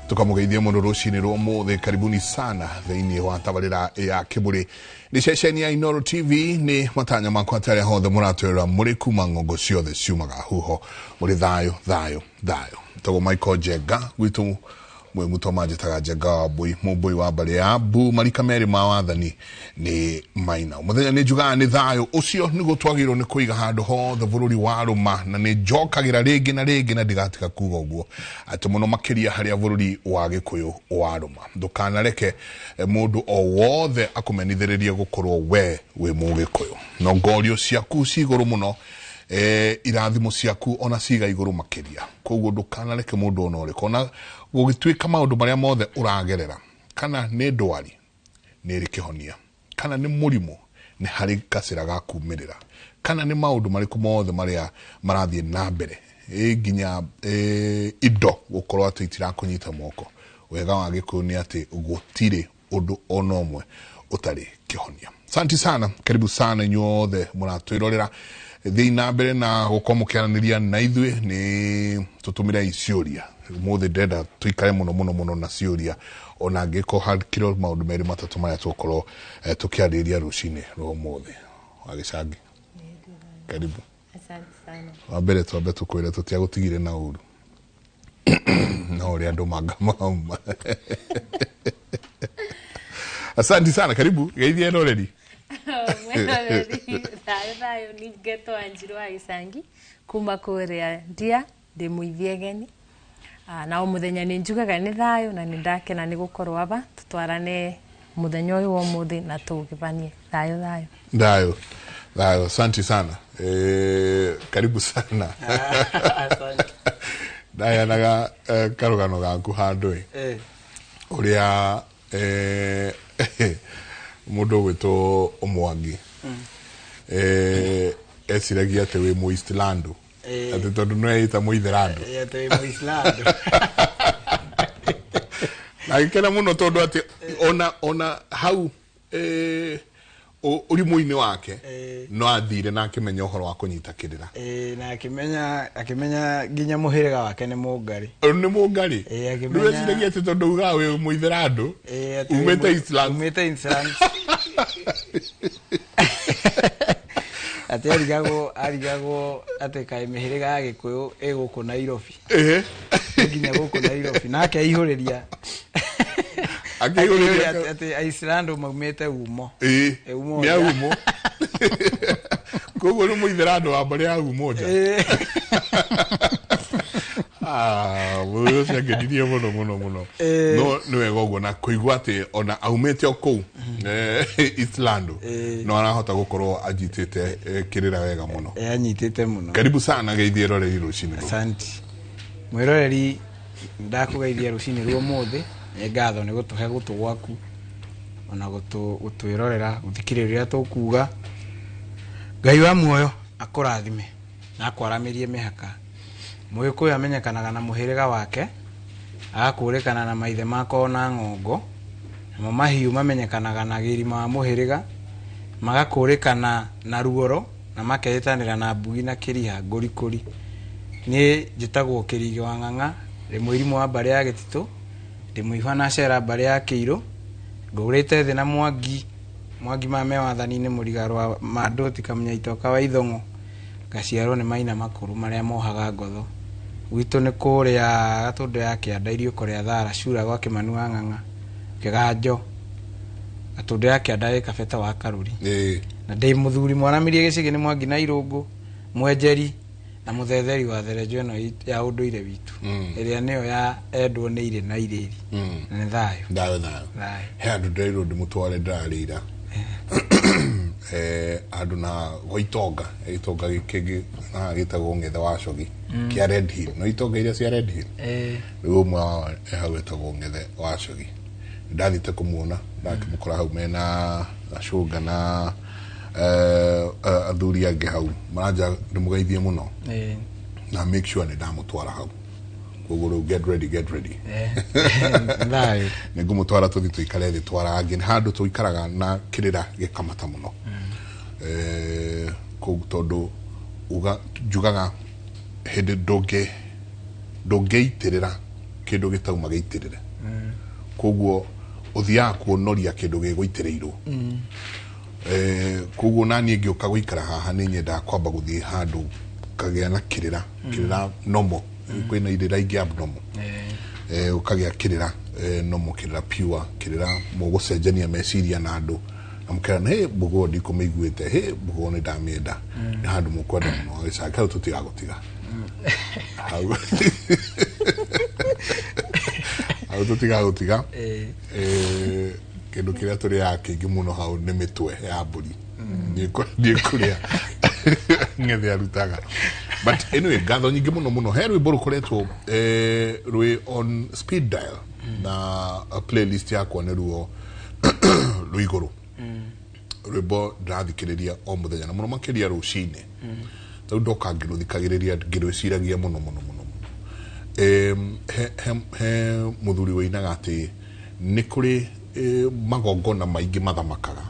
tukamugeithia muno rucini rwa muthe. Karibuni sana thiini wa tabarira ya Kiburi ni ceceni ya Inooro TV. Ni matanya makwa tare hothe muratwira muri kuma ngongo ciothe ciumaga huho muri thayo tago Michael Jenga gwitu mwe mutomaje taga Jenga boy muboi wa bale ya bu marika meri mawathani ni maina muthenya ni juga ni thayo ucio ni gutwagirwo ni kuiga handu hothe bururi wa ruma na ni njokagira ringi na ndigatika kuga uguo ati muno makiria haria bururi wa Gikuyu wa ruma ndukanareke mundu o wothe akumenithiririe gukorwo we Mugikuyu no ngorio ciaku ciguru muno irathimo ciaku ona ciga iguru makiria koguo ndukanareke mundu ona uri kona gugituika maundu maria mothe uragerera kana ni ndwari ni rikihonia kana ni murimu ni hari kasira gakumirira kana ni maundu mariku mothe maria marathie na mbere nginya indo gukorwo ati itirakunyita moko wega wa Gikuyu ni ati gutire undu ona omwe utari kihonia. Asante sana, karibu sana nyothe muratwirorera thii na mbere na gukomukiraniriria na ithwe ni tutumira iciuria muthe ndenda tuikare muno na ciuria ona ngiko hakiro maundu meri matatu maria tukorwo tukiariria rucini rwa muthe wa Gicagi. Karibu. Asante sana. Wa mbere twambe tukwire tutiagutigire na uru na uri andu magama. Asante sana, karibu geithie already. Thayo ni geto Anjiru wa Gicangi kuma kuria ndia ndi muithiegeni na muthenya ni njugaga ni thayo na ni ndakena ni gukorwo aba tutwarane muthenya uyu wa muthi na tugibanie thayo. Asante sana, karibu sana. Asante. Daya naga karugano gaku handu uria mundu wito Omwangi esiragia te we Muistlando ati tondu no eta Muitherando te Muistlando na ikena muno tondu ati ona hau urimu-ini wake no athire na akimenya uhoro wa kunyita kirira na akimenya ginya muhiriga wake ni mungari ndu esiragia ati tondu uga we Muitherando umete Island ati arigago ati kai mihiriga ya Gikuyu guku Nairobi ginya guku Nairobi nake aihuriria ati Iceland maumete umo ni umo koguo ni Muitherando wa mbere ya umoja wewe sagedirie muno no niwe gogo na kuigwa ati ona aumete oku Iceland no arahota gukorwo ajitite kirira wega muno anyitite muno. Karibu sana geithie roreri rucini. Asante mwiroreri ndakugeithia rucini rwo muthe ngatho ni gutuhe gutu gwaku ona gutwirorera guthikiriria tukuga Ngai wa muoyo akurathime na akwaramirie mihaka Mugikuyu amenyekanaga na muhiriga wake agakuririkana na maithe mako na ngongo na mahiu mamenyekanaga na girima wa muhiriga magakuririkana na ruoro na makeyitanira na mbugi na kiriha ngurikuri ni njitagwo Kirigi wa Ng'ang'a ri muirimu wa mbare ya Gititu ndi muifa na cera mbare ya Kiiru ngurite thi na Mwangi mame wathani ni murigarwa Mandoti kamenya itoka wa Ithongo gaciarwo ni maina makuru maria mohaga ngotho gwitu ni kuria gatundu ya Kianda irio kuria Thara cura gwa Kimani wa Ng'ang'a Kiganjo gatundu ya Kianda ri Kabeta wa Karuri na ndi muthuri mwanamirie Gicigi ni Mwangi na Irungu mwenjeri na muthetheri wa therejo no ya unduire witu iria niyo ya endwo ni ire na iriri na ni thayo he andu ndairu ndi mutware ndarira andu na goitonga gikigi na gitagwo Ngethe wa Cogi kia Red Hill no itonga iria cia Red Hill riu mwe hau gitagwo Ngethe wa Cogi ndathite kumuona ndakimukora hau mena acunga na athuri ange hau maranja ndimugeithie muno na make sure ni ndamutwara hau koguo get ready thayo nigumutwara tuthi tuikare thi twara angi handu tuikaraga na kirira gikamata muno koguo tondu uga njugaga hindi ndungeitirira kindu gitauma geitirire koguo uthia kuonoria kindu giguitirirwo koguo nani ngiuka guikara haha ni nyenda kwamba guthie handu kagea na kirira nomo kwina irira ingi abnormal ukagea kirira nomo kirira pure kirira mugucenjania meciria na andu amukana he bugo ndiko meiguite he bugo ni ndamienda ni handu mukwenda muno agicaka tutiga gutiga au tutiga gutiga kindu kiria turi yake ingi muno hau ni mitwe ya mburi ni kuria ng'ethe arutaga but anyway gatho nyingi muno he rwimbo rukoretwo rwi on speed dial na playlist yakwa ni ruo rwiguru rwimbo ndathikiriria o muthenya na muno makiria rucine tau ndoka ngiruthikagiriria ngirwiciragia muno he muthuri winaga ati ni kuri magongona maingi mathamakaga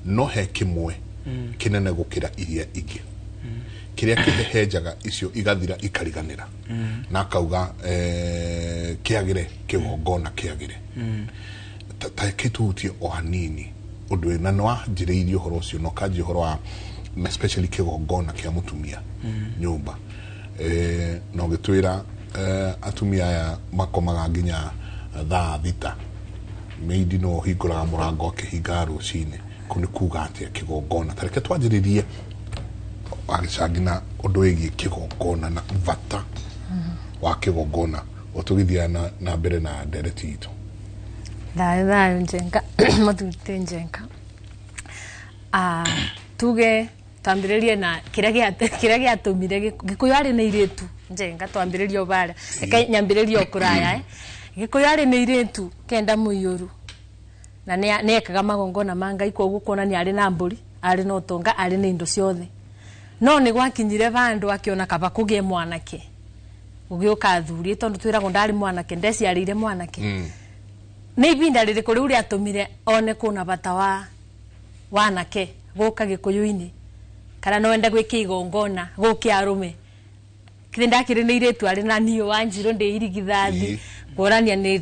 no he kimwe kinene gukira iria ingi kiria kihehenjaga icio igathira ikariganira na kauga kiagire kigongona kiagire ta kitutie o hanini undu na no njiriirio horo cio no kanji horo wa especially kigongona kia mutumia nyumba no gitwira atumia ya makomaga nginya thaa thita meidi no hinguraga murango akihinga rucine kuni kuga ati kigongona tareke twanjiririe agicagina undu wigi kigongona na vata wa kigongona utugithia na mbere na ndereti itu thayo njenga muthute njenga tuge twambiririe na kiria giatumire gikuyu ari na iritu njenga twambiririe obara eka nyambiririe okuraya gikuyu ari na iritu kenda muiyuru na nekaga magongona manga iko gukona ni ari na mburi ari no tonga ari na indo ciothe no ni gwakinyire bandu akiona kaba kugie mwanake ugioka athuri tondu twirago ndari mwanake ndeci arire mwanake ni ibinda ririko riu riatumire one kuna bata wa wanake guka gikuyuini kana no enda gwiki igongona guki arume kinde ndakiriniire tu ari na niyo wanjiro ndi irigithathi kurania ni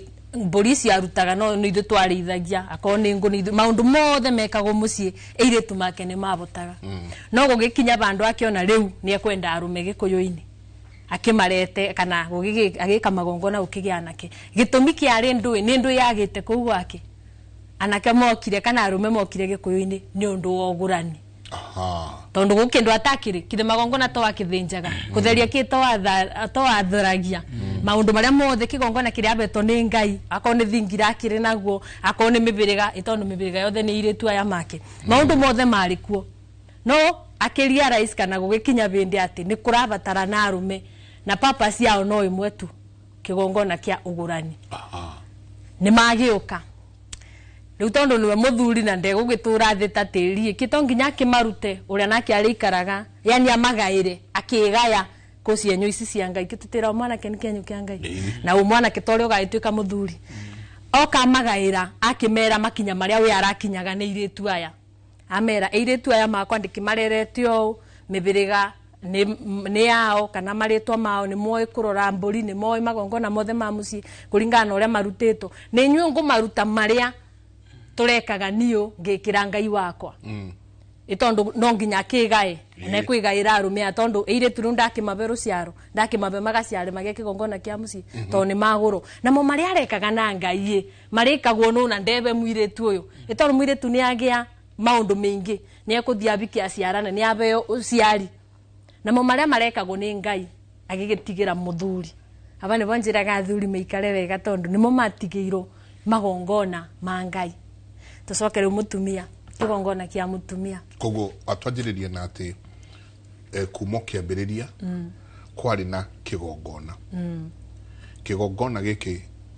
polisi arutaga no ithu twarithagia akone ngoni maundu mothe mekago mucie eire tu make ni mabotaga no gugikinya bandu akiona riu ni ekwenda arume gikuyuini akimarete kana agika magongona ukigia anake gitumi kiari ndui ni ndui yagite kuu gwake anake mokire kana arume mokire gikuyuini ni undu wogurani tondu gukindu atakiri kide magongona to akithinjaga kutheria kito atharagia maundu maria mothe kigongona kiri abeto ni ngai akone thingira akiri naguo akone mibiriga itondu mibiriga yothe ni iritu aya make maundu mothe marikuo no akiria rais kana gugikinya bindi ati ni kurabatara na arume na papa ciao no imwe tu kigongona kia ugurani ni magiuka riu tondu niwe muthuri na ndegugitura thita tiri kitonginya kimarute uria nake arikaraga yani amagaire akigaya kucienyo ici cia ngai kitutira mwana ke nikenyo kia ngai na umwana kitore ugaituika muthuri oka magaira akimera makinya maria we arakinyaga ni iritu aya amera iritu aya makwa ndikimareretio mibiriga ni yao kana maritwa mao ni moe kurora mburi ni moe magongona mothe ma muci kuringana uria marutito ni nyungu maruta maria turekaga niyo ngikira ngai wakwa itondu no nginya kigae na kwigaira arume atondu ire turu ndakimaberu ciaro ndakimabe magaciare mage kigongona kia muci tondu ni maguru na mo mari arekaga na ngai marikagwo no na ndebe mwire tu uyu itondu mwire tu ni agia maundu mingi ni ekuthia biki aciarana ni abeo uciari na mo mari marekagwo ni ngai agigitigira muthuri abane bonjiraga athuri meikare wega tondu ni mo matigiiro magongona ma ngai tusokere mutumia kigongona kia mutumia kogo atwajiririe na ati kumo kiambiriria kwari na kigongona kigongona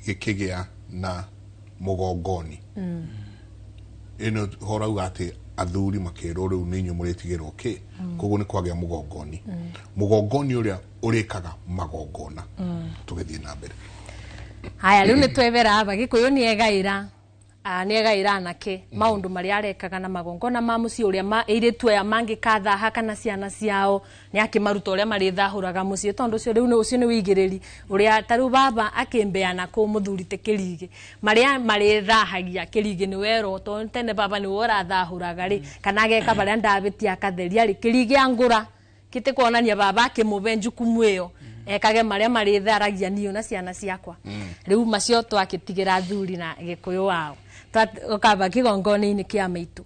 gikigia na mugongoni ino horauga ati athuri makero riu ninyu muritigirwo ki kogo ni kwagia mugongoni mugongoni uria urikaga magongona tugithie na mbere haya riu ni twevera aba gikuyu ni egaira nega iranake maundu mari arekaga na magongona ma muci uria iritu ya mangi kathaha kana ciana ciao ni akimaruta uria mari thahuraga muci tondu cio riu ucio ni wigiriri uria taru baba akimbeana ku muthurite kirige mari thahagia kirige ni wero to tene baba ni wora thahuraga ri kana ageka baria ndabitia akatheria ri kirige angura kite kuonania baba akimubenju kumweo ekage maria mari tharagia niyo na ciana ciakwa riu macio twakitigira thuri na gikuyu wao ukaba kigongoni-ini kia maitu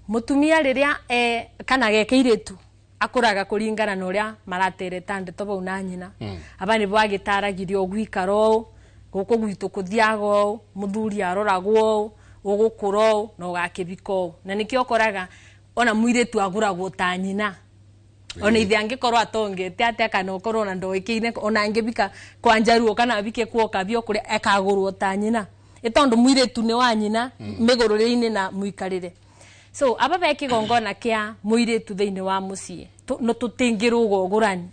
mutumia riria kana gekeiretu akuraga kuringana na uria maratereta ndeto bau na nyina aba ni bwagitaragirio gwikaro guku gwitu kuthiago muthuri aroragwo ugukuro no gakibiko na nikio koraga ona muiretu aguragwo ta nyina ona ithe angikorwo atongete atia kana ukorwo na ndoikiine ona angibika kwa njaruo kana abike kuoka bio kuria ekagurwo ta nyina etondo muiretu ne wa nyina migururire-ini na muikarire so aba beki gongona kia muiretu theini wa mucie no tutingirugo gurani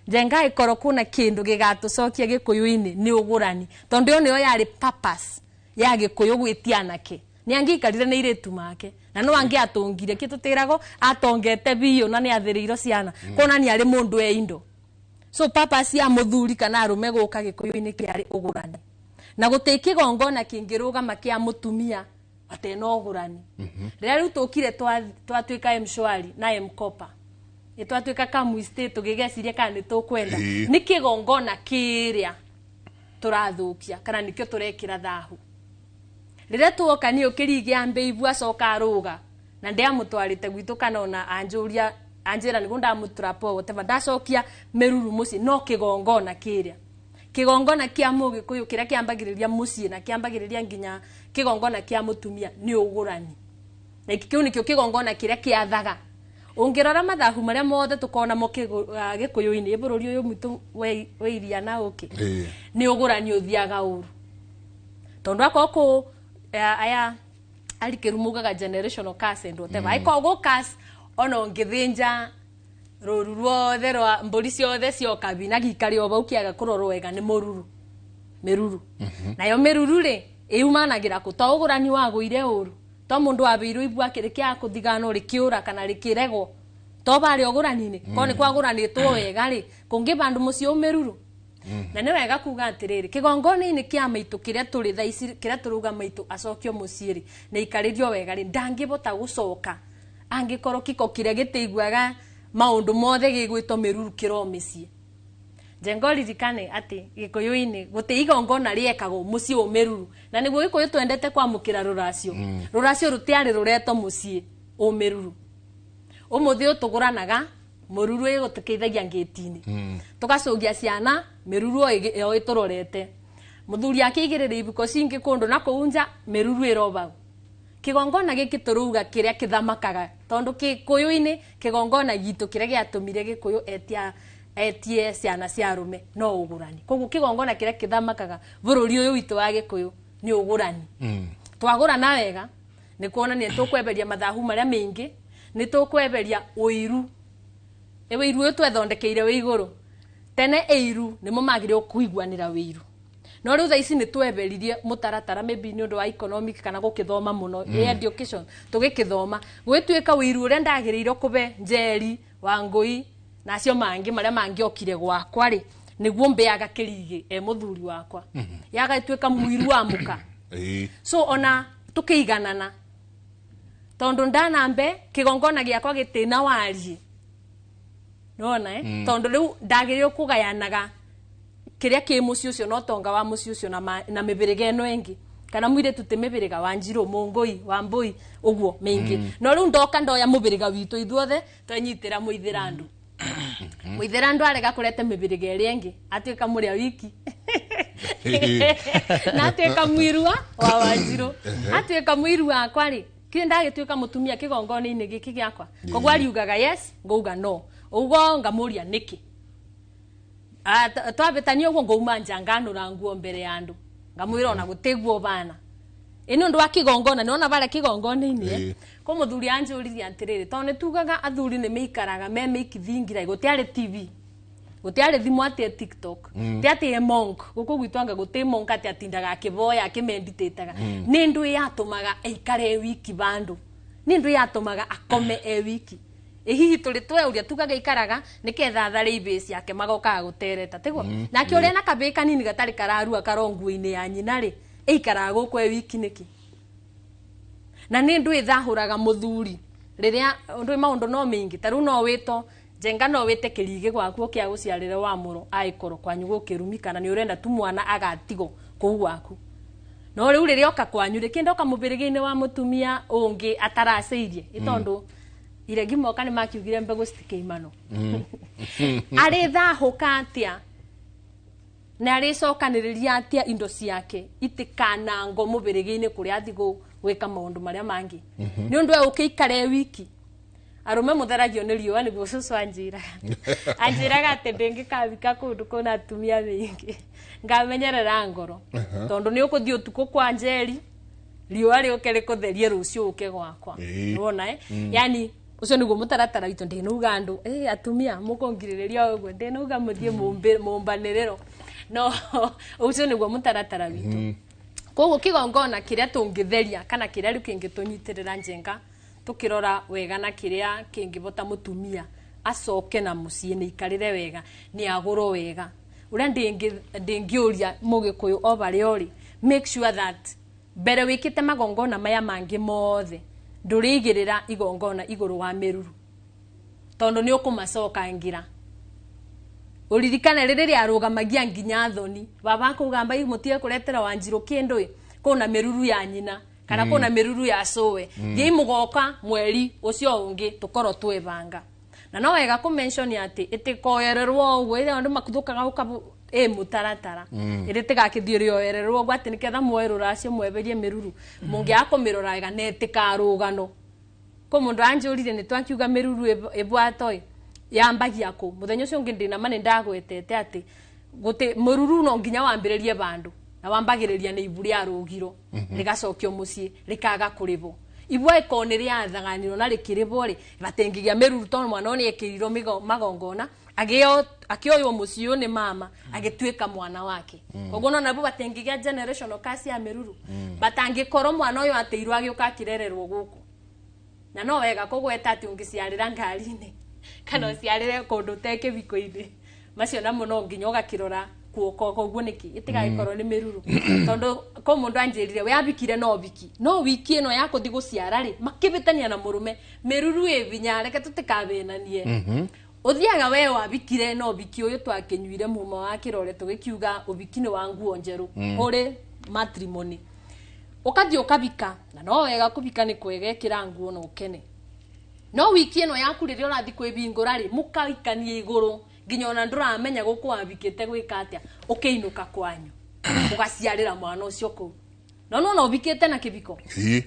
jenga ikoro kuna kindu gigatucokia gikuyu-ini ni ugurani tondo yo niyo yari purpose ya gikuyu gwitianake ni angikarire ni iretu make na no angi atongire kitutirago atongete biyo na ni athiriro ciana kona ni ari mundu indo so purpose ya muthuri kana arume guka gikuyu-ini kiari ugurani na gutiki gongona kingiruga makia mutumia ateno ugurani riu tukire twatwika mshwari na mkopa itwatwika kamu state tugigeciria kana ni tukwenda ni kigongona kiria turathukia kana nikio turekira thahu riria tuoka ni ukirige ambe ibua coka aruga na ndia mutwarite gwitu kana ona anjira nigu ndamutrapo whatever ndacokia meruru muci no kigongona kiria kigongona kia mugi kuyu kiria kiambagiriria muci na kiambagiriria nginya kigongona kia mutumia ni ugurani na kikiu nikio kigongona kiria kiathaga ungirora mathahu maria mothe tukona mo gikuyu-ini bururi uyu mwitu weiria na uki ni ugurani uthiaga uru tondu akoko aya alikirumugaga generational curse and whatever aiko go curse ono ngithinja ruru ruothe rwa mburi ciothe cio kabina gikari oba ukiaga kurorwo wega ni mururu meruru nayo meruru ri iumanagira ku to ugurani waguire uru to mundu abiru ibua kirikia kuthigana ri kiura kana rikirego to bari ugurani-ini ko ni kwaguranitwo wega ri kungi bandu mucio meruru na ni wega kuga atiriri kigongoni-ini kia maitu kiria turi thaici kiria turuga maitu acokio muciiri na ikaririo wega ri ndangibota gucoka angikorwo kiko kiria giteiguaga maundu mothe gigwito meruru kiromicii jengori dikane ati gikuyu-ini guti igongona riekagwo mucii umeruru na niguo gikuyu twendete kwamukira ruracio ruracio rutiari rureto mucii umeruru umuthi utuguranaga mururu igutukithagia ngeti-ini tugacugia ciana meruru o iturorete muthuri akigirira ibuko cingi kundu na kuunja meruru irobagu kigongona giki turuga kiria kithamakaga tondu gikuyu-ini kigongona gitu kiria giatumire gikuyu etie ciana cia arume no ugurani koguo kigongona kiria kithamakaga bururi uyu witu wa gikuyu ni ugurani twagurana wega ni kuonania tukweberia mathahu maria maingi ni tukweberia uiru iru uyu twethondekeire wi iguru tene eiru ni mumagire kuiguanira wiru no riu thaici ni tweberirie mutaratara maybe ni undu wa economic kana gukithoma muno education tugikithoma gwituika wiru uria ndagiriire kube njeri wangui na cio mangi maria mangiokire gwakwa ri niguo mbeaga kirige muthuri wakwa yagaituika muiru wa muka so ona tukiiganana tondu ndanambe kigongona giakwa gitina warie nona tondu riu ndagiriire kugayanaga kiria ki muci ucio no tonga wa muci ucio na mibiriga eno engi kana mwire tutemebiriga wa Njiro Mungui wa Mbui uguo mingi no riu ndoka ndoya mubiriga witu ithuothe twenyitira muithirandu muithirandu arega kurete mibiriga eri engi atuika muria wiki na atuika mwirua wa Wanjiro atuika mwirua akwa ri kiri ndagituika mutumia kigongoni-ini giki giakwa koguo ariugaga yes ngauga no ugo ngamuria niki twabetania uguo ngauma njanganura nguo mbere ya andu ngamwira ona guteguo bana ino ndu akigongona nona bare kigongoni-ini ko muthuri anjuriria antiriri to ne tugaga athuri ni meikaraga me meikithingira gutiari TV gutiare thimu ati TikTok ti ati monk guku gwitwanga guti monk ati atindaga akiboya akimeditataga ni ndu yatumaga aikare wiki bandu ni ndu yatumaga akome wiki hihi tuli tweuria tugaga ikaraga niketha thari ibesi yake magoka gutereta tigo nake uria na kabika nini gatari kararua karongu-ini ya nyina ri ikaraga guku wiki niki na ni ndu ithahuraga muthuri riria ndu maundu no mingi taru no wito jenga no wite kirige gwaku kia guciarire wa muro aikoro kwanyu gukirumi kana ni urenda tu mwana agatigo kuu gwaku no riu riria oka kwanyu rikinda oka mubirigi-ini wa mutumia ungi ataraceirie itondu iregi moka ni makiugire mbegu citikeimano ari thahuka atia na ari cokaniriria atia indo ciake itikanango mubirigi-ini kuria athigo gwika maundu maria mangi ni undu e ukikare wiki arume mutheragio ni riua niguo cucu anjiraga ati ndingikabika kundu kuna atumia mingi ngamenyerera ngoro tondu ni ukuthii utuku kwa njeri riua riuke rikutherie rucio uke gwakwa wona yani ucio niguo mutaratara witu ndinuga andu atumia mukongiririria uguo ndinuga muthie mumbaniriro no ucio niguo mutaratara witu koguo kigongona kiria tungitheria kana kiria riu kingitunyitirira njenga tukirora wega na kiria kingibota mutumia acoke na mucii ni ikarire wega ni aguro wega uria ndingiuria mugikuyu obariori make sure that bere wikite magongona maya mangi mothe ndurigirira igongona iguru wa miruru tondu ni ukumacoka ngira uririkane riria arugamagia nginya thoni baba kugamba imutie kuretera Wanjiru kindu kuna miruru ya nyina kana kuna miruru ya sowe thii mugoka mweri ucio ungi tukoro twebanga na no wega ku mention ati itikoyererwo uguo ile andu makuthukaga ukabu mutaratara iri tigakithirio yererwo gwati niketha mweru racio mweberie miruru mungi akumirora ega netikarugano ko mundu anjurire ni twakiuga miruru ebwatoi yambagia ku muthenya ucio ngi ndina mane ndagwetete ati guti mururu no nginya wambiririe bandu na wambagiriria ni iburi arugiro rigacokio mucii rikaga kuribo ibwa ikoni ria thaganiro na rikiribo ri batengigia miruru tono mwana oni ekiriro magongona akioyo mucii ni mama agitwika mwana wake koguo no nabo batengigia generational kasi ya miruru batangikoro mwana uyu ateirwo agiuka kirererwo guku na no wega kugweta ati ungiciarira ngari-ini kana ciarire kundu teke biko-ini macio na muno nginya ugakirora kuoko koguo niki itigagikorwo ni miruru tondu ko mundu anjirire we abikire no wiki ino ya kuthi guciara ri makibitania na murume miruru evinya reke tutikabenanie uthiaga we wabikire no biki uyu twakenyuire muma wa kirore tugikiuga ubiki ni wa nguo njeru uri matrimony ukathi ukabika na no wega kubika ni kwegekira nguo no ukene no wiki ino yaku riria urathi kwibingura ri mukaikanie iguru nginya ona nduramenya guku wabikite gwika atia ukiinuka kwanyu ugaciarira mwana ucio ku no ubikite na kibiko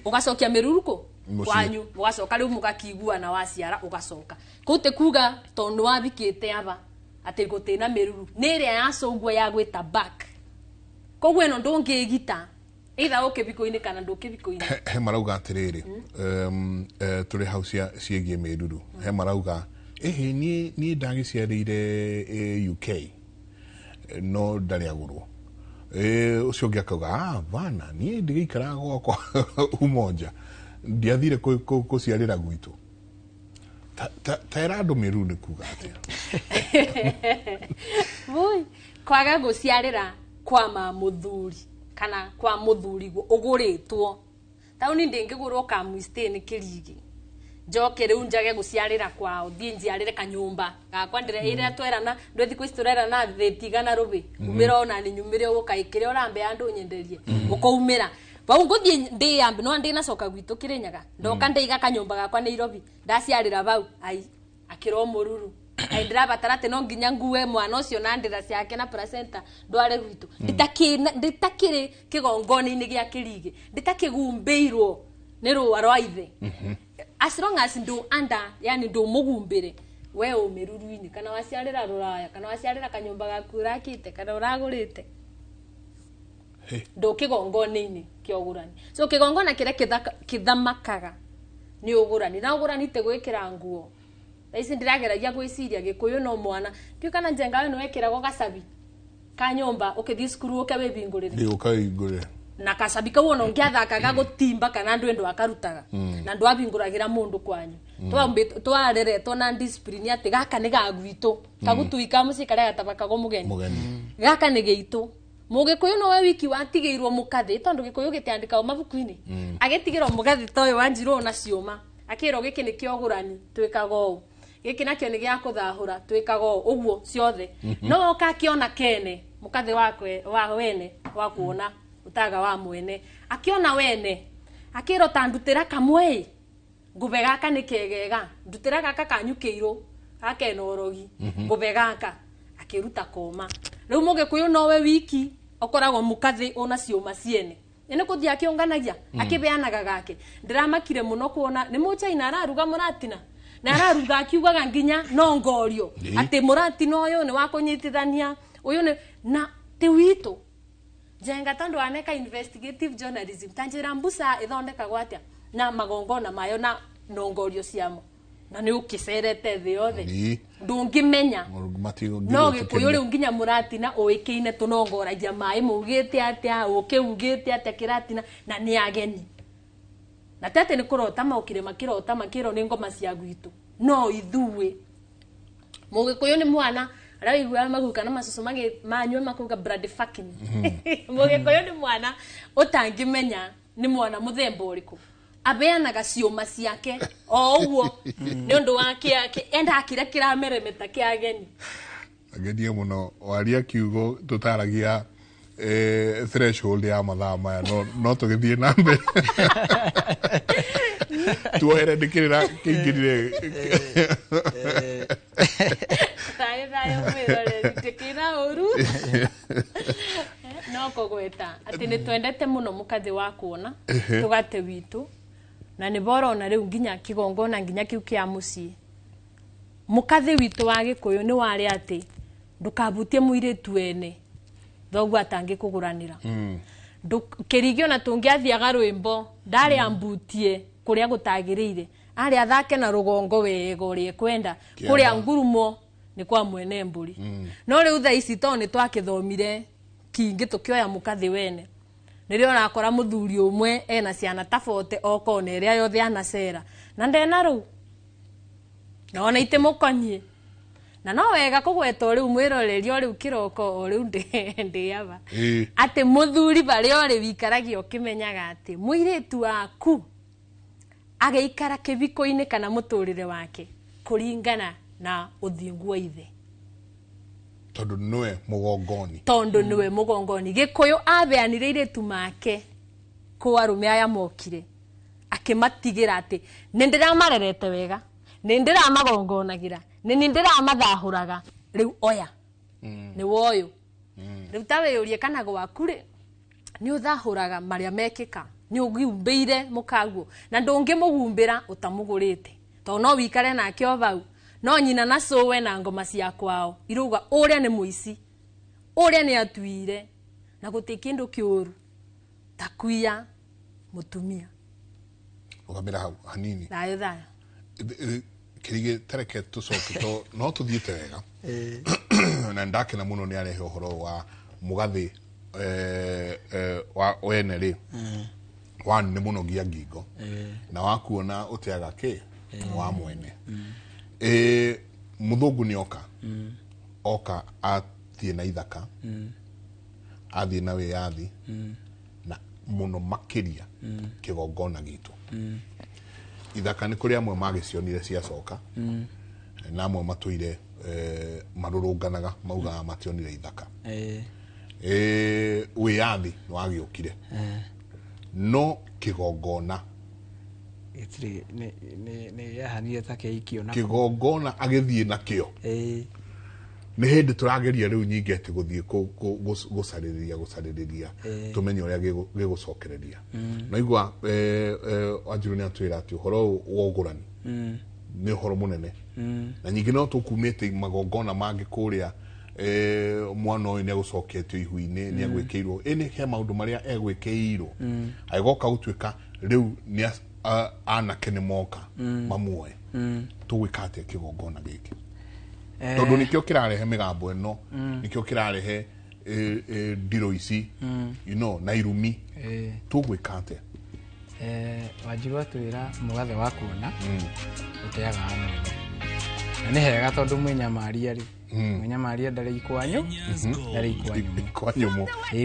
ugacokia miruruko kwanyu ugacoka riu mugakigua na waciara ugacoka kute kuga tondu wabikite aba ati gutina miruru niria yacungwa ya gwita back koguo ino ndungigita either ukibiko-ini kana ndukibiko-ini he marauga atiriri turi hau ciegie miruru he marauga ni ndagiciarire UK no ndari agurwo ucio ngi akauga bana ni ndigikara gwakwa umonja ndiathire kuciarira gwitu taira andu miruru ni kuga atia voi kwaga guciarira kwa mamuthuri kana kwa muthuri uguritwo tauni ndingigurwo ka mwiste ni kirigi njoke riu njage guciarira kwao thii njiarire kanyumba gakwa ndire ira twerana ndwethi kwisturera na thitigana rubi umira ona ni nyumire ukaikire urambe andu nyenderie ukoumira bau nguthie ndi yambe no ndi nacoka gwitu Kirinyaga ndoka ndeiga kanyumba gakwa Nairobi ndaciarira bau ai akiro mururu aindira batarate no nginya nguwe mwana ucio na ndira ciake na placenta ndware gwitu nditakire kigongoni-ini gia kirigi nditakigumbeirwo ni ruwa rwa ithe as long as ndo anda yani ndo mugumbire we umiruru-ini kana waciarira ruraya kana waciarira kanyumba gaku rakite kana uragurite ndo kigongoni-ini kiogurani so kigongona kire kithamakaga ni ugurani na ugurani te gwikira nguo Isi ndirageragia gwiciria gikuyu no mwana ndio kana njenga no wekirago gacabi ka nyomba ukithii skuru ukawe bingurire ndio ukaingurire na kacabi kau ono ngiathakaga gutimba kana ndu akarutaga na ndu abinguragira mundu kwanyu twareretwo na discipline ati gaka ni gagwito kagutuika muci karia gatabakago mugeni gaka ni gitu mugikuyu no we wiki watigeirwo mukathi tondu gikuyu gitiandikao mabuku-ini agitigirwo mugathi toyo wanjiru na cioma akiro giki ni kiogurani twikago giki nakio ni gia kuthahura twikago uguo ciothe no kakiona kene mukathi wakwe wa wene wa kuona utaga wa mwene akiona wene akiro tandutira kamwe ngube gaka ni kegega ndutira gaka kanyukiiro gaka norogi ngube gaka akiruta koma riu mugikuyu nowe wiki okoragwo mukathi ona cioma ciene ene kuthia akionganagia akibeanaga gake ndiramakire muno kuona ni muchaina araruga muratina na araruga akiugaga nginya no ngorio ati muratina uyu ni wakunyitithania uyu ni na ti wito jenga tondu aneka investigative journalism tanjira mbusa ithondeka gwatia na magongona mayo na nongorio ciamo na ni ukicerete thi yothe ndungimenya no gikuyu riu nginya muratina uikiine tunongoragia mai mugite atia ukiugite atia kiratina na ni ageni na tete ni kurota maukire makiro ni ngoma cia gwitu no ithuwe mugikuyu ni mwana araigua maguka na masusu manywe makuga brad fucking mugikuyu ni mwana utangimenya ni mwana muthemba uriku abeanaga cioma ciake o uguo ni undu wake enda akira kirameremeta kiageni agenie muno waria kiugo tutaragia threshold ya mathaa maya no tugithie na mbere tuohere ndikirira kingirire tayo mwirore tikira uru no kogweta ati ni twendete muno mukathi wa kuona tugate witu na ni boro na riu nginya kigongona nginya kiu kia muci mukathi witu wa gikuyu ni wari ati ndukabutie muiritu ene thogu atangi kuguranira kirigio na tungiathiaga rwimbo ndari ambutie kuria gutagirire ari athake na rugongo wega uri kwenda kuria ngurumo ni kwa mwene mburi no riu tha ici to ni twakithomire kingi tukioya mukathi wene nirio nakora muthuri umwe ena ciana tabote okona iria yothe anacera na ndena ru na ona ite mukonyie na no wega kugweta riu mwiroreri riu kiroko riu ndiaba ati muthuri bari ori wikaragio ukimenyaga ati muiritu waku ageikara kibiko-ini kana muturire wake kuringana na uthingu wa ithe tondu niwe mugongoni gikuyu abeanire iritu make ku arume aya mokire akimatigira ati nindiramarerete wega nindiramagongonagira nindiraamathahuraga riu oya ni woyo riu taweyurie kana gwaku ri ni uthahuraga maria mekika ni ugiumbeire mukaguo na ndungimugumbira utamugurite to no wikare nake obau no nyina na sowe na ngoma cia kwao iruga uria ni muici uria ni atuire na gutikindu kiuru takuia mutumia ukamira hau hanini thayo kirige tereke tucoke to no tuthiite wega na ndakena muno ni arehe uhoro wa mugathi wa wene ri wan ni muno gia ngingo na wakuona utiaga ki wa mwene muthungu ni oka athie na ithaka athie na wiyathi na muno makiria kigongona gitu ithaka ni kuri amwe magicionire ciacoka na amwe matuire marurunganaga mauga mationire ithaka wiyathi wagiukire no kigongona itri ne yahanire take ikio na kigongona agithie na kio ni hindi turageria riu nyingi ati guthie gucaririria tumenye uria gigucokereria no igwa Wanjiru ni atwira ati uhoro wogurani ni uhoro munene na nyingi no tukumite magongona mangi kuria mwana uyu ni agucoketio ihu-ini ni agwikirwo ini he maundu maria egwikirwo aigoka gutwika riu anake nĩ moka mamuoe tũgwĩkate kĩgongona gĩkĩ tondũ nĩkĩo kĩrarehe mĩgambo ĩno nĩkĩo kĩrarehe ndiro ici you know na irumi tũgwĩkate Wanjiru atwĩra mũgathe wa kuona ũteaga hanene na nĩ hega tondũ Mũnyamaria rĩ Mũnyamaria ndarĩ ikwanyu ndarĩ ikwanyu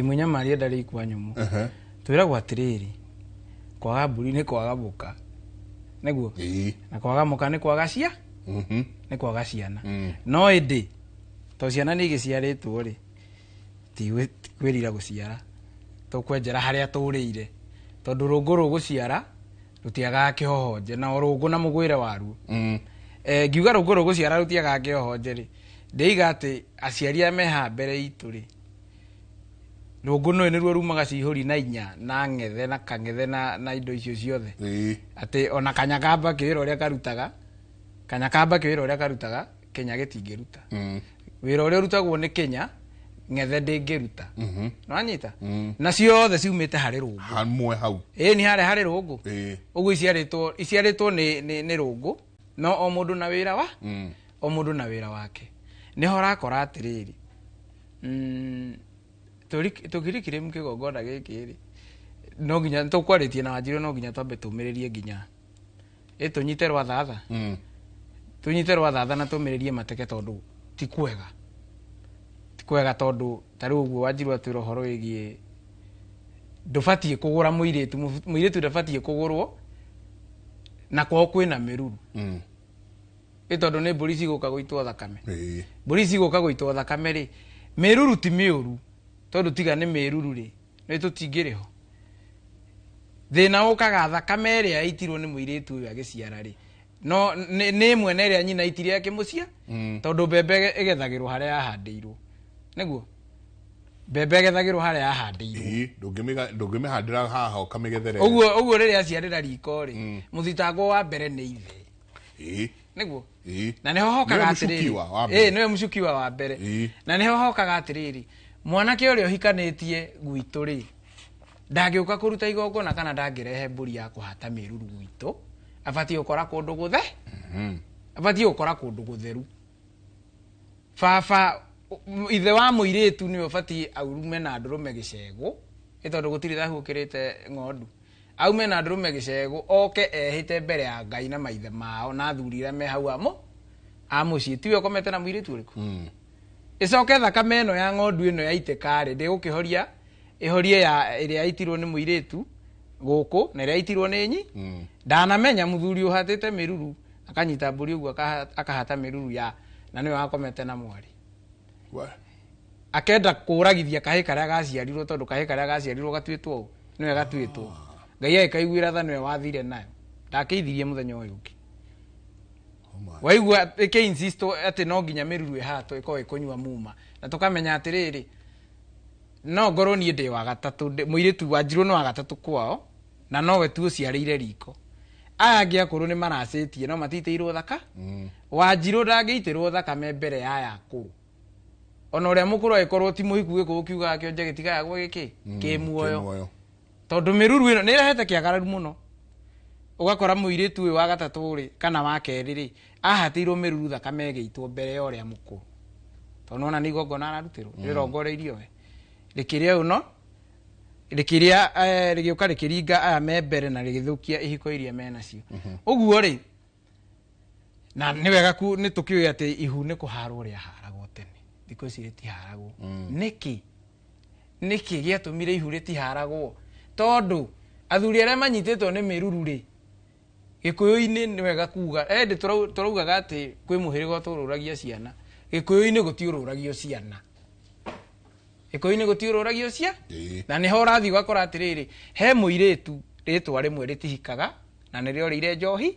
Mũnyamaria ndarĩ ikwanyu twĩragwo atĩrĩrĩ kwaga mburi nĩ kwaga mũka nĩguo na kwaga mũka nĩ kwaga cia nĩ kwaga ciana no ĩndĩ to ciana nĩ igĩciarĩtwo rĩ ti kwĩrira gũciara tũkwenjera harĩa tũrĩire tondũ rũngũ rũgũciara rũtiaga kĩhohonje na rũngũ na mũgwĩre waruo ngiuga rũngũ rũgũciara rũtiaga kĩhohonje rĩ ndĩiga atĩ aciari meha mbere itũ rĩ rũngũ no nĩruo rumaga cihũri na inya na ng'ethe na kang'ethe na indo icio ciothe atĩ ona kanyakamba kĩwĩra ũrĩa karutaga Kenya gĩtingĩruta wĩra ũrĩa ũrutagwo nĩ Kenya ng'ethe ndĩngĩruta no anyita na ciothe ciumĩte harĩ rũngũ hamwe hau nĩ harĩ rũngũ ũguo iciarĩtwo nĩ rũngũ no o mũndũ na wĩra wake nĩho ũrakora atĩrĩrĩ tũkirikire mkĩgongona gĩkĩ rĩ no nginya tũkwarĩtie na Wanjiru no nginya twambe tũmĩrĩrie nginya tũnyite rwathatha na tũmĩrĩrie mateke tondũ ti kwega tondũ tarĩ ũguo Wanjiru atwĩra ũhoro wĩgiĩ ndũbatiĩ kũgũra mũirĩtu ndabatiĩ kũgũrwo na kwao kwĩna mĩruru tondũ nĩ mbũri cigũka gũitwo thakame rĩ mĩruru ti mĩũru tondũ tiga nĩ mĩruru rĩ nĩ tũtingĩrĩho thĩna ũkaga thakame ĩrĩa yaitirwo nĩ mũirĩtu ũyũ agĩciara rĩ no nĩ mwene ĩrĩa nyina aitire akĩmũcia tondũ mbembe ĩgethagĩrwo harĩa yahandĩirwo nĩguo mbembe ĩgethagĩrwo harĩa yahandĩirwo ndũngĩmĩhandĩra haha ũkamĩgethere ũguo rĩrĩa aciarĩra riko rĩ mũthitangwo wa mbere nĩ ithe nĩguo na nĩho hokaga atĩrĩrĩ nĩwe mũcukiwa wa mbere na nĩho hokaga atĩrĩrĩ mwanake ũrĩa ũhikanĩtie gwitũ rĩ ndangĩũka kũruta igongona kana ndangĩrehe mbũri ya kũhata mĩruru gwitũ abatiĩ gũkora kũndũ gũtheru baba ithe wa mũirĩtu nĩwe ũbatiĩ aurume na ndũrũme gĩcegũ tondũ gũtirĩ thahũkĩrĩte ng'ondu aume na ndũrũme gĩcegũ oke ehĩte mbere ya Ngai na maithe mao na athuri me hau a mũciĩ tiwe ũkomete na mũirĩtu ũrĩkũ ĩcoke thakame ĩno ya ng'ondu ĩno yaitĩka rĩ ndĩgũkĩhoria ĩhorie ĩrĩa yaitirwo nĩ mũirĩtu gũkũ na ĩrĩa yaitirwo nĩ nyi ndanamenya mũthuri ũhatĩte mĩruru akanyita mbũri ũguo akahata mĩruru na nĩwe wakomete na mwari akenda kũragithia kahĩ karĩa gaciarirwo tondũ kahĩ karĩa gaciarirwo gatuĩtwo nĩwe gatuĩtwo Ngai agĩkaiguĩra tha nĩwe wathire nayo ndakĩithirie mũthenya ũyũ ũngĩ waigua insist atĩ no nginya mĩruru ĩhatwo ĩkorwo ĩkũnyua muma na tũkamenya atĩrĩrĩ no ngorwo niĩ ndĩ wa gatatũ mũirĩtu Wanjiru nĩ wa gatatũ kwao na nowe tu ũciarĩire riko aya angĩ akũrũ nĩ maracĩtie no matitĩirwo thaka Wanjiru ndangĩitĩrwo thakame mbere ya yakũrũ ona ũrĩa mũkũrũ agĩkorwo ti mũhiku gĩkũ kiugaga kĩonje gĩtigayagwo gĩkĩ kĩ muoyo tondũ mĩruru ĩno nĩ ĩrehete kĩagararu mũno ũgakora mũirĩtu ũyũ wa gatatũ rĩ kana wa kerĩ rĩ ahatĩirwo mĩruru thakame ĩgĩitwo mbere ya ũrĩa mũkũrũ tondũ ona nĩ igongona ararutĩrwo rĩrongoreirio we rĩkĩrĩa ũno rĩgĩũka rĩkĩringa aya me mbere na rĩgĩthũkia ihiko iria menacio ũguo rĩ na nĩ wega nĩ tũkĩũĩ atĩ ihu nĩ kũharwo rĩa haragwo tene thikũ ici rĩtiharagwo nĩkĩ gĩatũmire ihu rĩtiharagwo tondũ athuri arĩa manyitĩtwo nĩ mĩruru rĩ gĩkũyũ-inĩ nĩ wega kuga ĩndĩ tũraugaga atĩ kwĩ mũhĩrĩga ũtũrũragia ciana gĩkũyũ-inĩ gũtiũrũragio ciana gĩkũyũ-inĩ gũtiũrũragio na nĩho ũrathiĩ ũgakora atĩrĩrĩ he mũirĩtu rĩtwa rĩmwe rĩtihikaga na nĩrĩo rĩire njohi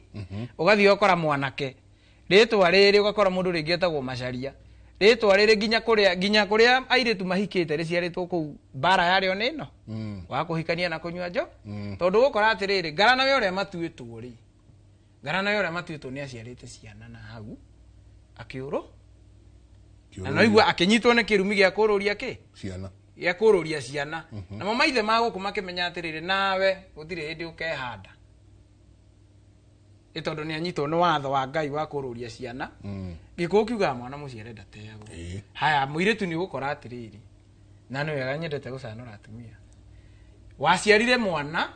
ũgathiĩ ũgakora mwanake rĩtwa rĩrĩ ũgakora mũndũ rĩngĩ etagwo Macharia rĩtwa rĩrĩ nginya kũrĩa airĩtu mahikĩte rĩciarĩtwo kũu mbara yarĩo nĩ ĩno wa kũhikania na kũnyua njo tondũ gũkora atĩrĩrĩ Ngarana we ũrĩa matuĩtwo rĩ Ngarana we ũrĩa matuĩtwo nĩ aciarĩte ciana na hau akĩũrwo na no igua akĩnyitwo nĩ kĩrumi gĩa kũrũria gĩa kũrũria ciana namo maithe ma gũkũ makĩmenya atĩrĩrĩ nawe gũtirĩ hĩndĩ ũkehanda tondu ni anyitwo ni watho wa Ngai wa kururia ciana gikuo kiuga mwana muciare ndateagwo haya muiretu ni gukora atiriri na ni wega nyendete gucanura atumia waciarire mwana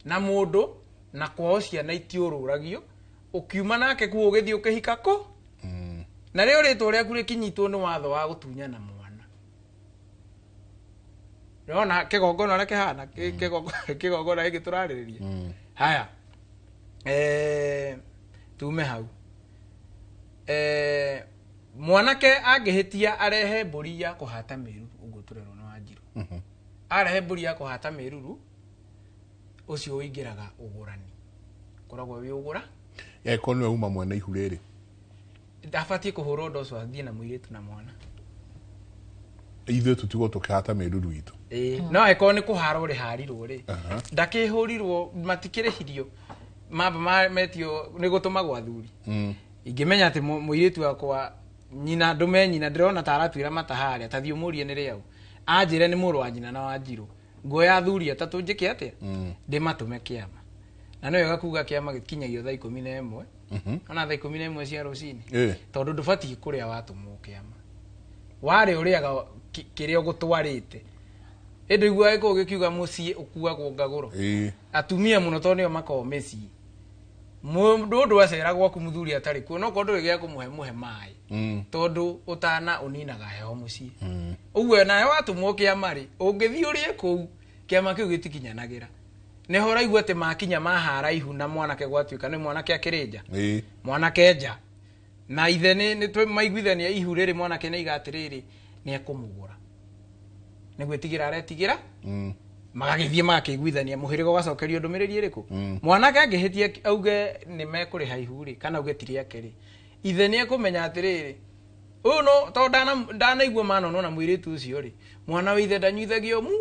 na mundu na kwao ciana itiururagio ukiuma nake kuo githii ukihika ko na rio ritwo riaku rikinyitwo ni watho wa gutunyana mwana rona kigongona reke hana kigongona giki turaririria haya tume hau mwanake angihitia arehe mburi ya kuhata miruru uguo turerwo na Wanjiru arehe mburi ya kuhata miruru ucio uingiraga ugurani koragwo wi ugura ko nwe uma mwana ihurere ndabatie kuhurwo ndo so athie na muiretu na mwana ithe tutigo tukihata miruru itu no eko ni kuhara uri harirwo ri ndakihurirwo matikirihirio mamba metio ni gutuma gwa thuri ingimenya ati muiretu akwa nyina ndume nyina ndirona taratwira mataharia tathio murie ni riau anjire ni muru wa nyina na Wanjiru ngoya thuri atatu njike atia ndimatume kiama na no wega kuga kiama gikinyagio thaa 11 ona thaa 11 cia rucini tondu ndubati kuria watumwo kiama wari uriaga kiria gutwarite endo igua iko gikiuga mucii ukua kuongaguro atumia muno tondu nio makao mecii mundu acera gwaku muthuri atari kuo no kondu gigia kumuhe mai tondu utana uninaga heho mucii uguo na watumwo kiama ri ungithii urie kuu kiama kiu gitikinyanagira ne hora igua te makinya mahara ihu na mwanake gwatuika ni mwanake akirija mwanake nja na ithe ni maiguithania ihu riri mwanake ni igatiriri ni akumugura ni gwetigira aretigira magagithie makiguithania muhirigo gacokerio ndumiriri iriku mwanake angihitia auge ni mekuriha ihu ri kana auge tiri akiri ithe ni akumenya atiriri no to dana igua mano no na muiretu ucio ri mwana wa ithe ndanyuithagio mu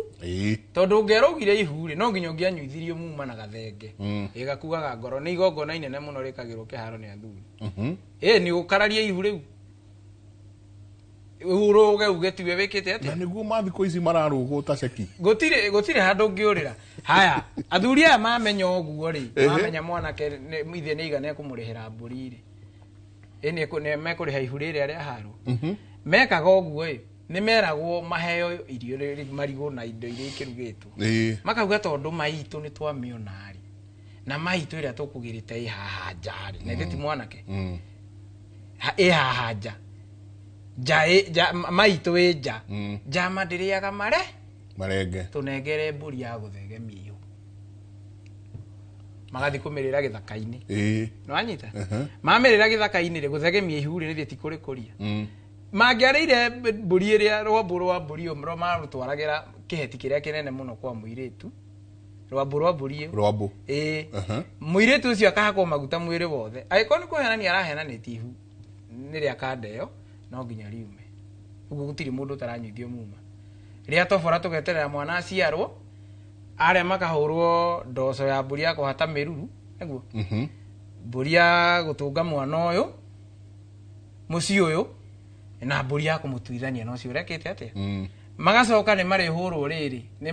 tondu ngerogire ihu ri no nginya ngianyuithirio mu mana gathenge igakugaga ngoro ni igongona inene muno rikagirwo kiharo ni athuri ni ukararia ihu riu uroge ugetiwe wikite atia na niguo mathiko ici mararugwo ta ceki gutire handu ngiurira haya athuri aya mamenya oguo ri mamenya mwanake ithe ni igane kumurihira mburi ri ene ko ne mekuriha ihu riri aria haru mekaga oguo ni meragwo maheo irio riri marigo na indo iria ikirugitwo makauga tondu maitu ni twamionari na maitu iria tukugirite haha njari na ithiti mwanake haha nja ja maitu nja jama ndiriaga marenge tunengere mburi ya guthegemio magathi kumirira githaka-ini no anyita mamirira githaka-ini ri guthegemia ihu ri thi kuri kuria mangiareire mburi iria rwambu rwa mburi omro marutwaragira kiheti kiria kinene muno kwa muiretu rwambu rwa mburi rwambu muiretu ucio akahakwo maguta mwiri wothe aiko ni kuhenania arahenanĩtie ihu nĩrĩa kandeo no nginya riume uguo gutiri mundu taranyithio muma ria tobora tugeterera mwana aciarwo aria makahurwo ndoco ya mburi ya kuhata miruru neguo mburi ya gutunga mwana uyu muci uyu na mburi ya kumutuithania no cio rekete atia magacoka ni mari hurwo riri ni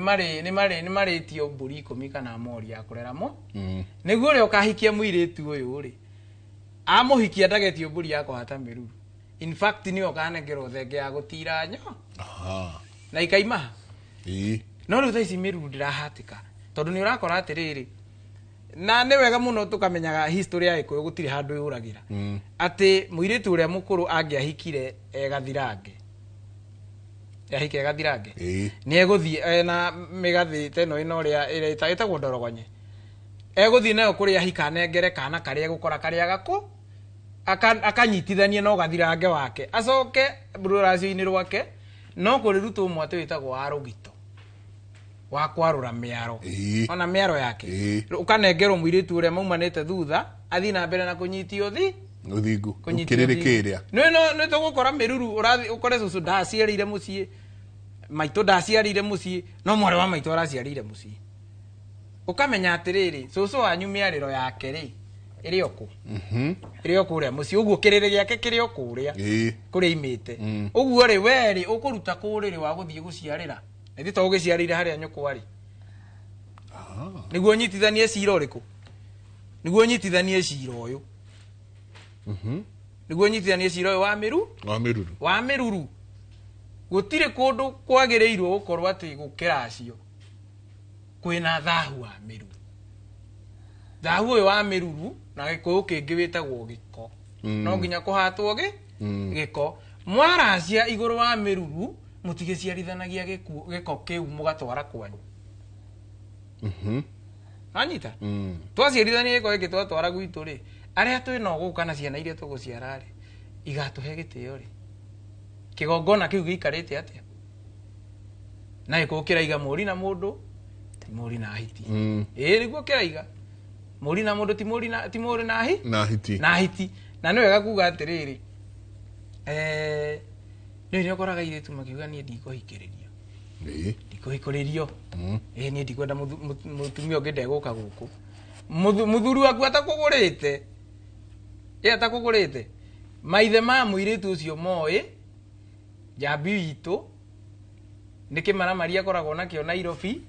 mari tio mburi 10 kana mori ya kureramo neguo ri ukahikia muiretu uyu ri amuhikia ndagetio mburi ya kuhata miruru in fact ni okanengero thenge ya gutira nyo na ikaima no riu thaici miruru ndirahatika tondu ni urakora atiriri na ni wega muno tukamenyaga history ya ikuyu gutiri handu yuragira ati muiretu uria mukuru angiahikire egathirange yahike egathirange ni eguthie na migathi teno ino ria itagwo ndorogonye eguthie nayo kuri ahika nengere kana karia gukora karia gako akanyitithania no gathirange wake acoke ruracio-ini rwake no kuri ruto mwate witagwo wa rugito wa kwarura miaro ona miaro yake ukanengerwo muiretu uria maumanite thutha athi na mbere na kunyitio uthingu kiririkiria no tugukora miruru urathi ukore cucu ndaciarire mucii maito ndaciarire mucii no mwari wa maito araciarire mucii ukamenya atiriri cucu wanyu miariro yake ri iri oku iri oku ria mucii uguo kiriri giake kiri oku ria kuri imite uguo ri weri ukuruta kuriri wa guthie guciarira nithi to giciarire haria nyuku ari niguo nyitithanie cira uriku niguo nyitithanie cira uyu niguo nyitithanie cira uyu wa miruru gutire kundu kwagireirwo gukorwo ati gukiracio kwina thahu wa miruru thahu uyu wa miruru na gikuyu kingi witagwo giko no nginya kuhatwo giko mwaracia iguru wa miruru mutigiciarithanagia giko kiu mugatwara kwanyu anyita twaciarithania giko giki twatwara gwitu ri aria twina guka na ciana iria tuguciara ri igatuhe gitio ri kigongona kiu giikarite atia na giko kiraiga muri na mundu ti muri na hiti niguo kiraiga muri na mundu ti muri na hiti na ni wega kuga atiriri ni ukoraga iritu makiuga nie ndikuhikiririo ndikuhikuririo nie ndikwenda mutumia ungi ndeguka guku muthuri waku atakugurite atakugurite maithe ma muiritu ucio moi jambi itu nikimara maria koragwo nakio Nairobi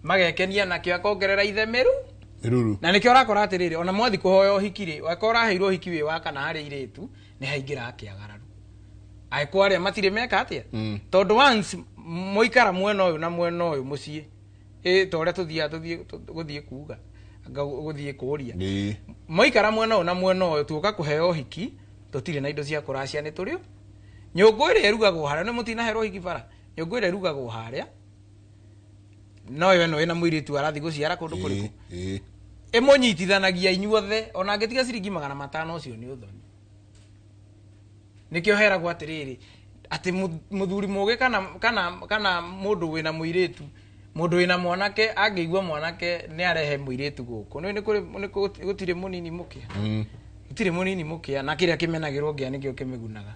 magekenia nakio akongerera ithe miruru na nikio rakora atiriri ona mwathi kuhoya uhikire wakora heirwo hiki wi waka na hari iritu ni haingira akiagararu aiko aria matire meka atia tondu once moikara mwena uyu na mwena uyu mucii toria guthie kuga guthie kuria moikara mwena uyu na mwena uyu tuka kuheo hiki tutire na indo cia kuracia ni turio nyungu iri erugagwo haria ni mutina hero hiki bara nyungu iri erugagwo haria no yo no ina muiritu arathi guciara kundu kuriku imunyitithanagia inyuothe ona angitiga ciringi 500 ucio ni uthoni nikio heragwo atiriri ati muthuri muge kana mundu wina muiritu mundu wina mwanake angeigwa mwanake ni arehe muiritu guku ni gutire munini mukia gutire munini mukia na kiria kimenagirwo ngia nikio kimigunaga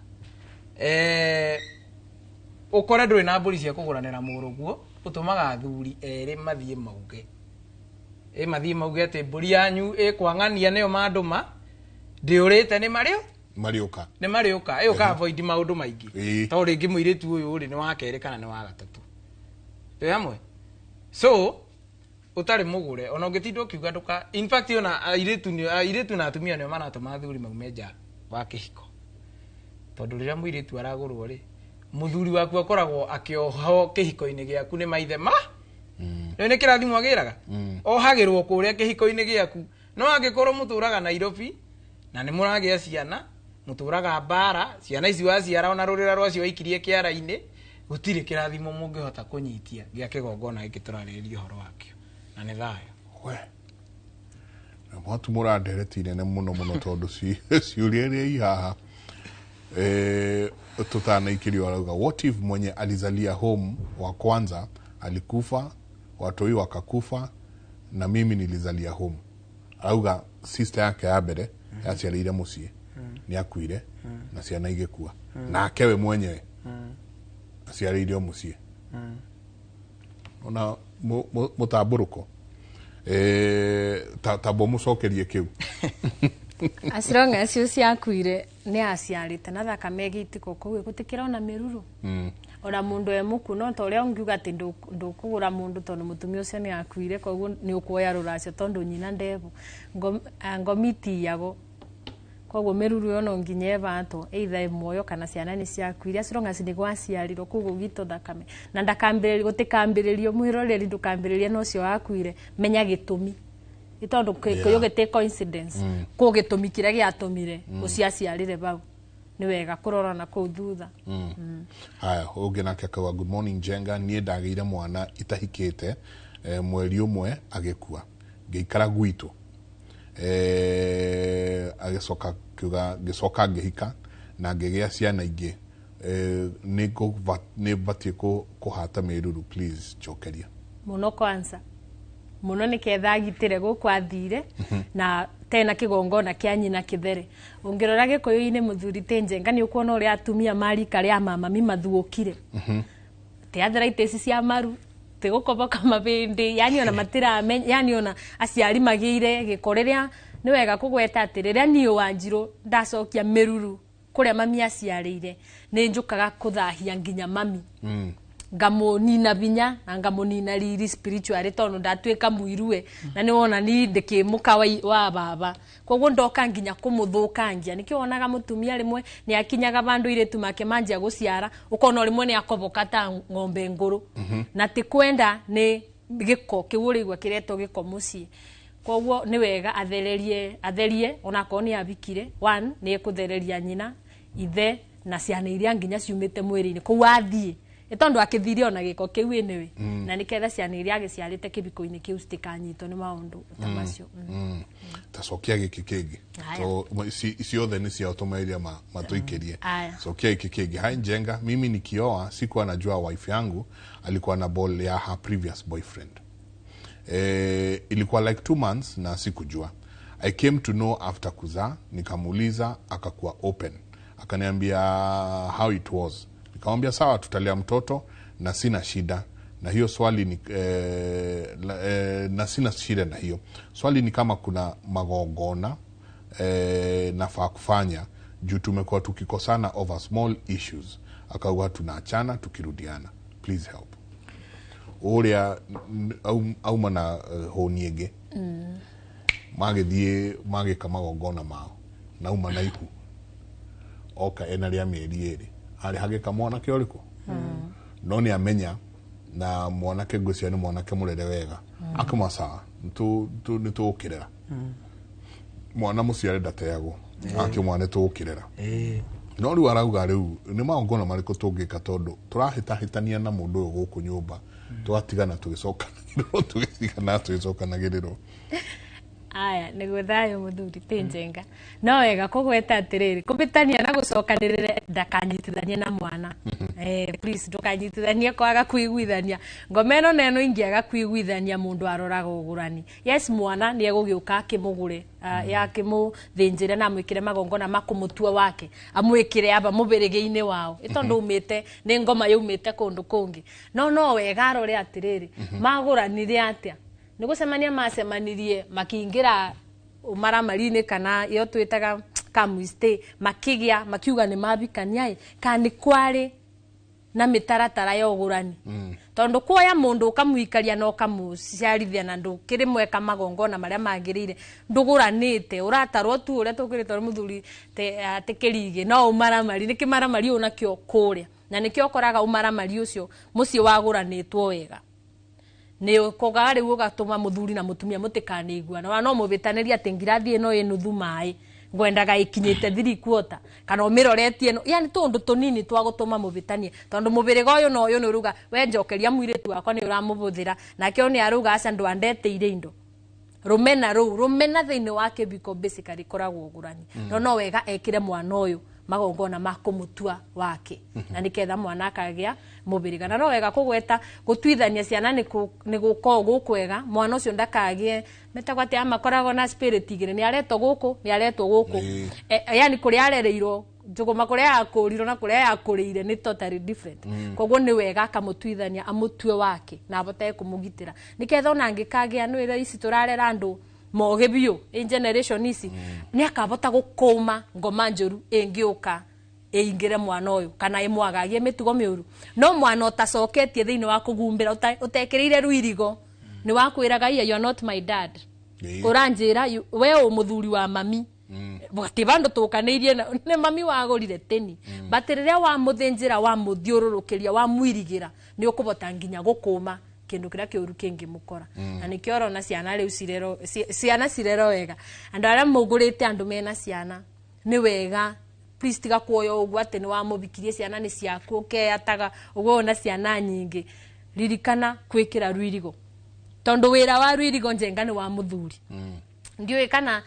ukore nduri na mburi cia kuguranira muruguo utumaga athuri eri mathie mauge mathie mauge ati mburi yanyu kwang'ania niyo manduma ndiurite ni mariuka ni mariuka iyo ka avoid maundu maingi to ringi muiritu uyu ri ni wa keri kana ni wa gatatu hamwe so utari mugure ona ungitindo kiuga nduka in fact ona airitu na atumia ni manatuma athuri maumeja wa kihiko tondu riria muiritu aragurwo ri muthuri waku akoragwo akioho kihiko-ini giaku ni maithe ni kirathimo agiraga ohagirwo kuria kihiko-ini giaku no angikorwo muturaga Nairobi na ni muragia ciana muturaga bara ciana ici waciara ona rurira rwacio ikirie kiara-ini gutire kirathimo mungihota kunyitia gia kigongona giki turarĩrĩria horo wakio na ni thayo we na mwatu muranderetire ne muno tondu ciuria iria ihaha tutana ikirio arauga what if mwenye alizalia home wa kwanza alikufa watoi wakakufa na mimi nilizalia home arauga sister yake ya mbere yaciarĩire muciĩ ni akuire na ciana igĩkua na akewe mwenyewe aciarĩire muciĩ ona mutamburuko tabo mucokerie kiu Asironga cio ciakuire ni aciarite na thakame gitiko kuwe gutikira ona miruru ona mundu emuku no to ria ungiuga ati ndukugura mundu tondu mutumia ucio ni akuire koguo ni ukuoya ruracio tondu nyina ndevu ngomiti yago koguo miruru yo no nginye bato either moyo kana ciana ni ciakuire Asironga cinigwa aciarirwo koguo gitu thakame na ndakambiririo gutikambiririo mwiroreri ndukambiriria no cio akuire menya gitumi itondu kuyugite coincidence ko gitumi kiria giatumire uciaciarire bau ni wega kurora na ku thutha haya ungi nake akawa good morning Jenga nie ndageire mwana itahikite mweri umwe agikua ngeikara gwitu agicoka kiuga gicoka ngihika na ngigia ciana ingi ni batie kuhata miruru please chokeria muno kwanza muno ni ketha gitire guku athire na tena kigongona kia nyina kithere ungirora gikuyu-ini muthuri te Njenga ni ukuona uria atumia mari karia mama mimathuokire te arthritis cia maru te gukoboka mabindi yani ona matira yani ona aciari magire gikoreria ni wega kugweta atiriria ni Wanjiru ndacokia miruru kuria mami aciarire ni njukaga kuthahia nginya mami ngamunina binya na ngamunina riri spiritually tondu ndatwika muirue na ni wona ni ndikimuka wa baba koguo ndoka nginya kumuthukangia nikio wonaga mutumia rimwe ni akinyaga bandu iretu make manjia guciara ukona rimwe ni akoboka ta ng'ombe nguru na ti kwenda ni giko kiurigwa kireto giko mucii koguo ni wega atherie ona ko ni abikire one ni kuthereria nyina ithe na ciana iria nginya ciumite mwiri-ini koguo athie etondo akithirio na giko kiu iniwe na niketha ciana iria agiciarite kibiko-ini kiu citikanyitwo ni maundu tamacio tacokia giki kingi so ciothe ni cia utumairia matuikirie cokia giki kingi hai Njenga mimi nikioa sikuwa najua wife yangu alikuwa na ball ya her previous boyfriend ilikuwa like 2 months na sikujua. I came to know after kuzaa, nikamuuliza akakuwa open. Akaniambia how it was. Nikamwambia sawa tutalea mtoto na sina shida. Na hiyo swali ni na sina shida na hiyo. Swali ni kama kuna magongona nafaa kufanya juu tumekuwa tukikosana over small issues. Akawa tunaachana tukirudiana. Please help. Uria au mana honiege mage kama gongona mao na uma na iku oka enaria mieri eri ari hage kamwana ke oriku no ni amenya na mwana ke gucia ni mwana ke murere wega akamasa ni tukirera mwana muciare ndateago akimwana tukirera no ri warauga riu ni magongona mariko tungika tondu turahitahitania na mundu uyu guku nyumba twatigana tugicokanagiriro aya niguo thayo muthuri ti Njenga no wega kugweta atiriri kubitania na gucokanirire ndakanyitithania na mwana please ndukanyitithania kwaga kuiguithania ngomeno neno ingiaga kuiguithania mundu aroraga ugurani yes mwana ni egugiuka akimugure yakimuthinjire na amwikire magongona makumutua wake amwikire aba mubirige-ini wao itondu umite ni ngoma yumite kundu kungi no wega arore atiriri maguranire atia nigucemania macemanirie makiingira umaramari-ini kana iyo twitaga kamuiste makigia makiuga ni mabikania kana kwari na mitaratara ya ugurani tondu kuoya mundu ukamuikaria no kamuciarithia na ndu kirimwe kamagongona maria magirire nduguranite uratarwo tu uria tukirite muthuri te kirige no umaramari ni kimaramari una kio kuria na nikio koraga umaramari ucio muci waguranitwo wega ni kogari ugatuma muthuri na mutumia mutikanigua na no mubitaniria tengirathie no inuthu mai ngwendaga ikinyite 3 quarter kana umiroretie no yani tondu tunini twagutuma mubitanie tondu mubiriga uyu no uyu ni ruga we njokeria mwiritu wako ni uramubuthira nake ni aruga aca ndu andeteire indo rumena thiini wake biko basically koragwo ugurani no wega ekire mwana uyu magongona makumutua wake na niketha mwana akagia mubiriga na no wega kugweta gutwithania ciana ni guko gukwega mwana ucio ndakagie metagwate amakorago na spirit igire ni aretwo guku yani kuria arereirwo njuguma kuria akurirwo na kuria yakuriire ni totally different koguo ni wega akamutwithania amutue wake na abote kumugitira niketha ona ngikagia no ira ici turarera andu moge bio in generation ici ni akabota gukuma ngoma njuru ingiuka ingire mwana uyu kana imwagagie mitugo miuru no mwana utacoketie thiini wa kugumbira utekirire ruirigo ni wakwiraga you are not my dad uranjira we umuthuri wa mami bati bando tukanirie ni mami wagurire teni batirire wa muthinjira wa muthiururukiria wa mwirigira ni ukubota nginya gukuma kindu kiria kiuru kingi mukora na nikio rona ciana riu cirero wega andu aria mugurite andu mena ciana ni wega please tiga kuoya ugu ati ni wa mubikirie ciana ni ciaku ukeataga ugo na ciana nyingi ririkana kwikira ruirigo tondu wira wa ruirigo Njenga ni wa muthuri ndiwe kana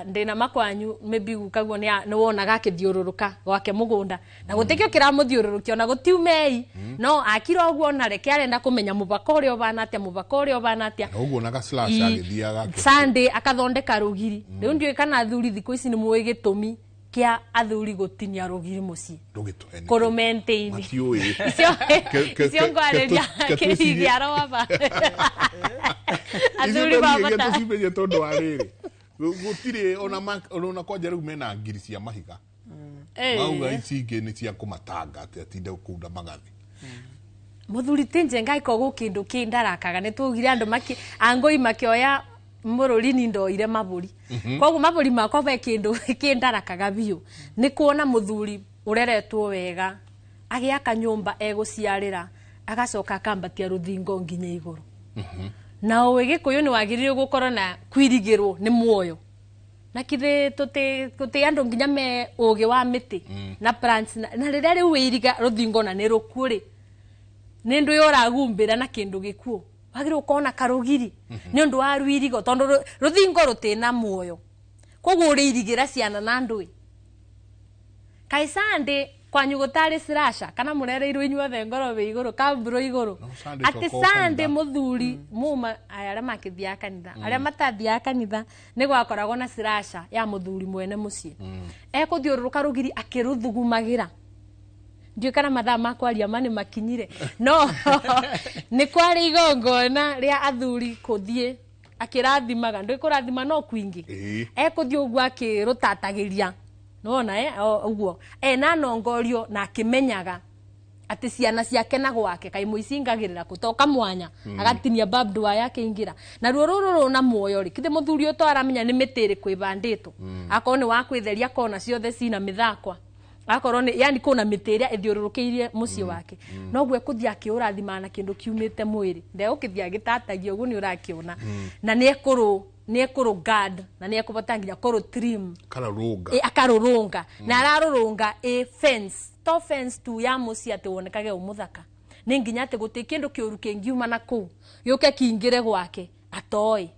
ndina makwanyu maybe gukagwo ni wonaga kithiururuka gwake mugunda na gutikio kiramuthiururukio na gutiumei no akira ogwo na reke arenda kumenya mubaka uria obana atia ogwo na slash agithiaga Sunday akathondeka rugiri riu ndiwe kana athuri thiku ici ni muwe gitumi kia athuri gutinia rugiri muci koromente ini icio ngwareria kirigi aroba athuri babata tusimenye tondu ariri gutire ona kwanja riu mena ngiri cia mahiga mauga ici ingi ni cia kumatanga atinde kunda magathi muthuri tinjenga ikogo kindu kindarakaga ne tugire andu angoi makioya mururi ni ndoire maburi koguo maburi makwa be kindu kindarakaga biu ni kuona muthuri ureretwo wega agiaka nyumba eguciarira agacoka akambatia ruthingo nginya iguru na Gikuyu ni wagirire gukorwo na kwirigirwo ni muoyo na kithe tuti andu nginya me ugi wa miti na plants na riria riu wiriga ruthingo na ni rukuri ni ndu yoragumbira na kindu gikuo wagire ukona karugiri ni undu wa rwirigo tondu ruthingo rutina muoyo koguo uririgira ciana na ndui kaisande kwanyu gutari sirasha kana murereirwo inyuothe ngorobe iguru kamburo iguru ati sande muthuri muma aria makithia kanitha aria matathia kanitha ni gwakoragwo na sirasha ya muthuri mwene mucie ekuthiururuka rugiri akiruthugumagira ndio kana mathaa makwaria mane makinyire no ni kwari igongona ria athuri kuthie akirathimaga ndu ikurathima no kwingi ekuthio uguo akirutatagiria nona uguo na nongorio na akimenyaga ati ciana ciake na gwake kai muicingagirira kutoka mwanya agatinia babdu yake ingira na rururu na muoyo ri kithe muthuri uto aramenya ni mitiri kwibandito akone wa kwitheria kona ciothe cina mithakwa akorwo ni yani kuna mitiria ithiururukiirie mucie wake no gwe kuthia akiurathima na kindu kiumite mwiri nde ukithia gitatagia ugu ni urakiona na ni ekuru guard na ni ekubota nginya kuru trim akarurunga na ararurunga fence to fence tu ya mucie ati wonekage umuthaka ni nginya ati guti kindu kiuru kingiuma na ku yuke kingire gwake atoi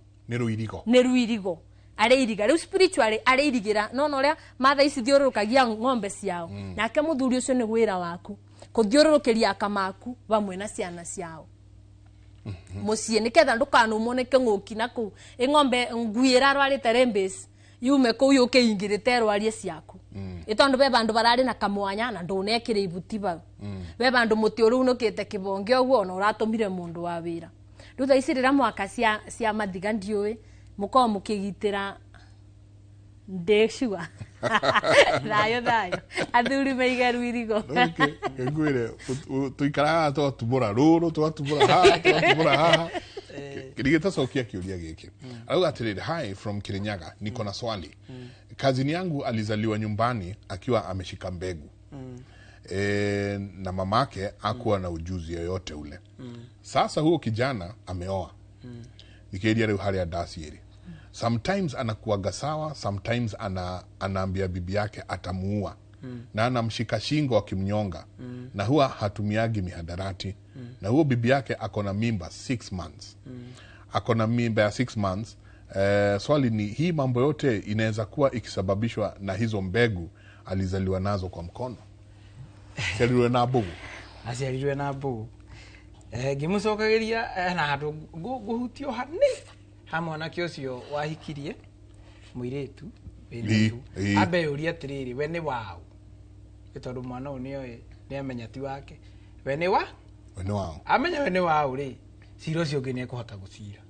ni ruirigo areiriga riu spiritually areirigira no ria matha ici thiururukagia ng'ombe ciao nake muthuri ucio ni gwira waku kuthiururukiria akamaku bamwe na ciana ciao mucie niketha ndukanumone ng'uki naku ng'ombe nguira rwarite rembes yume ku yuke ingirite rwarie ciaku itondu be bandu barari na kamwanya na ndunekire ibuti ba be bandu muti uru nukite kibonge oguo no uratumire mundu wa wira rutha ici rira mwaka cia mathiga ndiui muko mukigitira ndeshua dayo athuri meigaru irigo ngwire tuikara twatubura ruru twatubura ha kirigita sokia kiuria giki au atiriri hi from Kirinyaga niko na swali kazini yangu alizaliwa nyumbani akiwa ameshika mbegu na mamake hakuwa na ujuzi yoyote ule sasa huo kijana ameoa ikiria leo hali ya dasieri sometimes anakuaga sawa sometimes anaambia bibi yake atamuua na anamshika shingo akimnyonga na huwa hatumiagi mihadarati na huo bibi yake akona mimba 6 months akona mimba ya 6 months swali ni hii mambo yote inaweza kuwa ikisababishwa na hizo mbegu alizaliwa nazo kwa mkono aliwe na bugu asialiwe na bugu gimucokagiria na handu guhutio hani ha mwanake ucio wahikirie muiretu winitu abe uria tiriri we ni wao gitondu mwana unio ni amenya ti wake we ni wao amenya we ni wao ri ciro cio ngi ni kuhota gucira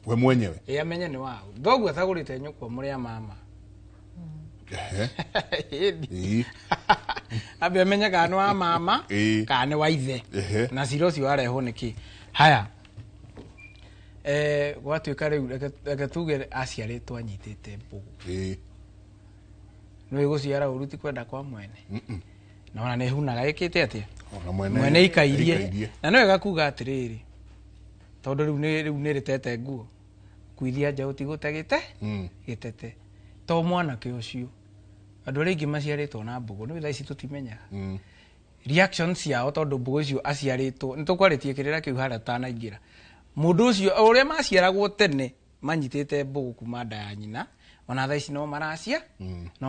we mwenyewe amenya ni wao thogu atagurite nyukwa muria mama abe amenya kana wa mama kana wa ithe na ciro cio areho niki haya gwatuika riu reke tuge aciaritwo anyitite mbugu no iguciara uruti kwenda kwa mwene na ona nehunaga ikite atia ona mwene ikairie na no igakuga atiriri tondu riu ni ritete nguo kuithia nja utigutagite gitete to mwana ke ucio andu ringi maciaritwo na mbugu no thaici tutimenyaga reactions yao tondu mbugu icio aciaritwo nitukwaritie kirira kiu hara tanaingira mundu ucio uria maciaragwo tene manyitite mbugu kuma nda ya nyina ona thaici no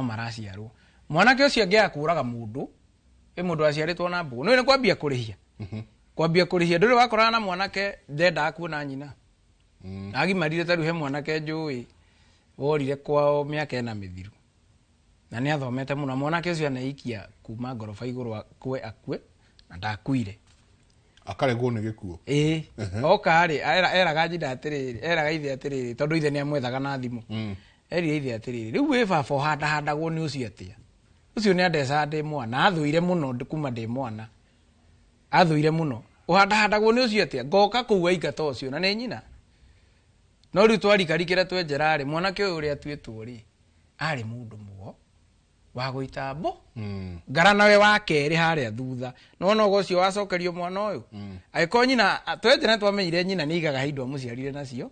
maraciarwo mwanake ucio angiakuraga mundu mundu aciaritwo na mbugu no ni kwambia kurihia nduri wakorana na mwanake ndenda kuona nyina agimarire taru he mwanake njui worire kwao miaka ena mithiru na ni athomete muno mwanake ucio anaikia kuma ngorofa iguru akue na ndakuire akaregwo ni gikuo okari eraga njida atiriri eraga ithe atiriri tondu ithe ni amwethaga na thimu erire ithe atiriri riu we baba handagwo ni ucio atia ucio ni andeca ndi mwana athuire muno kuma ndi mwana athuire muno Uhanda-handagwo nĩ ũcio atia ngoka kũu waingata ũcio na nĩ nyina no rĩu twarikarikĩra twenjera rĩ mwanake ũyũ ũrĩa tuĩtwo rĩ arĩ mũndũ mũgo wa gũita mbo ngara nawe wa kerĩ harĩa thutha no no ũcio wacokerio mwana ũyũ agĩkorwo nyina twenjera twamenyire nyina nĩ igaga indo mũciarire nacio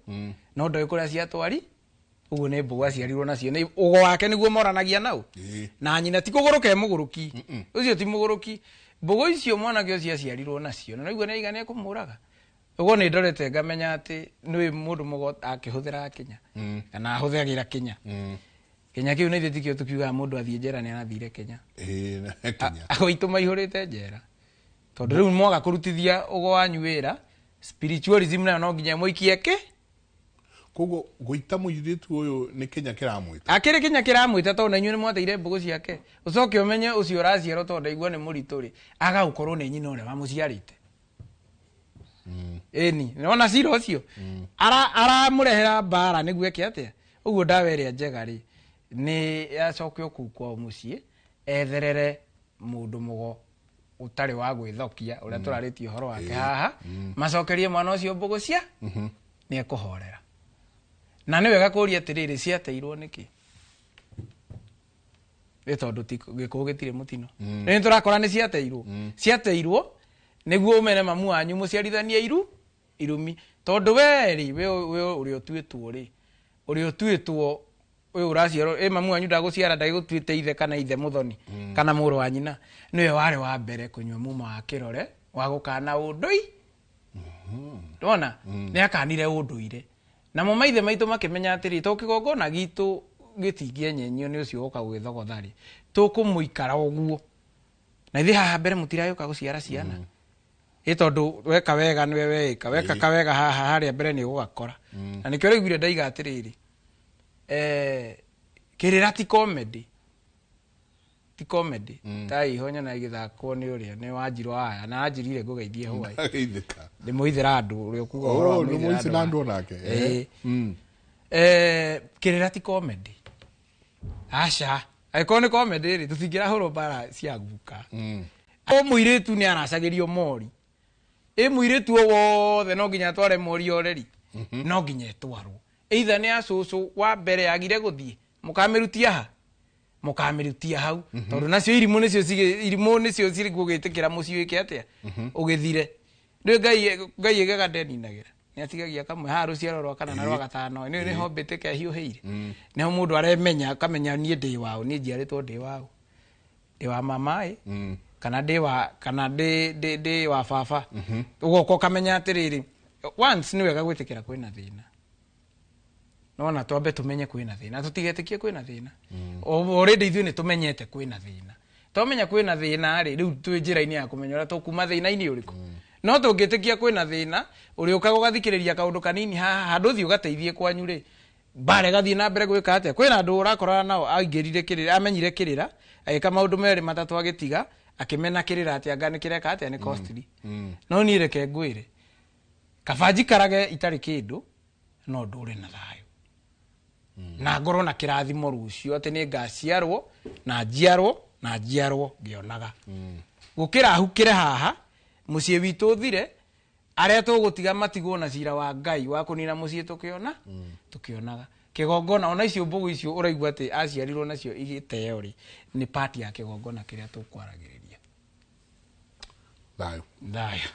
no ndoĩ kũrĩa ciatwari ũguo nĩ mbũgũ aciarirwo nacio nĩ ũgo wake nĩguo moranagia nau na nyina ti kũgũrũka mũgũrũki ũcio ti mũgũrũki mbũgũ icio mwanake ũcio aciarirwo nacio na naigua nĩ igane kũmũraga ũguo nĩ ndorete ngamenya atĩ nĩ mũndũ mũgo akĩhũthĩra Kenya kana ahũthagĩra Kenya Kenya kĩu nĩ ithuĩ tikĩo tukiugaga mũndũ athiĩ njera nĩ arathire Kenya Kenya agũitũ maihũrĩte njera tondũ rĩu mwaga kũrutithia ũgo wanyu wĩra spiritualism nayo no nginya mũikie kĩ koguo gũita mũirĩtu ũyũ nĩ Kenya kĩramwĩta akĩrĩ Kenya kĩramwĩta tondũ inyuĩ nĩ mwateire mbũgũ ciake ũcoke ũmenye ũcio ũraciarwo tondũ ndaigua nĩ mũritũ rĩ agagũkorwo nĩ nyina ũrĩa wamũciarĩte ĩni nĩwona cira ũcio aramũrehera mbara nĩguo eke atĩa ũguo ndawa ĩrĩa njega rĩ nĩ yacoke kũu kwao mũciĩ etherere mũndũ mũgo ũtarĩ wa gwĩthokia ũrĩa tũrarĩtie ũhoro wake haha macokerie mwana ũcio mbũgũ cia nĩ ekũhorera na nĩ wega kũria atĩrĩrĩ ciateirwo nĩkĩ nĩ tondũ gĩkũũ gĩtirĩ mũtino nĩ tũrakora nĩ ciateirwo nĩguo ũmene mamu wanyu mũciarithanie irumi tondũ weri we ũrĩa ũtuĩtwo ũyũ ũraciarwo mamu wanyu ndagũciara ndagũtuĩte ithe kana ithe mũthoni kana mũrũ wa nyina nĩwe warĩ wa mbere kũnyua muma wa kĩrore wa gũkana ũndũi ndona nĩ akanire ũndũire namo maithe maitũ makĩmenya atĩrĩ to kĩgongona gitũ gĩtingĩenyenyio nĩ ũcio ũka gwĩthogotha rĩ tũkũmũikara ũguo na ithe haha mbere mũtiragĩũka gũciara ciana tondũ weka wega nĩwe weka weka kawega haha harĩa mbere nĩ ũgakora na nĩkĩo rĩguire ndaiga atĩrĩrĩ kĩrĩra ti comedy ta ihonya na igĩthakwo nĩ ũrĩa nĩ Wanjirũ aya na anjirire ngũgeithie hwaĩ ndĩmũithĩra andũ ũrĩa kuga ũhoro wa mũithĩra andũ onake kĩrĩra ti comedy aca agĩkorwo nĩ comedy rĩ tũtingĩrahũrwo mbara cia guka mũirĩtu nĩ aracagĩrio mori mũirĩtu o wothe no nginya tware mori oreri no nginya etwarwo either nĩ acũcũ wa mbere agire gũthiĩ mũkamĩrutia hau tondũ nacio irimũ nĩcio cirĩ gũgĩtĩkĩra mũciĩ wĩke atĩa ũgĩthire rĩu Ngai ĩgaga ndeninagĩra nĩ atigagia kamwe haha rũciaro rwa kana na rwa gatano nĩho mbĩtĩka hiũhĩire nĩho mũndũ aremenya akamenya niĩ ndĩ wao niĩ njiarĩtwo ndĩ wao ndĩ wa mamaĩ kana ndĩ wa baba ũgoka ũkamenya atĩrĩrĩ once nĩ wega gwĩtĩkĩra kwĩna thĩna nona twambe tũmenye kwĩna thĩna tũtigetĩkie kwĩna thĩna already ithuĩ nĩ tũmenyete kwĩna thĩna twamenya kwĩna thĩna rĩ rĩu twĩ njĩra-inĩ ya kũmenya ũrĩa tũkuma thĩna-inĩ ũrĩkũ no tũngĩtĩkia kwĩna thĩna ũrĩa ũkaga ũgathikĩrĩria kaũndũ kanini haha handũ ũthiĩ ũgateithie kwanyu rĩ mbare gathiĩ na mbere gwĩka atĩa kwĩna andũ ũrakorana nao aingĩrire kĩrĩra amenyire kĩrĩra agĩka maũndũ merĩ matatũ agĩtiga akĩmena kĩrĩra atĩ anga nĩ kĩreka atĩa nĩ costly no niĩ reke ngwĩre kaba njikarage itarĩ kĩndũ no ndũre na thayũ na ngorwo na kĩrathimo rũciũ atĩ nĩ ngaciarwo na njiarwo ngĩonaga gũkĩra hukĩre haha mũciĩ witũ thire arĩa tũgũtiga matigwo na cira wa Ngai wa kũnina mũciĩ tukĩonaga kĩgongona ona icio mbũgũ icio ũraigua atĩ aciarirwo nacio igĩteo rĩ nĩ part ya kĩgongona kĩrĩa tũkwaragĩrĩria thayũ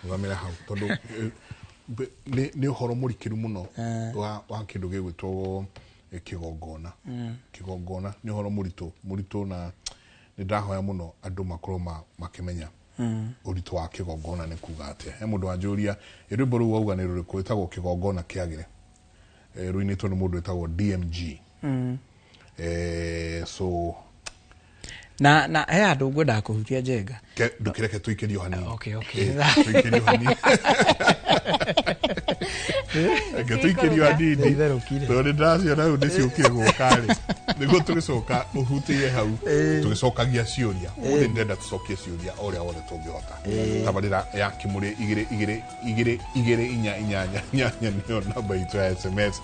ngamĩra hau tondũ nĩ ũhoro mũrikĩru mũno wa kĩndũ gĩgwĩtwo kĩgongona nĩ ũhoro mũritũ na nĩ ndahoya mũno andũ makorwo makĩmenya ũritũ wa kĩgongona nĩ kuga atĩa he mũndũ wanjũria rwĩmbo rũu wauga nĩ rũrĩkũ wĩtagwo kĩgongona kĩagĩre rũinĩtwo nĩ mũndũ wĩtagwo DMG so na he andũ ngwendaga kũhutia njenga ndũkĩreke tũikĩrio hanini tũikĩrio hanini tũikĩrio hanini tondũ ndĩraciona rĩu nĩciũkire gũkarĩ nĩguo tũgĩcoka ũhutĩire hau tũgĩcokagia ciũria ũmũthĩ ndĩrenda tũcokie ciũria o ũrĩa wothe tũngĩhota tabarĩra ya Kimũrĩ 22488 nĩyo namba itũ ya SMS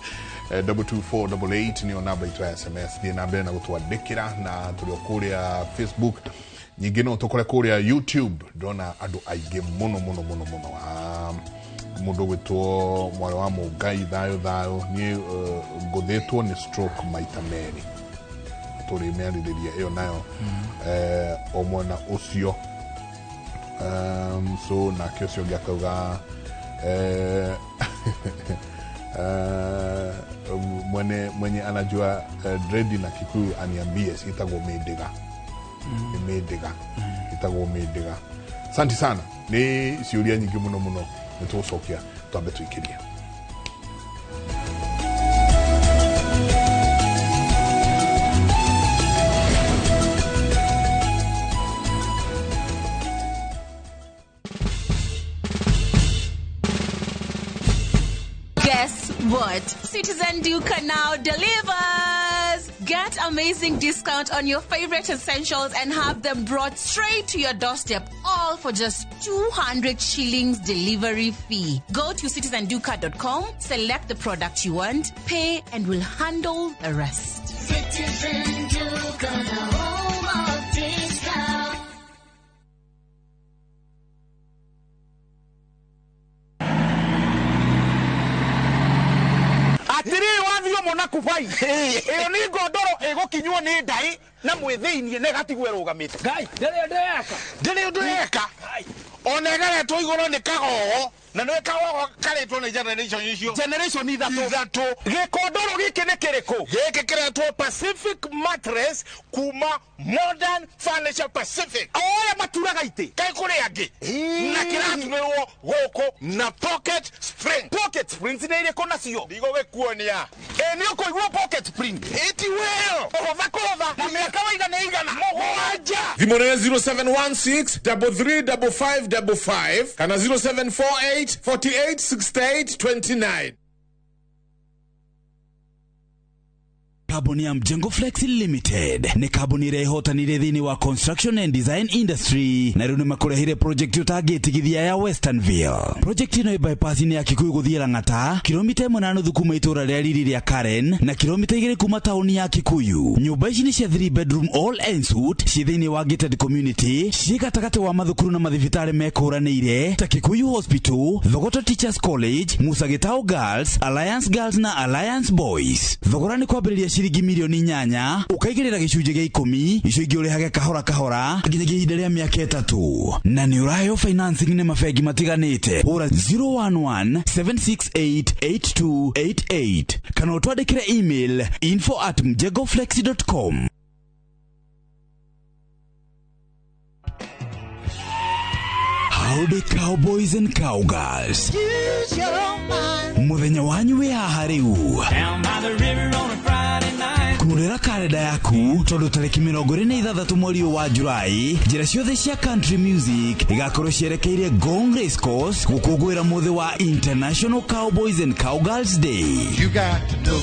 22488 nĩyo namba itũ ya SMS thiĩ na mbere na gũtwandĩkĩra na tũrĩ kũrĩa Facebook nyingĩ no tũkore kũrĩa YouTube ndona andũ aingĩ mũno mundu gwitwo mwari wa Mungai thayo ni nguthetwo ni stroke maita meri turi meaririria iyo nayo omwana ucio so na kesho gyakauga mwenye anajua dread na Kikuyu aniambie sitagwo Midiga Midiga itagwo Midiga. Asante sana, ni ciuria nyingi muno nitucokia twambe twikiria. Guess what? Citizen Duca now delivers. Get amazing discount on your favorite essentials and have them brought straight to your doorstep, all for just 200 shillings delivery fee. Go to citizenduca.com, select the product you want, pay, and we'll handle the rest. Citizen Duca, the home of discount. Atiri wathio mona kufai iyo ni ngondoro igukinywo ni ndai na mwithiinie negatigwe rugamite ngai ndiri ndeka onegaretwo iguru ni kagogo na nwe kagogo karetwo ni generation ithatu gikondoro giki ni kiriku giki kiretwo Pacific Mattress kuma Modern Furniture Pacific oya maturaga ite kai kuri angi na kiratunirwo goko na pocket springs ni ire kona cio ndigo gikuonia ni ukoigwo pocket spring iti well ovakova na miaka waigana igana mogwanja thimore 0716 335555 kana 0748 486829. Kabuni ya Mjengo Flex Limited ni kabuni irehotanire thini wa construction and design industry na rune makurehire project utagetigithia ya Westernville. Project ino bypass ni ya Kikuyu guthie Lang'ata, kilomita 1.5 kuma itura ria riri ria Karen na kilomita 2 kuma tauni ya Kikuyu. Nyumba ici ni cia 3 bedroom all ensuite ci thini wa gated community ci gatagate wa mathukuru na mathibitari mekuranire ta Kikuyu Hospital, Thogoto Teachers College, Musa Gitau Girls, Alliance Girls na Alliance Boys. Thogora ni kwambiriria shiringi milioni 8 ukaigirira gicunje gia 10 icio ingi urihage kahora nginyagia ihinda ria miaka 3 na ni urayo financing ni mafegi matiganite ura 011-768-8288 kana utwadikire email info@mjegoflex.com. Howdy cowboys and cowgirls, use your own mind. Muthenya wanyu wi haha riu down by the river on a Friday night. Kurira kalenda yaku tondu tariki 26 mweri wa Julai njira ciothe cia country music igakorwo cierekeire Gong Race Course gukungwira muthi wa International Cowboys and Cowgirls Day. You got to know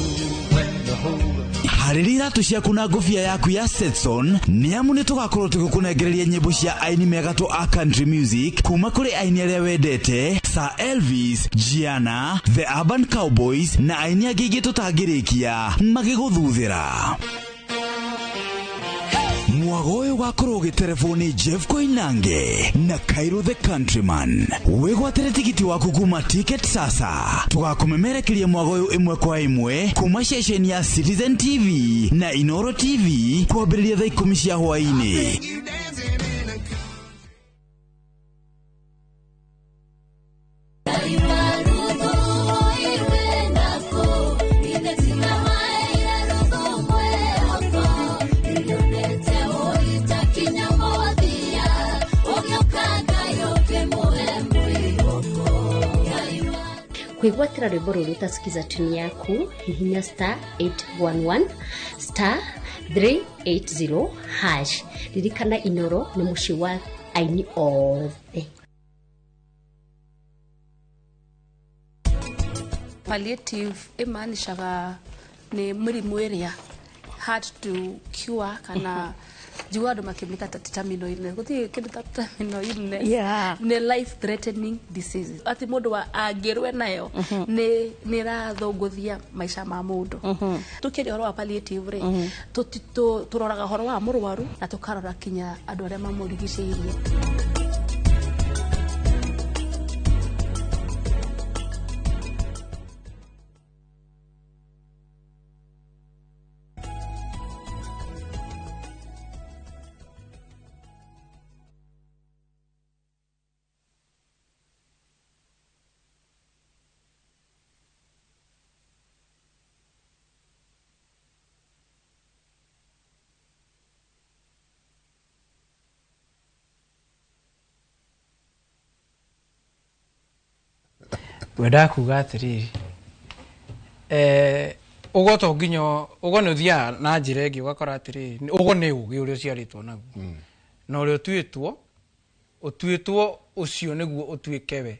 when to hold up. Harira tu ciaku na ngofia yaku ya Stetson ni amu ni tugakorwo tugukunegereria nyimbo cia aini megatu a country music kuma kuri aini aria wendete Sir Elvis, Gianna, The Urban Cowboys na aini angĩ tutangirikia magiguthuthira. Mwago uyu gakorwo ugitelefoni Jeff Koinange na Cairo the Countryman. Wigwatire tikiti waku kuma Ticket Sasa. Tugakumemerekeria mwago uyu imwe kwa imwe kuma station ya Citizen TV na Inoro TV kwambĩrĩria thaa 10 cia hwaĩ-inĩ. Kuigwatira rwimbo ruru utasikiza tuni yaku hihinya *811 *380 hash. Ririkana Inoro ni muci wa aini othe. Palliative imaanishaga ni murimu iria hard to cure kana jua ndo makimika terminal illness guti kindu terminal illness ni life threatening diseases ati mundu wa agirwe nayo ni rathongothia maisha ma mundu tukiri horo wa palliative re turoraga horo wa murwaru na tukarora kinya andu aria mamurigiceirie. wenda kuga atiriri ugo to nginyo ugo ni uthia na njira ingi ugakora atiriri ugo ni ugi uri uciaritwo naguo na uri utuitwo ucio niguo utuikewe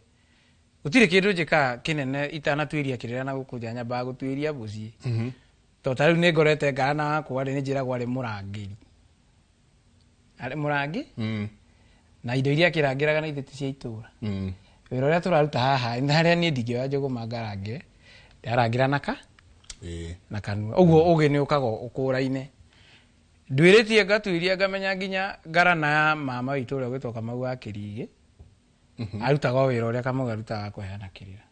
utire kindu njika kinene itana twiria kirira na gukuja nyamba gutwiria buci to tariu ni ngorete ngana wakwa ni njiragwo ari murangiri na indo iria kirangiraga na itheti cia itura wira uria turaruta haha ni haria ni ndigio njogo mangarange ndarangira naka na kanua uguo ugi ni ukago ukuraine ndwiritie ngatwiria ngamenya nginya ngarana ya mama witu uria gwitwoka mau wa kirigi arutaga wira uria kamuga arutaga kuheana kirira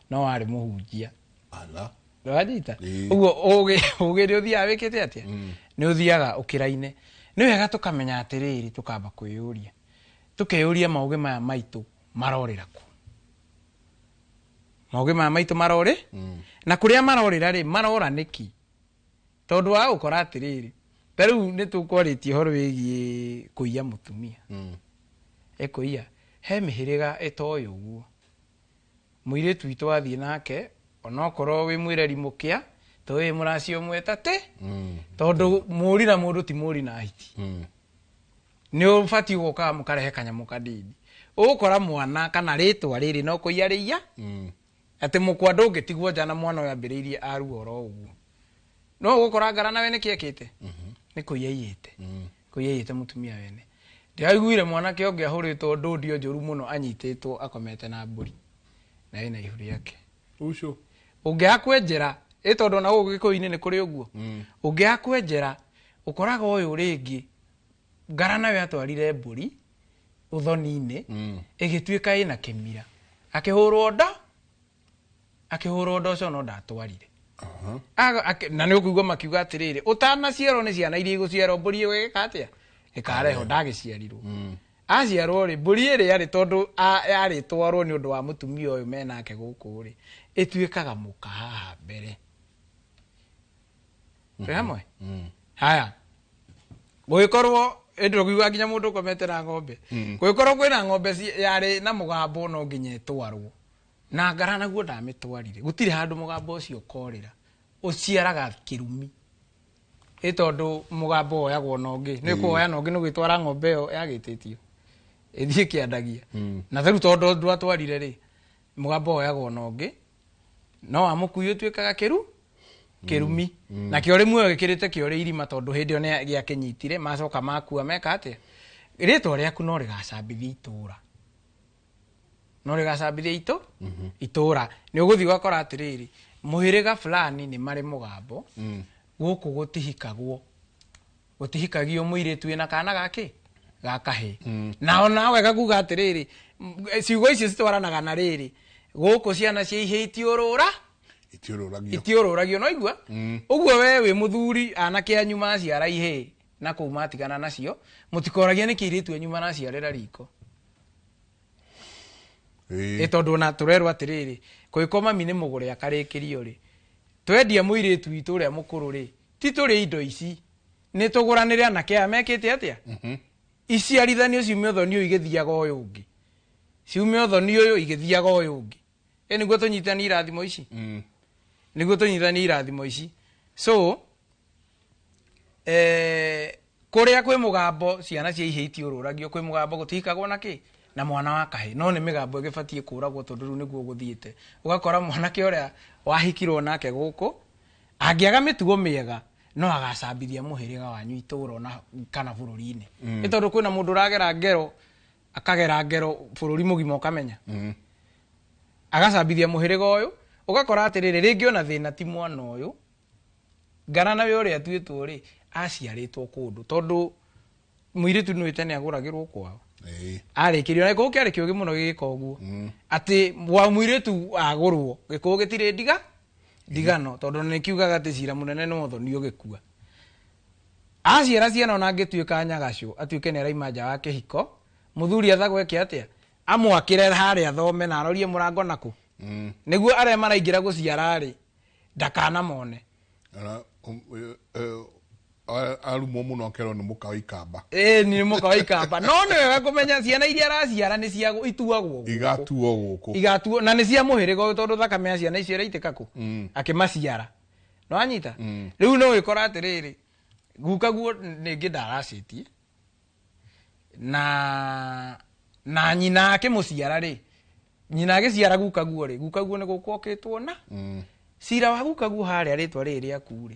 no ari muhunjia ndwajita uguo ugi ni uthia wikite atia ni uthiaga ukiraine ni wega tukamenya atiriri tukamba kwiyuria tukeyuria mauge maya maitu marorira ku mauge maya maitu marore na kuria marorira ri marora niki tondu wa ukora atiriri peru ni tukwaritie horo wigie kuiya mutumia ekuiya he mihiriga etoyo uguo muire twitu athie nake onokorwo wi mwireri mukia towe muracio mwetate tondu muri na mundu ti muri na hiti ni ubati ugoka mukarehe kanyamu kadidi ukora mwana kana ritwa riri no kuiyaria ati mukwa ndungitigwo jana mwana yambiririe aruoro uguo no gukora ngarana we nikiekite ni kuyeyite mutumia wene ndiaiguire mwana ke onge ahuritwo ndudio njuru muno anyititwo akomete na mburi na ina ihuri yake ucio ungiakwenjera itondo na ugikoine ni kuri uguo ungiakwenjera ukoraga uyu ringi ngarana we atwarire mburi uthoni-ini igituika ina kimira akihurwo ndo cio no ndatwarire na ni ukuigwa makiuga atiriri utana ciero ni ciana iria iguciero mburi we katia ikareho ndagiciarirwo aciarwo ri mburi iri yari tondu yari twarwo ni undu wa mutumia uyu menake guku ri ituikaga muka haha mbere hamwe haya guikorwo endro kuigwa nginya mundu kometera ng'ombe guikorwo kwina ng'ombe yari na mugambo no nginya etwarwo na ngarana guo ndamitwarire gutire handu mugambo ucio korira uciaraga kirumi itondu mugambo oyagwo nongi ni kuoya nongi no gwitwara ng'ombe yo yagititio ithie kiandagia na thiru tondu ndwatwarire ri mugambo oyagwo nongi no amukui utwikaga kirumi na kio rimwe gikirite kio ri irima tondu hindi yo ni giakinyitire macoka makua meka atia ritwa riaku no rigacambithia itura no rigacambithia itura ni uguthi gwakora atiriri muhiriga fulani ni mari mugambo guku gutihikagio muiritu ina kana gaki gakahe na ona wega kuga atiriri ciugo icio citwaranaga na riri guku ciana cia ihitiurura itiururagio no igua uguo we wi muthuri anake anyuma ciara ihe na kuma atigana nacio mutikoragia ni kiritu anyuma na ciarera riko tondu na turerwa atiriri kwikoma mine mugure akarikirio ri twendia muiritu itu ria mukuru ri ti turi indo ici ni tuguranire anake amekite atia iciarithanio ciume uthoni uyu igithiaga uyu ungi ciume uthoni uyu igithiaga uyu ungi niguo tunyitani irathimo ici niguo tunyitani irathimo ici so kuria kwi mugambo ciana cia ihiti ururagio kwi mugambo gutikagwo naki na mwana wa kahe no ni migambo igibatie kuragwo tondu riu niguo guthiite ugakora mwana ke uria wahikirwo nake guku angiaga mitugo miega no agacambithia muhiriga wanyu ituro na kana bururi-ini itondu kwina mundu uragera ngero akagera ngero bururi mugima ukamenya agacambithia muhiriga uyu ugakora atiriri ringi ona thina ti mwana uyu ngarana we uria tuitwo ri aciaritwo kundu tondu muiritu nwite ni aguragirwo kwao arikirio na gikuo kiari kiugi muno gigika uguo ati wa muiritu agurwo gikuo gitire ndigano tondu ni kiugaga ati cira munene no thoni ugikua aciara ciana ona ngituika nyagacio atuike ni raima nja wa kihiko muthuri athagwe ki atia amwakire haria thome na arorie murango naku niguo aria maraingira guciara ri ndakana mone arumo muno akerwo nĩ mũka wa ikamba ni mũka wa ikamba no nĩ wega kũmenya ciana iria araciara nĩ cia ituagwo igatuo gũkũ igatuo na nĩ cia mũhĩrĩga tondũ thakame ya ciana icio ĩraitĩka kũ akĩmaciara no anyita rĩu no wĩkora atĩrĩrĩ gukaguo nĩngĩ ndaracĩtie na nyina akĩmũciara rĩ nyina agĩciara gukaguo rĩ gukaguo nĩ gũkokĩtwo na cira wa gukaguo harĩa rĩtwa rĩrĩ rĩaku rĩ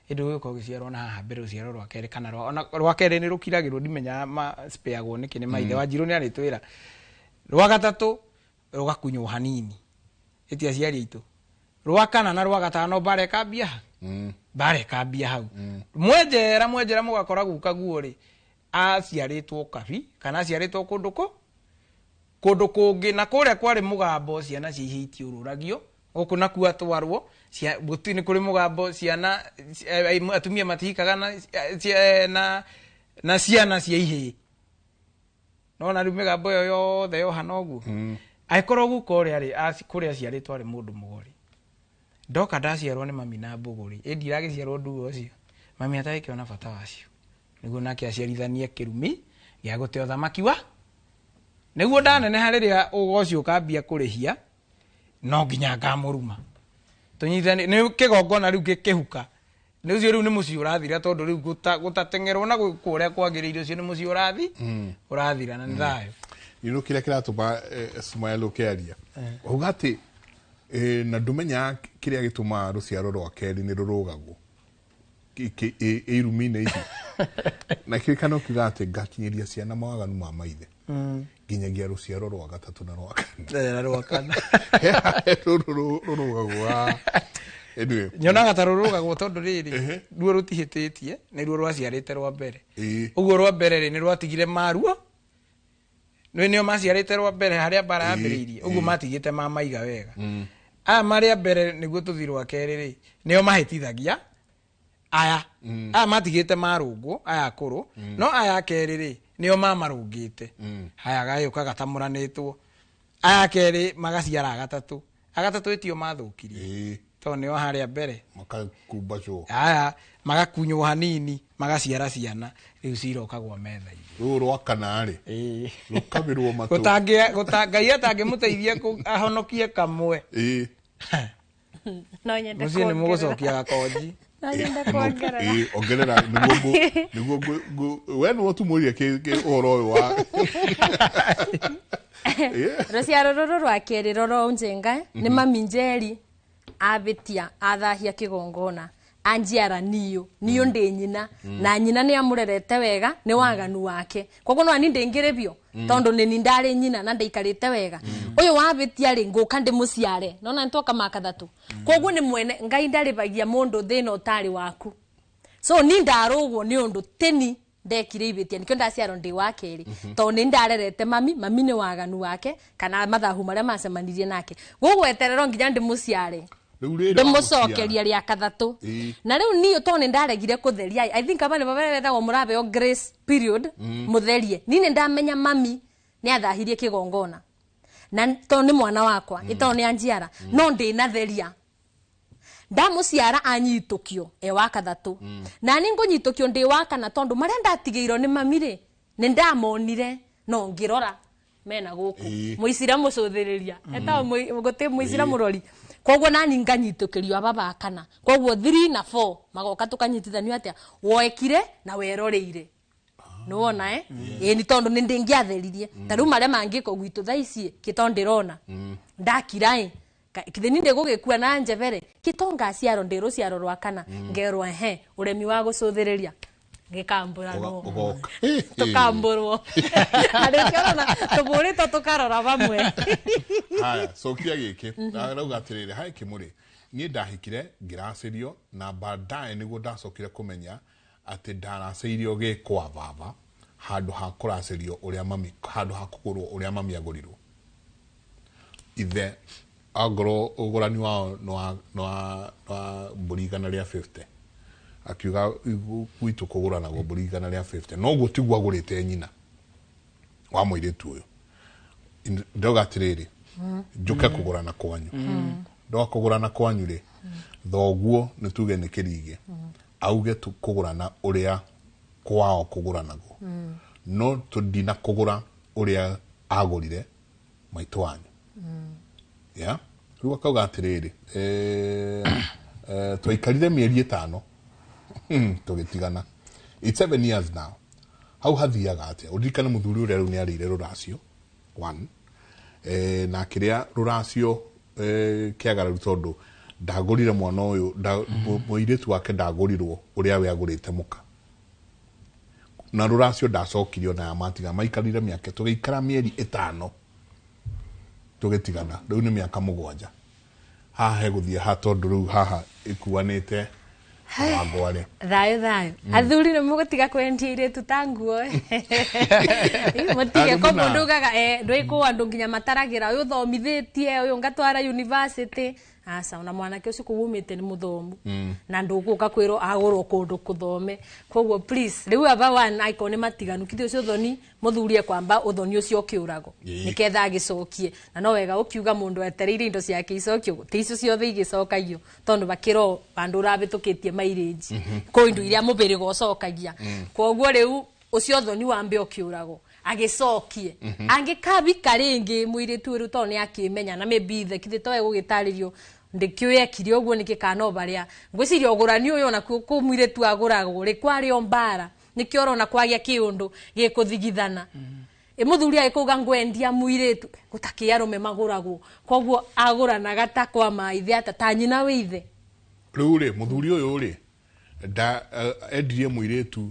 ĩndũ gĩko gĩciarwo na haha mbere rũciaro rwa kerĩ kana rwa kerĩ nĩ rũkiragĩrwo ndimenya spareagwo nĩkĩ nĩ maithe wa Njirũ nĩ arĩtwĩra rwa gatatũ rũgakunywo hanini ĩtia ciari aitũ rwa kana na rwa gatano barekambia barekambia hau mwenjera mũgakora gukaguo rĩ aciarĩtwo kabi kana aciarĩtwo kũndũ kũngĩ na kũrĩa kwarĩ mũgambo ciana cihĩtio rũragio gũkũ nakuo atwarwo nĩ kũrĩ mũgambo ciana atumia matihikaga na ciana cia ihĩĩ nona rĩu mĩgambo ĩyo yothe yohana ũguo agĩkorwo guka ũrĩa rĩ kũrĩa aciarĩtwo arĩ mũndũ mũgori ndoka ndaciarwo nĩ mami na mbũgũri ĩndi iragĩciarwo nduga ũcio mami atagĩkĩona bata wacio nĩguo nake aciarithanie kĩrumi gĩa gũte ũthamaki wa nĩguo ndaneneha rĩrĩa ũgocio ũkambia kũrĩhia no nginya ngamũruma tũnyithani nĩ kĩgongona rĩu gĩkĩhuka nĩ ũcio rĩu nĩ mũciĩ ũrathira tondũ rĩu gũtatengerwo na kũrĩa kwagĩrĩire ũcio nĩ mũciĩ ũrathira na nĩ thayũ ino kĩrĩa kĩratũma Ismael ũkĩaria uga atĩ na ndũmenya kĩrĩa gĩtũma rũciaro rwa kerĩ nĩ rũrũgagwo irumi-inĩ ici na kĩrĩkano kiuga atĩ ngakinyĩria ciana mawaganu ma maithe nginyagia rũciaro rwa gatatũ na rwa kana rũrũgagwo nyonaga ta rũrũgagwo tondũ rĩrĩ ruo rũtihĩtĩtie nĩruo rwaciarĩte rwa mbere ũguo rwa mbere rĩ nĩ rwatigire maruo nĩo maciarĩte rwa mbere harĩa bara yambĩrĩirie ũguo matigĩte mamaiga wega aya marĩa mbere nĩguo tũthi rwa kerĩ rĩ nĩo mahĩtithagia aya matigĩte marũngwo aya akũrũ no aya kerĩ rĩ nĩo mamarũngĩte haya gayũka gatamũranĩtwo aya kerĩ magaciara agatatũ ĩtio mathũkirie tondũ nĩo harĩa mbere makakumbacwo aya magakunywo hanini magaciara ciana rĩu cirokagwo metha-inĩ rũu rwa kana rĩ rũkabĩrwo matũ Ngai atangĩmũteithia ahonokie kamwe no nyende mũciĩ nĩ mũgũcokia gakonji no nyende kuongerera ongerera nĩguo we nĩ ũtũmũria ũhoro ũyũ wa rũciaro rũrũ rwa kerĩ roro njenga nĩ mami Njeri abĩtia athahia kĩgongona anjiara niyo ndĩ nyina na nyina nĩ amũrerete wega nĩ waganu wake koguo no ani ndĩngĩrĩbio tondũ nĩ ndarĩ nyina na ndaikarĩte wega ũyũ wabĩtia rĩ ngũka ndĩmũciare nona nĩtwoka makathatu koguo nĩ mwene Ngai ndarĩbagia mũndũ thĩna ũtarĩ waku so ni ndarũgwo nĩ ũndũ teni ndekire ibĩtia nikĩo ndaciarwo ndĩ wa kerĩ tondũ nĩ ndarerete mami nĩ waganu wake kana mathahu marĩa macemanirie nake gũgwetererwo nginya ndĩmũciare ndĩmũcokeria rĩa kathatũ na rĩu niĩ tondũ nĩ ndaregire kũtheria I think aba nĩ babethagwo mũrabeo grace period mũtherie niĩ nĩ ndamenya mami nĩ athahirie kĩgongona na tondũ nĩ mwana wakwa tondũ nĩ anjiara no ndĩnatheria ndamuciara anyitũkio wa kathatũ na nĩ ngũnyitũkio ndĩ wa kana tondũ marĩa ndatigĩirwo nĩ mami rĩ nĩ ndamonire no ngĩrora mena gũkũ mũicira mũcũthĩrĩria gũtĩ mũicira mũrori koguo nani nganyitũkĩrio aba bakana koguo 3 na 4 magoka tũkanyitithanio atĩa woekire na weroreire nĩ wona ni tondũ nĩ ndĩngĩatheririe ta rĩu marĩa mangĩko gwitũ thaa ici kĩtondũ ndĩrona ndakira kithini ndĩgũgĩkua na njebere kĩtonga ciaro ndĩ rũciaro rwa kana ngerwa ũremi wa gũcũthĩrĩria gĩkambũra no tũkambũrwo arĩkĩona tũbũrĩtwo tũkarora bamwe haya cokia gĩkĩ arauga atĩrĩrĩ haĩ Kĩmũrĩ niĩ ndahikire ngĩracĩrio na baadaye nĩguo ndacokire kũmenya atĩ ndaracĩirio gĩkwa baba handũ ha kũracĩrio ũrĩa mami handũ ha kũgũrwo ũrĩa mami agũrirwo ithe agoro ũgũrani wao no mbũri igana rĩa 50 akiuga gwitũ kũgũrana gwa mbũri igana rĩa 50 no guo tiguo agũrĩte nyina wa mũirĩtu ũyũ ndoga atĩrĩrĩ njuke kũgũrana kwanyu ndoga kũgũrana kwanyu rĩ thoguo nĩ tuge nĩ kĩrige auge tukugurana uria kwao kugurana go no tudina kugura uria agurire maitu wanyu ya ruwa kauga atiriri twaikarire mieri 5 tugitigana it's 7 years now hau hathiaga atia udirikana muthuri uria riu ni arire ruracio 1 na kiria ruracio kiagara tondu ndagurire mwana uyu muiritu wake ndagurirwo uria we agurite muka na ruracio ndacokirio na amatiga maikarire miaka tugiikara mieri 5 tugitigana riu ni miaka 7 haha heguthie ha tondu riu haha ikuanite wangware thayo athuri ni mugutiga kwendia iritu tanguo mutige ko mundu gaga ndwiko andu nginya mataragira uyu thomithitie uyu ngatwara university asa ona mwanake ucio kuumite ni muthomu na nduguka kwiro agurwo kundu kuthome koguo please riu aba one icon matiganu kithio ucio thoni muthurie kwamba uthoni ucio kiurago niketha agicokie na no wega ukiuga mundu etereire indo ciake icokio ti icio ciothe igicokagio tondu bakiro bandu rabitukitie maireji ko indu iria mubiri gocokagia koguo riu ucio thoni wambe ukiurago agicokie angikabi karingi muiritu ru to ni akimenya na maybe the kithito egugitaririo ndikioye kirio guo nikikano baria ngwiciria ogurani uyo na ku muiritu aguragwo ri kwari ombara nikioro na kwagia kiundu gikuthigithana muthuri aikuga ngwendia muiritu gutakia rume maguragwo koguo agurana gata kwa maithe ata nyina withe riu ri muthuri uyu ri nda endirie muiritu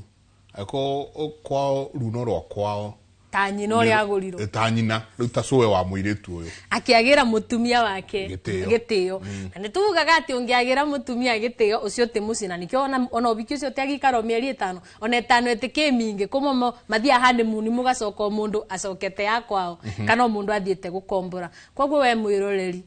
ako kwao runo rwa kwao tanyina uri aguriro tanyina riu tacowe wa muiritu uyu akiagira mutumia wake gitio na nitugaga ati ungiagira mutumia gitio ucio ti mucina nikio ona obiki ucio tiagikaro mieri 5 ona 5 etike mingi kumo mathia hande muni mugacoka mundu acokete yakwao kana mundu athiete gukombora koguo we mwiroreri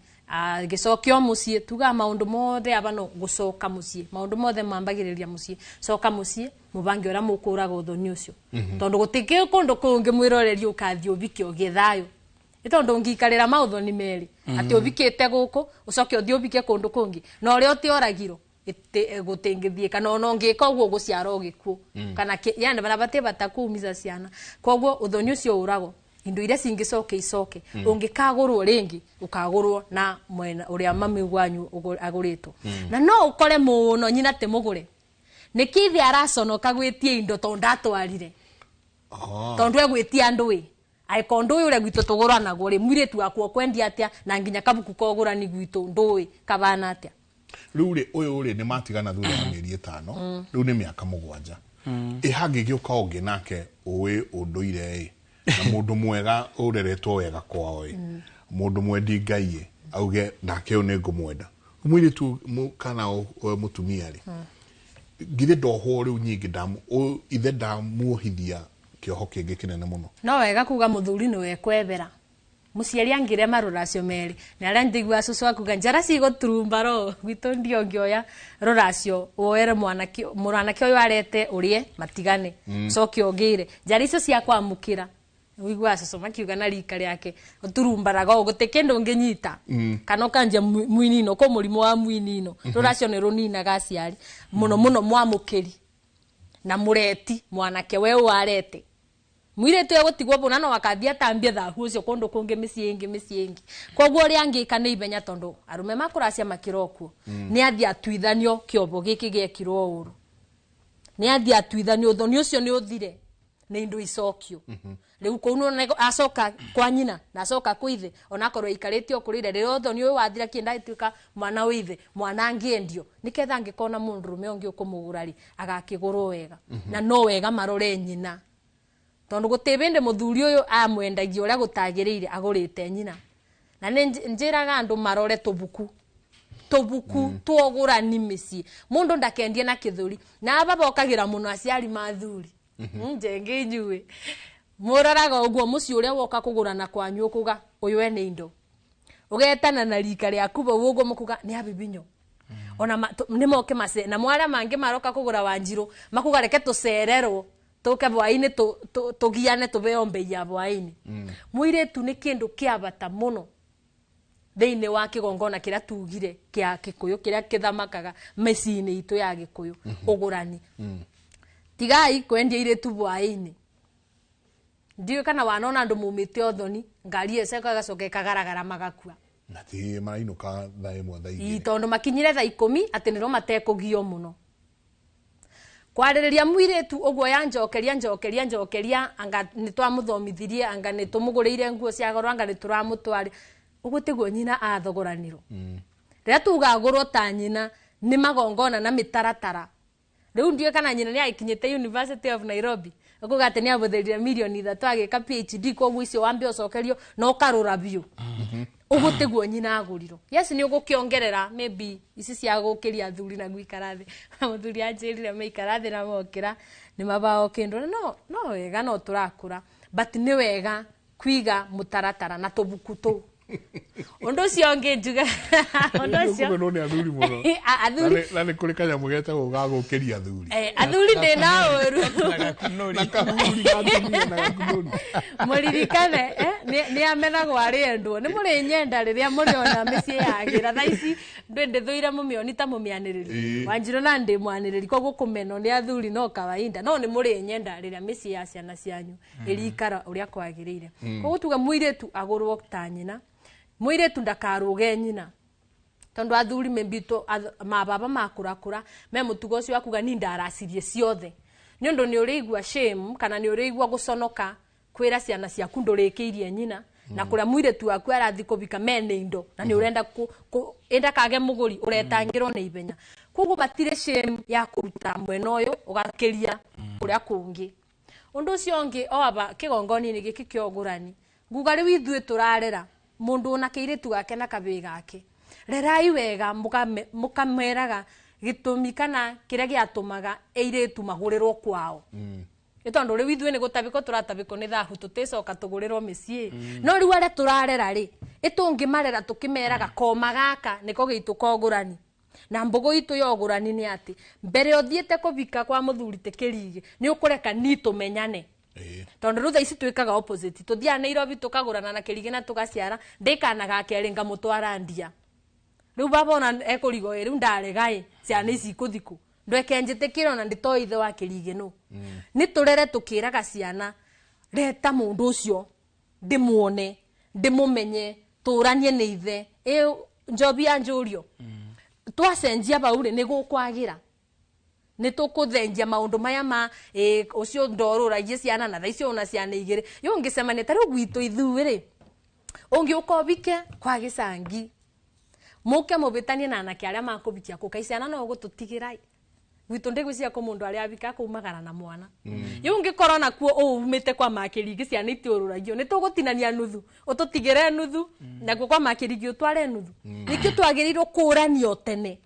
gicokio mucie tuga maundu mothe abano gucoka mucie maundu mothe mambagiriria mucie coka mucie mubange ora mukuraga uthoni ucio tondu gutike kundu kungi mwiroreri ukathi ubiki ogithayo itondo ngikarira mauthoni meri ati ubikite guku ucoke uthi ubike kundu kungi no ri oti oragiro gutengithie kana ona ngika uguo guciara ogikuo kana yande bana bate batakuumiza ciana koguo uthoni ucio urago indo iria cingicoke icoke ungikagurwo ringi ukagurwo na mwena uria mami gwanyu aguritwo na no ukore muno nyina te mugure nikithi araconoka gwitie indo tondu atwarire tondu egwitia andu aikondu uria gwitu tugura nago ri mwiritu akwo kwendia atia na nginya kabuku kogura ni gwitu ndui kabana atia riu ri uyu ri ni matigana thutha ya mieri 5 riu ni miaka 7 ihangi giuka ongi nake uwi unduire na mundu mwega ureretwo wega kwao mundu mwendi ngai auge nake one ngumwenda mwiritu kana mutumia ri githe ndoho riu nyingi ndamu ithe ndamuhithia kioho kingi kinene muno no wega kuga muthuri ni wekwebera muciari angire maruracio meri na aria ndigwa cucu akuga njara cigoturumba ro gwitu ndio ngioya ruracio woere mwanake uyu arete urie matigane coke ogire njara icio cia kwamukira wigwa cucu makiuga na rika riake uturumbaraga gutikendo nginyita kana kanja mwinino ko murimo wa mwinino ruracio ni runina gaciari muno mwamukiri na mureti mwanake we warete mwire tu egotigwo bona no wakathia tambia thahu ucio kundu kungi miciengi koguo ri angika ni ibenya tondu arume makuracia makirokuo ni athia tuithanio kiobo giki gekirwo uru ni athia tuithanio thoni ucio ni uthire ni indu icokio riu kuno acoka kwa nyina na acoka kuithe ona korwo ikaritio kurire ri thoni uyu wathira kienda ituka mwana withe mwana angiendio niketha angikona mundu rume ongi ukumugurari agakigurwo wega na no wega marore nyina tondu gutibinde muthuri uyu amwendagia uria gutagirire agurite nyina na njiraga andu marore tubuku twogurani micii mundu ndakendie na kithuri na aba bokagira muno aciari mathuri njenge njue muraraga uguo muci uria woka kugurana kwanyu kuga uyu ene indo ugetana na rika riaku bo uguo mukuga ni abibinyo ona ni moke mase na mwara mangi maroka kugura Wanjiru makuga reke tucererwo tuke bwaini tugiane tubeo mbei ya bwaini mwire tu ni kindu kia bata muno thiini wa kigongona kiria tugire kia Gikuyu kiria kithamakaga mecini itu ya Gikuyu ugurani tigai kwendia iritu bwaini ndio kana wanona andu mumite othoni ngari ese kagacoke kagaragara magakua na ti mainuka thae mwa thaigi itondo makinyire tha 10 ati niro matekugio muno kwaririria mwiretu uguo ya njokeria anga nitwamuthomithirie anga nitumugurire nguo cia goro anga nituramutwari uguo tiguo nyina athogoraniro riria tugagurwo ta nyina ni magongona na mitaratara riu ndiye kana nyina ni aikinyite University of Nairobi akuga ni abutherire milioni 3 agika PhD koguo icio wambe ucokerio no karura biu uguo tiguo nyina aguriro yes ni ugukiongerera maybe ici cia gukiria thuri na guikara thi muthuri anjirire meikara thi na mokira ni mabao kindu no wega no turakura but ni wega kwiga mutaratara na tubuku tu ondo cio nginjuga ondo cio no ni athuri muno athuri na ni kuri kanya mugete gugagukiria athuri athuri ni na uru na kahuri na gakunori muririkane ni amenagwo ari endwo ni muri nyenda riria muri ona micii yagira tha ici ndwende thuire mumioni ta mumianiriri wanjiro na ndi mwaniriri koguo kumeno ni athuri no kawaida no ni muri nyenda riria micii ya ciana cianyu irikara uria kwagirire koguo tuga muiretu agurwo ta nyina muiretu ndakaruge nyina tondu athuri membito mababa makurakura me mutugo cio akuga ni ndaracirie ciothe ni undu ni urigwa shame kana ni urigwa guconoka kwira ciana ciaku ndurikiirie nyina na kuria muiretu waku arathi kubika mene indo na ni urenda enda kage muguri uretangirwo ni ibenya koguo batire shame ya kuruta mwena uyu ugakiria kuria kungi undu ucio ngi o aba kigongoni ni giki kiogurani nguga riu ithuĩ turarera mundu ona kiiritu gake na kabii gake rerai wega mukameraga gitumi kana kiria giatumaga eiritu magurirwo kwao itondu riu ithuĩ ni gutabiko turatabiko ni thahu tuticoka tugurirwo micii no riu aria turarera ri itungimarera tukimeraga koma gaka niko gitu kogurani na mbogo itu yogurani ni ati mbere othiete kubika kwa muthuri tikirige ni ukureka ni tumenyane tondu rutha ici twikaga opposite tuthia Nairobi tukagurana na kirige na tugaciara ndikanaga kerenga mutwara ndia riu baba ona ekurigo riu ndaregai ciana ici kuthiku ndwekenjete kiro na nditoithe wa kirige no ni turere tukiraga ciana reta mundu ucio ndimuone ndimumenye turanie ni ithe njobi anjurio twacenjia baure ni gukwagira ni tukuthenjia maundu maya ma ucio ndorura iye ciana na thaicio ona ciana igire yo ngisemane tari gwitu ithuire ungi ukobike kwa gicangi muke mubitanie na anake aria makubikia kukaiciana no gututigirai gwitu ndigwiciria ko mundu aria abika kumagara na mwana yo ngi korona kuo umite kwa makirigi ciana itiururagio ni tugutinania nuthu ututigire nuthu na kwa makirigi utware nuthu nikio twagirirwo kuranio tene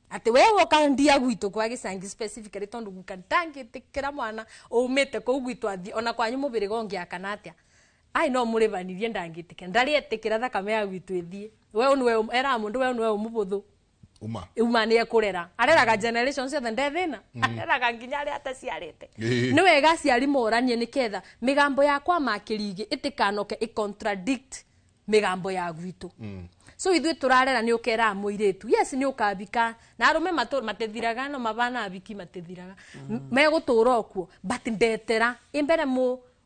ati we woka ndia gwitu kwa gicangi specifically tondu gukantangitikira mwana umite ko gwitu athi ona kwanyu mubiri gongi akanatia ai no murivanirie ndangitike ndari etikira thakame ya gwitu ithie we niwe era mundu we niwe umubuthu uma ni ekurera areraga generations ciothe ndethina areraga nginya aria ataciarite ni wega ciari moranie niketha migambo yakwa makirigi itikanoke icontradict migambo ya gwitu so ithuĩ turarera ni ukera muiretu yes ni ukabika na arume matethiraga no mabana abiki matethiraga megutura okuo but ndetera imbere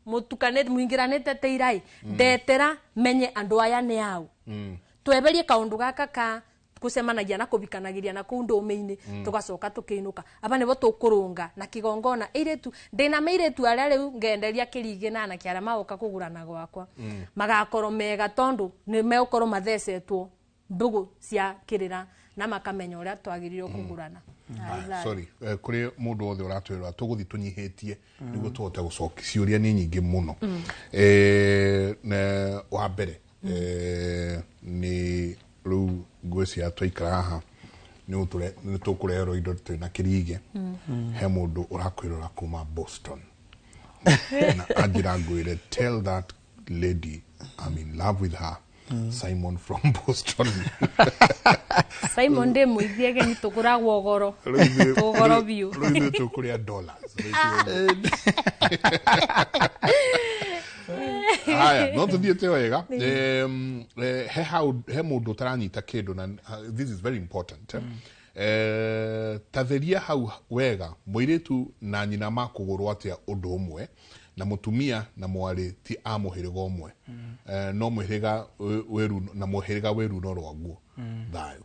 mutukane muingiranite teirai ndetera menye andu aya ni au tweberie kaundu gaka ka kusemanagia na kubikanagiria na kundu meini tugacoka tukiinuka aba nibo tukurunga na kigongona iretu ndina meiretu aria riu ngenderia kirige na kiara maoka kugurana gwakwa magakoro mega tondu ni meukoro mathecetwo mbugu cia kirira na makamenya uria twagirirwo kugurana sorry kuri mundu othe uratwira tuguthi tunyihitie niguo tuhote gucokia ciuria ni nyingi muno na wa mbere ni ru ngweci twaikara haha ni tukurehero indo twina kirige he mundu urakwirora kuma Boston na anjira ngwire tell that lady I'm in love with her Simon from Boston Simon de muithiege ni tukuragwo goro tugoro biu rũithĩ tũkũrĩa dollars Haya, no tuthiete wega. He mundu taranyita kindu na this is very important. Tatheria hau wega muiritu na nyina makugurwa atia undu umwe na mutumia na mwari ti amuhiriga umwe. No muhiriga weru na muhiriga weru no rwaguo. Thayo.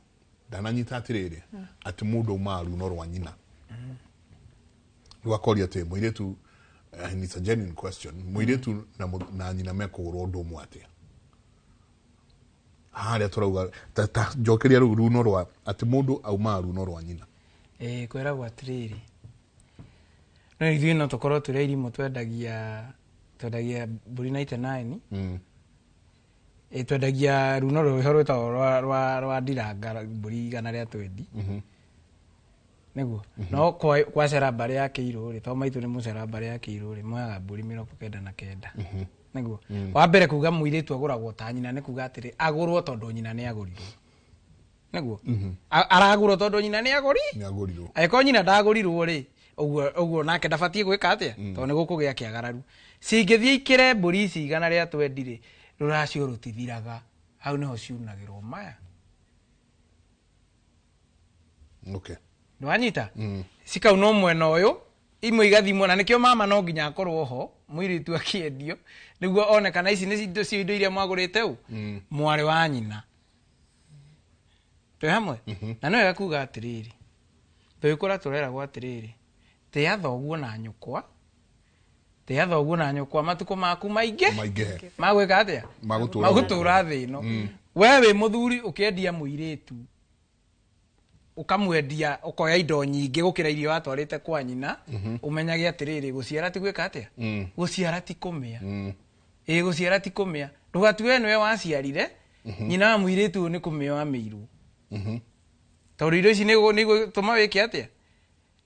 Ndananyita atiriri ati mundu maru no rwa nyina. Rwakori ati muiritu and it's a genuine question. Muiritu na nyina mekugurwa undu umwe atia. Haria turauga ta jokeria runo rwa ati mundu auma runo rwa nyina. Kwera gwa atiriri. No ithuĩ no tũkorwo tũrĩ irimũ twendagia mbũri 99. Twendagia runo rũrĩa rwĩtagwo rwa ndiranga mbũri 120. Nĩguo. No kwacera mbarĩ ya Kĩirũ-rĩ, to maitũ nĩ mũcera mbarĩ ya Kĩirũ-rĩ, moyaga mbũri 99. Nĩguo. Wa mbere kuga mũirĩtu agũragwo ta nyina nĩ kuga atĩrĩ agũrwo tondũ nyina nĩ agũrirwo. Nĩguo. Aragũrwo tondũ nyina nĩ agũrirwo. Angĩkorwo nyina ndagũrirwo-rĩ, ũguo nake ndabatie gwĩka atĩa tondũ nĩ gũkũgĩa kĩagararu. Cingĩthiĩ ikĩre mbũri ici 120-rĩ, rũracio rũtithiraga. Hau nĩho ciunagĩrwo maya. Okay. Nĩwanyita? Cikauna mwena ũyũ, imwe igathimwo na nĩkĩo mama no nginya akorwo ho, mũirĩtu akĩendio, nĩguo one kana ici nĩ indo iria mwagũrĩte ũ mwarĩ wa nyina. Twĩ hamwe? Na no wega kuga atĩrĩrĩ. Tũgĩkũra tũreragwo atĩrĩrĩ. Tĩa thoguo na nyũkwa. Tĩa thoguo na nyũkwa matukũ maku maingĩ. Magwĩka atĩa? Magũtũra thĩ ĩno. Wee wĩ mũthuri ũkĩendia mũirĩtu. Ukamwendia ukoya indo nyingĩ gũkĩra irio watwarĩte kwa nyina, umenyage atĩrĩrĩ gũciara ti gwĩka atĩa? Gũciara ti kũmĩa. Gũciara ti kũmĩa. Ndũgatue nĩwe waciarire, nyina wa mũirĩtu nĩ kũmĩa amĩirwo. Tondũ indo ici nĩ gũtũma wĩke atĩa?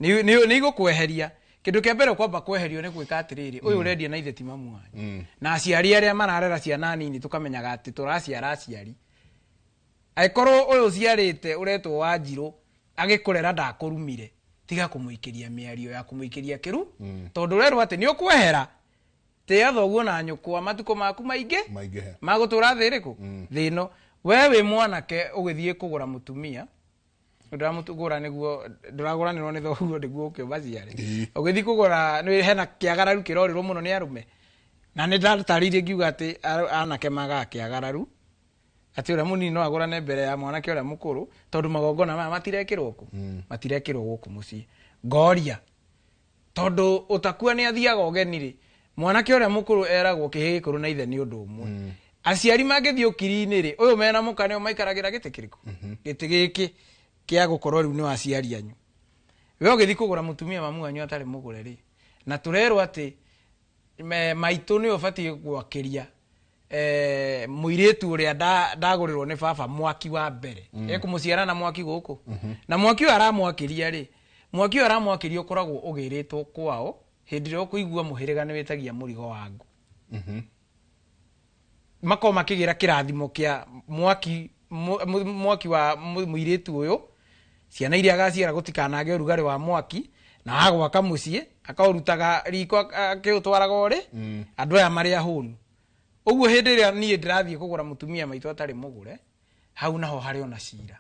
Nĩ igũkweheria. Kĩndũ kĩa mbere kwamba kweherio nĩ gwĩka atĩrĩrĩ, ũyũ ũrendia na ithe ti mamu wanyu. Na aciari arĩa mararera ciana nini tũkamenyaga atĩ tũraciara aciari. Aikorwo ũyũ ũciarĩte ũretwo Wanjirũ agĩkũrera ndakũrumire, tiga kũmũikĩria mĩario ya kũmũikĩria kĩru, tondũ ũrerwo atĩ nĩ ũkwehera. Tĩa thoguo na nyũkwa matukũ maku maingĩ magũtũra thĩ ĩrĩkũ? Thĩ ĩno. Wee wĩ mwanake ũgĩthiĩ kũgũra mũtumia, ndũramũgũra nĩguo ndũragũranĩrwo nĩ thoguo nĩguo ũkĩmaciare. Ũgĩthiĩ kũgũra hena kĩagararu kĩrorirwo mũno nĩ arũme. Na nĩ ndatarĩirie ngiuga atĩ anake magaga kĩagararu. Ati ũrĩa mũnini no agũrane mbere ya mwanake ũrĩa mũkũrũ tondũ magongona maya matirekĩrwo kũ? Matirekĩrwo gũkũ mũciĩ. Ngoria. Tondũ ũtakua nĩ athiaga ũgeni-rĩ, mwanake ũrĩa mũkũrũ eragwo kĩhĩ gĩkũrũ na ithe nĩ ũndũ ũmwe. Aciari mangĩthiĩ ũkiri-inĩ-rĩ, ũyũ mena mũkane maikaragĩra gĩtĩ kĩrĩkũ? Gĩtĩ gĩkĩ kĩa gũkorwo rĩu nĩ wa aciari anyu. Wee ũgĩthiĩ kũgũra mũtumia mamu wanyu atarĩ mũgũre-rĩ, na tũrerwo atĩ maitũ nĩ ũbatiĩ gwakĩria mũirĩtu ũrĩa ndagũrĩrwo nĩ baba mwaki wa mbere. Ekũmũciara na mwaki gũkũ. Na mwaki ũyũ aramwakĩria-rĩ, mwaki ũyũ aramwakĩria ũkoragwo ũgĩrĩtwo kwao hĩndĩ ĩrĩa ũkũigua mũhĩrĩga nĩ wĩtagia mũrigo wa ngũ. Makorwo makĩgĩra kĩrathimo kĩa mwaki wa mũirĩtu ũyũ, ciana iria agaciara gũtikanage ũrugarĩ wa mwaki, na agwaka mũciĩ, akaũrutaga riko akĩũtwaraga ũrĩ, andũ aya marĩ ahũnu. Ũguo hĩndĩ ĩrĩa niĩ ndĩrathiĩ kũgũra mũtumia maitũ atarĩ mũgũre, hau naho harĩ ona cira.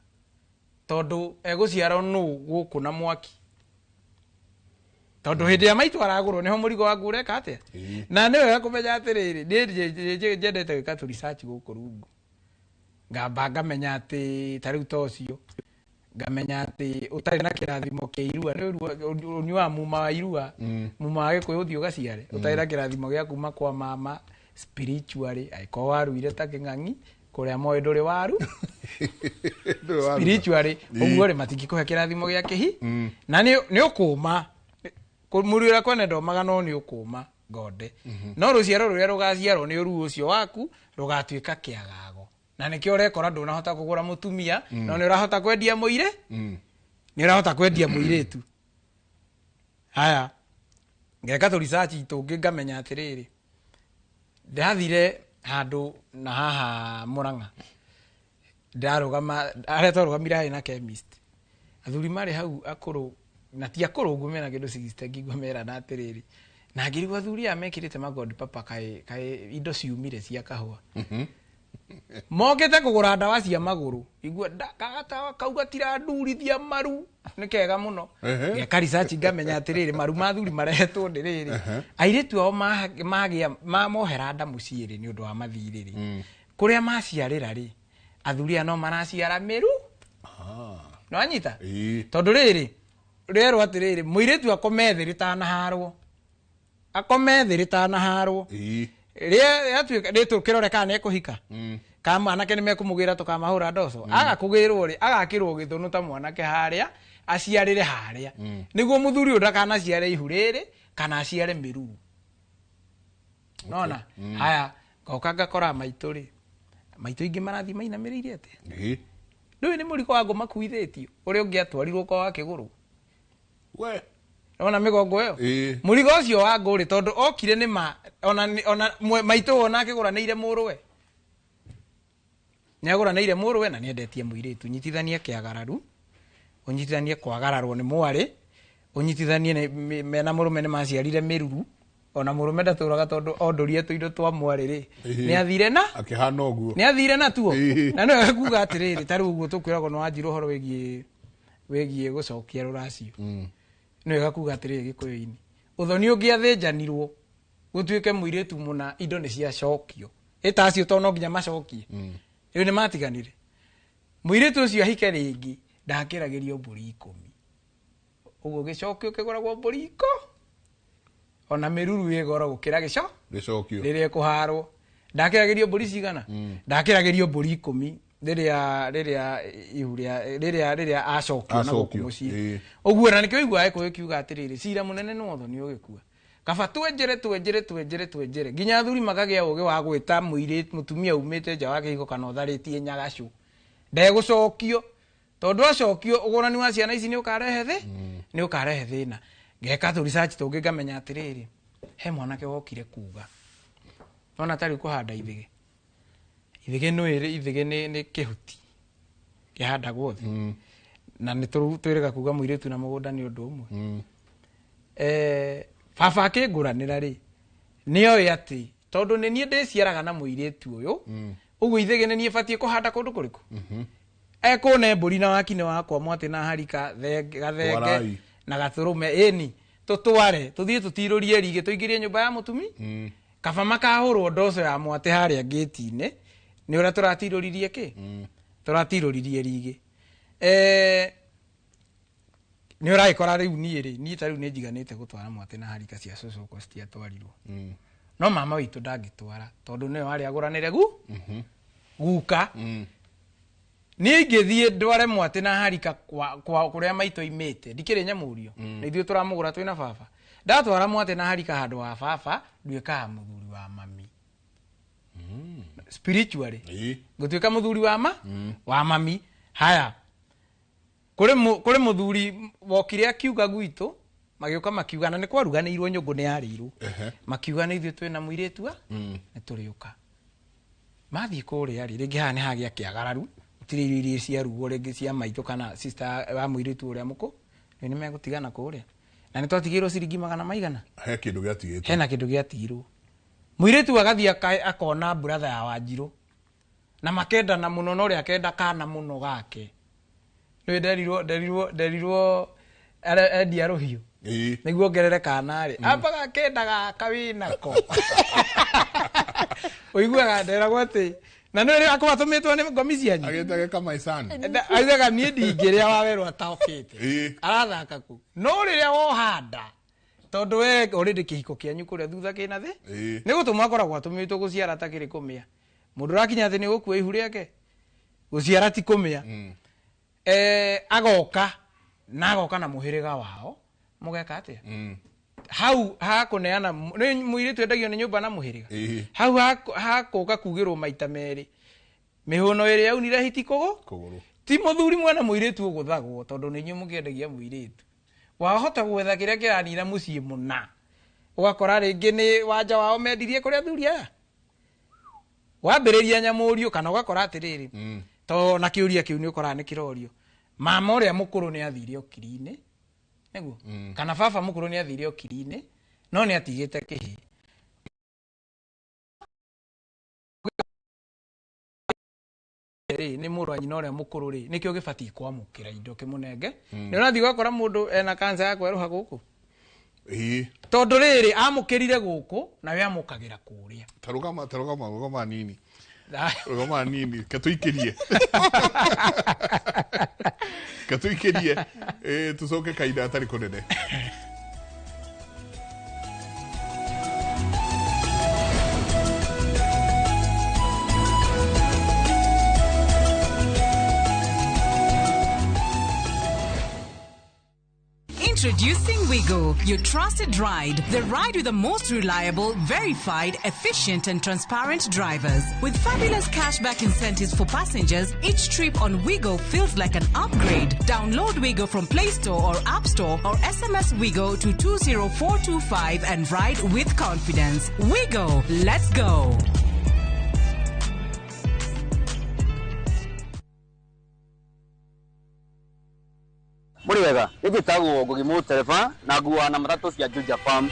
Tondũ egũciarwo nũ gũkũ na mwaki. Tondũ hĩndĩ ya maitũ aragũrwo nĩho mũrigo wa ngũ ũreka atĩa? Na nĩ wega kũmenya atĩrĩrĩ, niĩ njendete gwĩka tũ research gũkũ rungu. Ngamba ngamenya atĩ ta rĩu ta ũcio, ngamenya atĩ ũtarĩ na kĩrathimo kĩa irua, nĩ ũnyuaga muma wa irua, muma wa Gĩkũyũ ũthiĩ ũgaciare, ũtarĩ na kĩrathimo gĩa kuma kwa mama spiritually, aiko waruire ta kĩng'ang'i, kũrĩa moĩ ndũrĩ waru. Spiritually, ũguo rĩ matingĩkũhe kĩrathimo gĩa kĩhi, na nĩ ũkũma. Mũriũ ũrĩa kwene ndomaga no nĩ ũkũma ngonde. No rũciaro rũrĩa rũgaciarwo nĩ ũruo ũcio waku, rũgatuĩka kĩagago. Na nĩkĩo ũrekora ndũnahota kũgũra mũtumia, no nĩ ũrahota kwendia mũire, nĩ ũrahota kwendia mũirĩtu. Haya, ngeka tũ research tũngĩ ngamenya atĩrĩrĩ, ndathire handũ na haha Murang'a, ndarũgama arĩa twarũgamire harĩ na chemist, athuri marĩ hau akũrũ na ti akũrũ ũguo mena kĩndũ 60 ngigua mera na atĩrĩrĩ, na ngirigwa thuri amekirite magodi papa kai indo ciumire cia kahua mokete kugura ndawa cia maguru igua kagata kauga tira ndurithia maru ni kega muno ngeka research ngamenya atiriri maru mathuri marehetwo ndiriri airetu ao magia mohera nda muciiri ni undu wa mathiriri kuria maciarira ri athuri no maraciara miru no anyita tondu riri rero atiriri muiretu akomethiri ritanaharwo ria yatuika ritu kiroreka ne kuhika kama anake ni mekumugira tukamahura ndoso agakugirwo ri agakirwo githunu ta mwanake haria aciarire haria niguo muthuri udakana ciare ihuriri kana aciare miru nona haya goka ngakora maituri maito ingi marathi mainamirire ate ndu ni muriko wangu makuithitio uri ungiatwarirwo kwa wakiguru we ona migongo yo murigo cio wa nguri tondu okire ni ma ona maito ona akiguranire muruwe niaguranire muruwe na niendetie muiritu nyitithanie kiagararu unyitithanie kwagararwo ni mwari unyitithanie mena murume ni maciarire miruru ona murume ndaturaga tondu ondorie tuindo twa mwari ri ni athire na akihana oguo ni athire na tuo na no akuga atiriri taru uguo tukwiragwo no anjiro horo wegie gucokia ruracio no igakuga atiriri gikuyu-ini uthoni ungiathinjanirwo gutuike muiritu muna indo ni cia cokio itacio to no nginya macokie riu ni matiganire muiritu ucio ahike ringi ndakiragirio mburi 10 uguo gicokio kigoragwo mburi 10 ona miruru igora gukira gicokio riria kuharwo ndakiragirio mburi cigana ndakiragirio mburi 10 riria acokio na gukumuci uguo na nikio igua eko kiuga atiriri cira munene no thoni ugikua kaba twenjere ginya thuri magagia uge wa gwita muiritu mutumia umite nja wake iko kana utharitie nyagacu ndegucokio tondu acokio ugurani wa ciana ici ni ukarehe thina ngeka tu research tungi ngamenya atiriri he mwanake wokire kuga ona tari kuhanda ithige no iri ithige ni kihuti kihanda guothi na ni twirega kuga muiritu na mugunda ni undu umwe baba akinguranira ri nio ati tondu ni nie ndiciaraga na muiritu uyu uguo ithige ni nie batie kuhanda kundu kuriku ekone mburi na wakine wakwa mwati na harika gathenge na gathurume eni tutware tuthie tutirurie rige tuingirie nyumba ya mutumi kaba makahurwo ndoco ya mwate haria gate-ine ni ura turatiruririe ki turatiruririe rige ni ura ikora riu ni taru ni jiganite gutwara mwate na harika cia cucu ko stia twarirwo no mama witu ndangitwara tondu ni wari aguranire guka ni ngithie ndware mwate na harika kwa kuria maito imite ndikire nyamurio ni ithuĩ turamugura twina baba ndatwara mwate na harika handu wa baba nduika muthuri wa mami spiritually gutuika muthuri wa mami haya kuri muthuri wokire akiuga gwitu magiuka makiugana ni kwaruganirwo nyungu ni yarirwo makiugana ithuĩ twina muiritu ni turiuka mathi kuria ri ringi hane hagia kiagararu tiriririe cia rugo ringi cia maito kana sister wa muiritu uria muko ni megutigana kuria na ni twatigirwo ciringi 100 maigana he kindu giatigirwo hena kindu giatigirwo muiritu agathia akona brother ya Wanjiru na makenda na muno no ria kenda kana muno gake ni nderirwo endia ruhiu niguo ngerere kana ri apaga kenda gaka winako uiguaga nderagwo ati na no ria akwa tumitwo ni ngomi cianyu agetage kama isani aizaga nie ndingiria wawerwo ataokite arathaka ku no riria wohanda tondu we already kihiko kianyu kuria thutha kina thi ni gutuma akoragwo atumitwo guciara takiri kumia mundu rakinya ati ni gukua ihu riake guciara ti kumia agoka na muhiriga wao mugeka atia hau hakuneana muiritu endagio ni nyumba na muhiriga hau hakuka kugirwo maita meri mihuno iri yaunire hiti kuguru ti muthuri mwana muiritu uguthagwo tondu ni nyu mukiendagia muiritu wahota gwetha kiria kiranira mucii muna ugakora ringi ni wanja wao mendirie kuria thuri aya wambiriria nyamurio kana ugakora atiriri to na kiuria kiu ni ukora ni kirorio mama uria mukuru ni athire okiri-ini niguo kana baba mukuru ni athire okiri-ini no nĩ atigĩte kĩhi nĩ mũrũ wa nyina ũrĩa mũkũrũ rĩ nĩkĩo gĩbatiĩ kwamũkĩra indo kĩmũnenge nĩ ũrathiĩ ũgakora mũndũ ena kanca ya kwerũha gũkũ tondũ rĩrĩ amũkĩrire gũkũ nawe amũkagĩra kũrĩa tarugama nini rugama nini katuikirie tucoke kaida atari kunene Introducing Wigo, your trusted ride. The ride with the most reliable, verified, efficient and transparent drivers. With fabulous cashback incentives for passengers, each trip on Wigo feels like an upgrade. Download Wigo from Play Store or App Store or SMS Wigo to 20425 and ride with confidence. Wigo, let's go. Muri wega nigitagwo Ngugimu Tereba na nguwa na matatu cia Juja Farm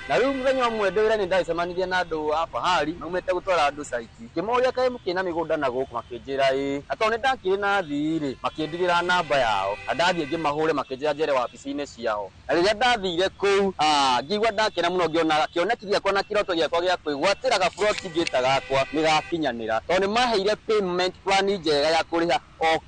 na riu muthenya umwe ndewira ni ndaicemanirie na andu a Fahari maumite gutwara andu site kimoria kae mukina migunda na guku makinjira ato ni ndakiri na thiri makindirira namba yao ndathie ngimahure makinjira njere wabici-ini ciao na riria ndathire kuu ngigwa ndakena muno ngiona kionekithia kwa na kiroto giakwa gia kwigwatira ga plot ngita gakwa nigakinyanira to ni maheire payment plan njega ya kuriha o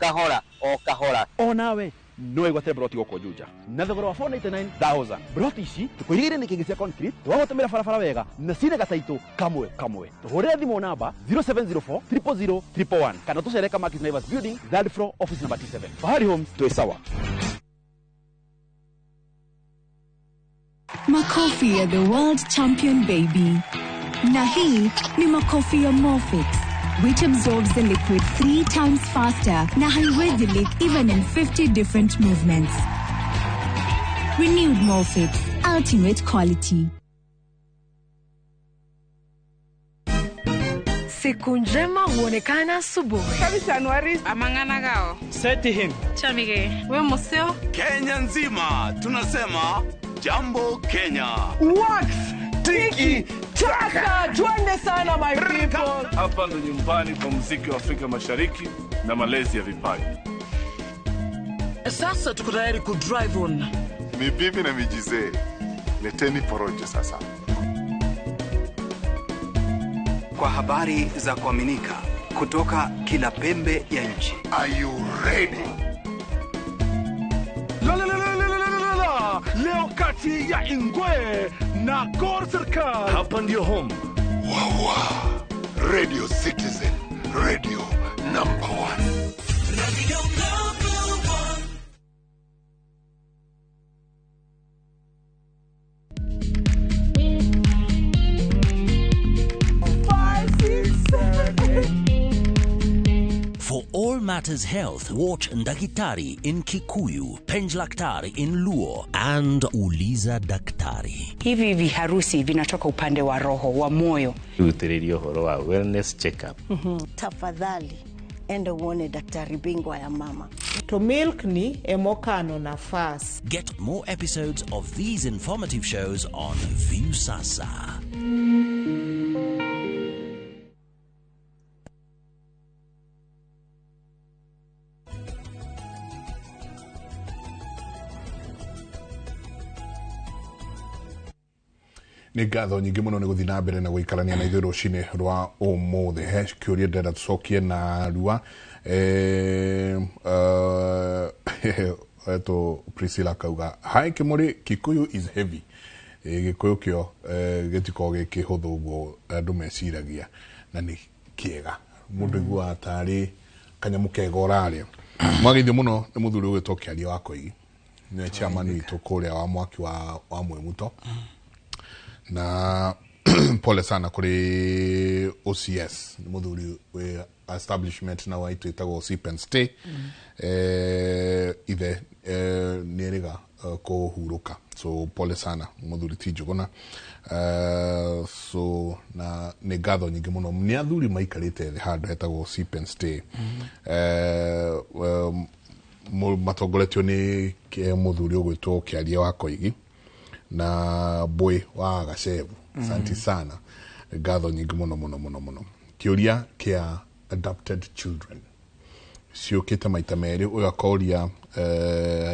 kahora onawe no igwate broti goko Juja na thogora wa 499,000 broti ici tukwirire ni kingi cia concrete twagotomera barabara wega na cine gataito kamwe tuhurire thimo namba 0704 000 111 kana tucereka Markis Naivas Building third floor office number 27 Fahari Homes tuesawa Makofi ya the world champion baby na hii ni makofi ya Morphix, which absorbs the liquid 3 times faster na haiwezi leak even in 50 different movements. Renewed Morphix, ultimate quality. Siku njema huonekana asubuhi. Kabisa Januari amangana gao. Seti him. Chamige. We museo. Kenya nzima tunasema jambo Kenya. Wax tiki taka twende sana my people. Hapa ndo nyumbani kwa muziki wa Afrika Mashariki na malezi ya vipaji. Sasa tuko tayari ku drive on. Mibibi na mijize. Leteni porojo sasa. Kwa habari za kuaminika kutoka kila pembe ya nchi. Are you ready? Leo kati ya Ingwe na Gor Serikali. Hapa ndio home. Wawa. Radio Citizen. Radio number 1. Radio number 1. For all matters health, watch Ndakitari in Kikuyu, Penjlaktari in Luo, and Uliza Daktari. Hivi viharusi vinatoka upande wa roho, wa moyo. Utirio horo wa wellness check-up. Tafadhali, enda uone daktari bingwa ya mama. To milk ni emokano na fast. Get more episodes of these informative shows on Viusasa. Nĩ ngatho nyingĩ mũno nĩ gũthiĩ na mbere na gũikarania na ithuĩ rũcinĩ rwa ũmũthĩ kĩũria ndĩrenda tũcokie narua eto Priscilla kauga hai Kĩmũrĩ Kikuyu is heavy Gĩkũyũ kĩo gĩtikoragwo gĩ kĩhũthũ ũguo andũ meciragia na nĩ kĩega mũndũ aiguaga tarĩ kanyamũ kega ũrarĩa mwagithio mũno nĩ mũthuri ũgwĩtwo Kĩaria wa Koigi nĩ chairman witũ kũrĩa wa mwaki wa Mwĩmuto na pole sana kuri OCS ni muthuri we establishment na waitu itago Sip and Stay ithe niriga kuhuruka so pole sana muthuri tijugona so na ni ngatho nyingi muno ni athuri maikarite handu itago Sip and Stay matongoretio ni muthuri ugwitwo Kĩaria wa Koigi na boy wa Gacevu. Asante sana. Gatho nyingi muno. Kiuria kia adopted children. Sio kita maita meri uya kauria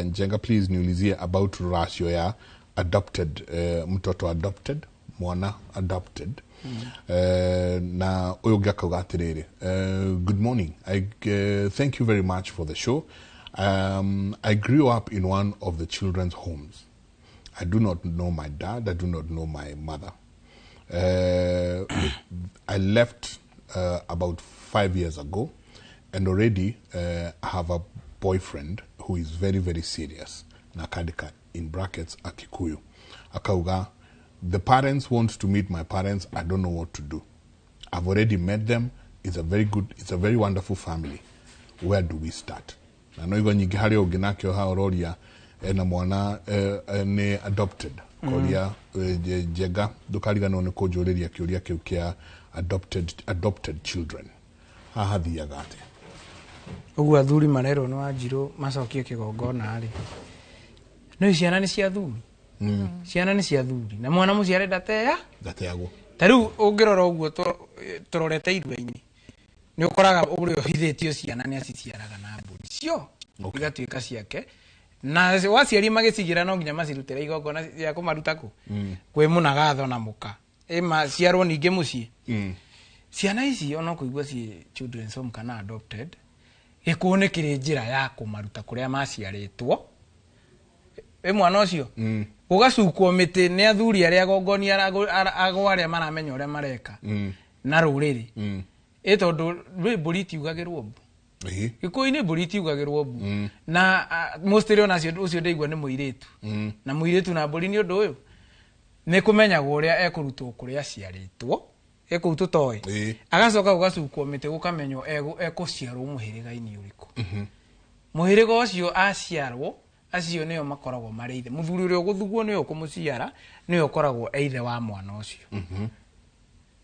njenga please niulizie about ratio ya adopted mtoto adopted mwana adopted na uyo gakauga atiriri. Good morning. Thank you very much for the show. I grew up in one of the children's homes. I do not know my dad. I do not know my mother. I left about 5 years ago, and already I have a boyfriend who is very, very serious. Nakadika, in brackets, Akikuyu. Akauga, the parents want to meet my parents. I don't know what to do. I've already met them. It's a very wonderful family. Where do we start? I know you're going to hurry oginakyo ha ororia na mwana ne adopted. Koria jega dukariga no kojoreria kiuria kiu kia adopted children. Haha thiagate. Ugu athuri marero no Wanjiru macokie kigongona ari. No ciana ni cia thuri. Ciana ni cia thuri. Na mwana muciare ndateagwo. Tariu ungirora uguo turorete irwe-ini. Ni ukoraga uri ohithitio ciana ni aciciaraga na mburi cio. Igatuika ciake. Na waciari magicigira no nginya macirutire igongona ya kumaruta ku. Kwe munagatho na muka. Ema ciarwo ninge mucii. Ciana ici ona kuigua ci children's home kana adopted. Ikuonekire njira ya kumaruta kuria maciaritwo. Mwana ucio ugacukwo miti ni athuri aria agongoni agwa aria maramenya uria mareka na ruriri tondu mburi tiugagirwo mbu Gikuyu-ini mburi tiugagirwo mbu na mostly ona ucio ndeigua ni muiritu na muiritu na mburi ni undu uyu ni kumenyagwo uria ekurutwo kuria aciaritwo ekurutwo toy agacoka ugacukwo miti gukamenywo ekuciarwo muhiriga-ini uriku muhiriga ucio aciarwo acio nio makoragwo mari ithe muthuri uria guthugwo nio kumuciara nio koragwo eithe wa mwana ucio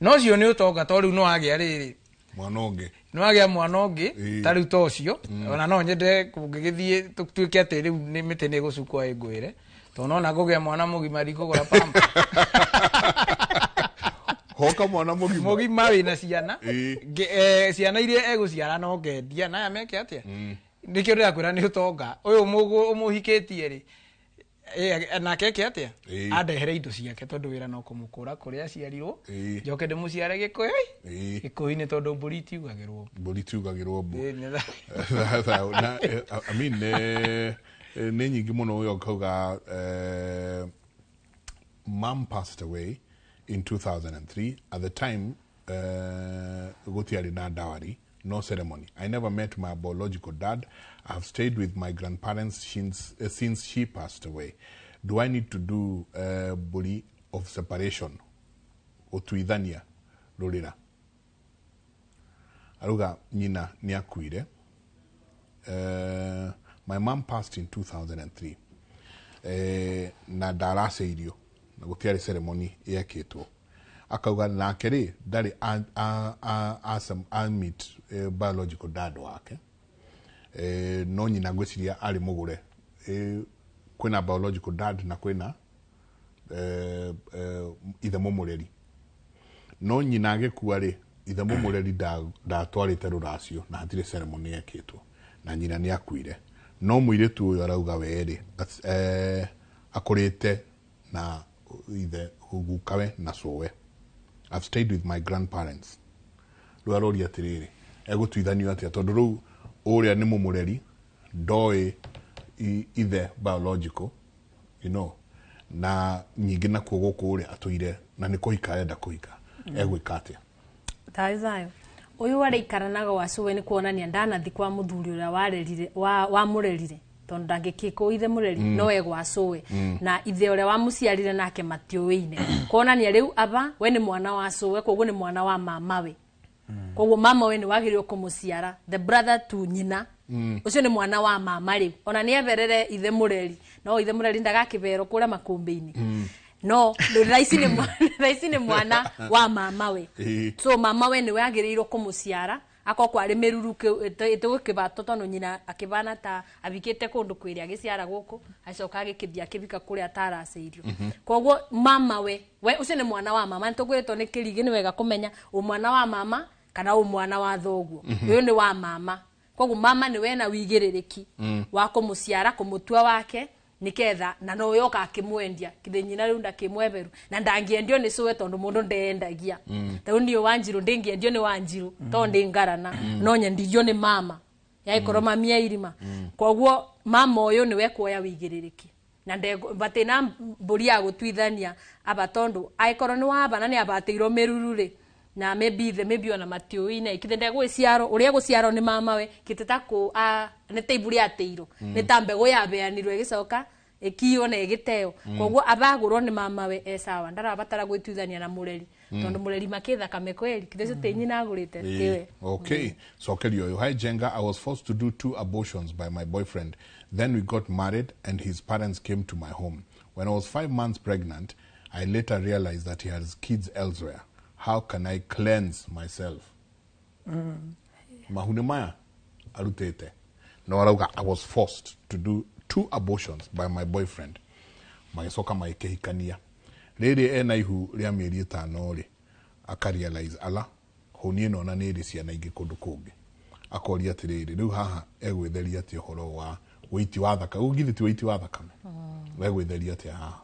no cio ni utonga to riu no agia riri mwana ungi no agia mwana ungi tariu to cio ona no nyende kungigithie tuike ati riu ni miti ni gucukwo ingwire to nona gugia mwana mugimari kugura pamba hoka mwana mugima wina ciana ciana iria eguciara no ngendia na ameke atia nikio ndirakwira ni utonga uyu umuhikitie ri na keke atia andehere indo ciake tondu wira no kumukura kuria ciarirwo njoke ndimuciare Gikuyu-ini tondu mburi tiugagirwo I mean ne nyingi muno uyo kauga mom passed away in 2003 at the time gutiari na dowry. No ceremony. I never met my biological dad. I've stayed with my grandparents since she passed away. Do I need to do buri of separation? Otuithania rurira. Aruga nyina ni akuire. My mom passed in 2003. Na daraseirio. Na gutiari ceremony yeketwo. Akauga nake ri ndari meet biological dad wake no nyina gwiciria ari mugure kwina biological dad na kwina ithe mumureri no nyina agikua ri ithe mumureri ndatwarite ruracio na hatire ceremony yekitwo na nyina ni akuire no muiritu uyu arauga weri akurite na ithe gukawe na sowe. I've stayed with my grandparents. Ruarori atiriri. Egutuithanio atia tondu ru uria ni mumureri ndoi ithe biological, you know, na nyingi na kuogo uria atuire na ni kuhika enda kuhika. Egwika atia. Taizayo. Uyu wari ikaranaga wacuwe ni kuonania ndanathi kwa muthuri uria warerire wa murerire. Tondu ndangikiko ithe mureri no egwacuwe na ithe uria wamuciarire nake matiuine kuonania riu aba we ni mwana wa cuwe koguo ni mwana wa mamawe koguo mama we ni wagirirwo kumuciara the brother to nyina ucio ni mwana wa mama riu ona ni everere ithe mureri no ithe mureri ndagakibero kuria makumbi-ini no raisi ni mwana wa mama we so mama we ni wagirirwo kumuciara akokwa ari meruruke etugikibato tono nyina akibana ta abikite kundu kwiria giciara guku acoka agikithia kibika kuria ataraceirio koguo mama we ucio ni mwana wa mama ntugwitwo ni kirigi ni wega kumenya umwana wa mama kana umwana wa thoguo uyu ni wa mama koguo mama ni we na wigiririki wa kumuciara kumutua wake niketha na no yoka akimwendia kithe nyina riu ndakimweberu na ndangiendio ni suwe tondu mundu ndendagia tau ndio Wanjiru ndingiendio ni Wanjiru tondu ngarana no nyendio ni mama yaikoro mamia irima koguo mama uyu ni we kuoya wigiririki na batina mburi ya gutwithania abatondu aikoro ni waba na ni abateiro merurure na maybe ona matiuine kithe ndegwiciaro uria guciaro ni mama we kitetaku ne teiburi ateiro ne tambego ya beanirwe gicoka ekio na egiteo koguo abagurwo ni mama we sawa ndarabatara gwituithania na mureri tondu mureri makitha kamekweli kithe tenyi na agurite tiwe okay so kelio hi Jenga, I was forced to do 2 abortions by my boyfriend, then we got married and his parents came to my home. When I was 5 months pregnant, I later realized that he has kids elsewhere. How can I cleanse myself? Mahunimaya arutete. No, I was forced to do 2 abortions by my boyfriend. Magicoka maikehikania. Riri ena ihu ria mieri 5 ri akarealize ala honie no na niri ciana ingi kundu kungi. Akoria atiriri riu haha egwitheria ati horo wa witi wa thaka ugithi ti witi wa thakame. Egwitheria ati haha.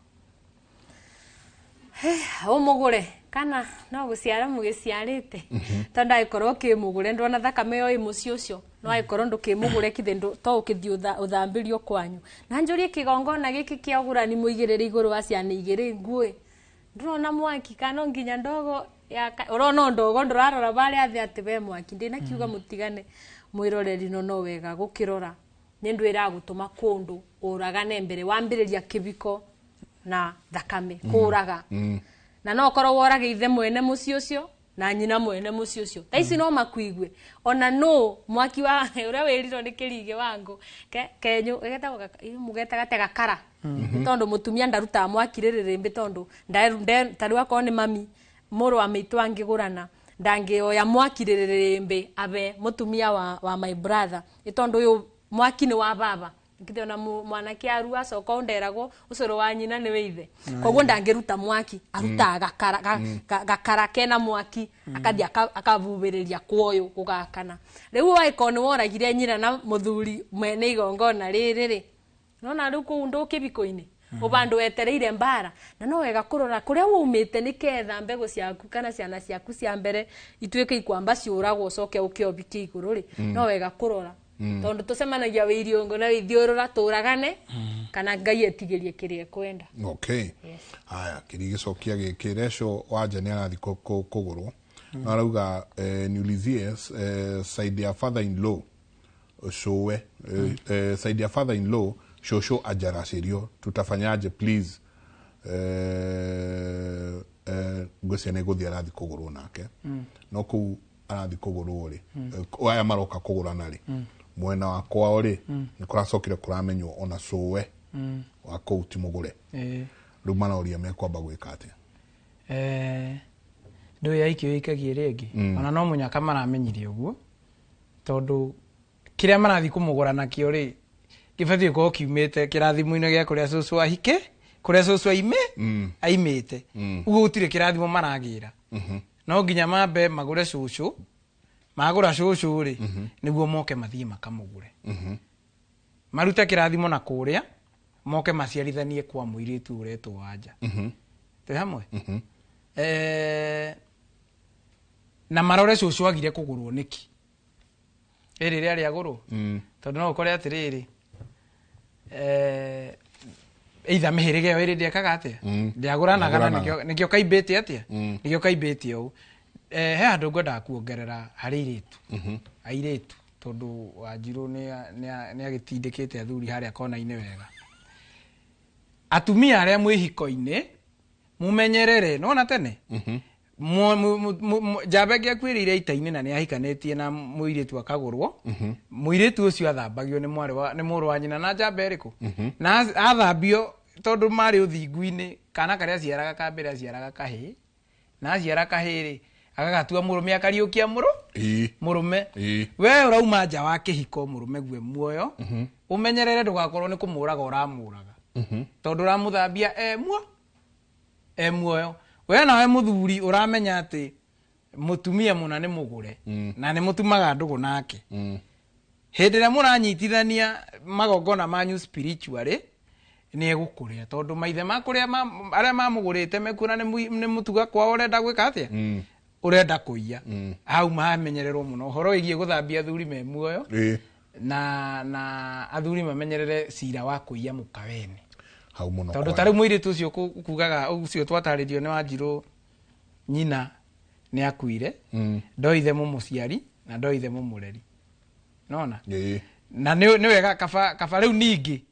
Umugure kana no guciara mugiciarite tondu aikorwo kimugure ndona thakame yo imuci ucio no aikorwo ndukimugure kithe to ukithio uthambirio kwanyu na njuri kigongona giki kia ugurani muigirire iguru wa ciana igiri ngui ndrona mwaki kana nginya ndogo ya urona ndogo ndurarora bari athi ati be mwaki ndina kiuga mutigane mwiroreri no wega gukirora ni ndwira gutuma kundu uragane mbere wambiriria kibiko na thakame kuraga na no korwo worage ithe mwene muci ucio na nyina mwene muci ucio taici no makuigwe ona no mwaki wa uria wiriro ni kirige wangu kenyu egeta mugeta gatega kara tondu mutumia ndaruta mwaki ririmbi tondu tarua ko ni mami muru wa mitu angigurana ndangioya mwaki ririmbi abe mutumia wa my brother itondu uyu mwaki ni wa baba kithe ona mwana kiarua coka underagwo ucoro wa nyina ni weithe koguo ndangiruta mwaki aruta gakara kena mwaki akathi akavubiriria kwoyo gugakana riu waikoni woragire nyina na muthuri mwene igongona riri nona riu ku ndu kibiko-ini ubandu wetereire mbara na no wega kurora kuria umite niketha mbego ciaku kana ciana ciaku cia mbere ituike ikwamba ciuragwo coke ukiobiki iguru ri no wega kurora tondu tucemanagia wiriongo na withiurura turagane kana Ngai etigirie kirie kwenda. Okay. Haya kirigicokia gikireco wanja ni arathi kugurwo no arauga niulizie side ya father in law showe side ya father in law shosho ajaracirio tutafanyaje please gusene guthi arathi kugurwo nake no ku arathi kugurwo ri aya maroka kugurana ri mwena wa kwao ri ni kuracokire kuramenywo ona sowe wako utimugure riu manaoria mekwamba gwika atia ndo yaikio ikagie ringi ona no munyaka maramenyire uguo tondu kiria marathi kumugura nakio ri gibathie ko kiumite kirathimu-ini gia kuria cucu ahike kuria cucu aimite uguo utire kirathimo maragira no nginya mambe magure cucu magura cucu ri niguo moke mathie makamugure maruta kirathimo na kuria moke maciarithanie kwa muiritu uretu wanja te hamwe na marore cucu agire kugurwo niki iri ria guru tondu no ukore atiriri either mehirige yo iri ndiekaga atia ndiaguranaga nikio kaibete atia nikio kaibete o he andu ngwenda kuongerera hari iritu airitu tondu Wanjiru ni agitindikite athuri haria kona-ini wega atumia aria mwihiko-ini mumenyerere nona tene Jabege akwirire ita-ini na ni ahikanitie na muiritu akagurwo muiritu ucio athambagio ni muru wa nyina na Jabe eriku na athambio tondu mari uthingu-ini kana karia ciaraga kambere ciaraga kahi na ciara kahiri agagatua murume akariukia murume we urauma nja wa kihiko murume gwe muoyo umenyerere ndugakorwo ni kumuraga uramuraga tondu ramuthambia muoyo we nawe muthuri uramenya ati mutumia muna ni mugure na ni mutumaga ndugu nake hindira muranyitithania magongona manyu spiritually ni egukuria tondu maithe makuria aria mamugurite mekuna ni mutuga kwa urenda gwika atia urenda kuiya hau mahamenyererwo muno horo igie guthambia athuri me muoyo na athuri mamenyerere cira wa kuiya mukawene hau muno tondu tari muiritu ucio kugaga ucio twataririo ni Wanjiru nyina ni akuire ndoithe mumuciari na ndoithe mumureri nona na ni wega kaba riu ningi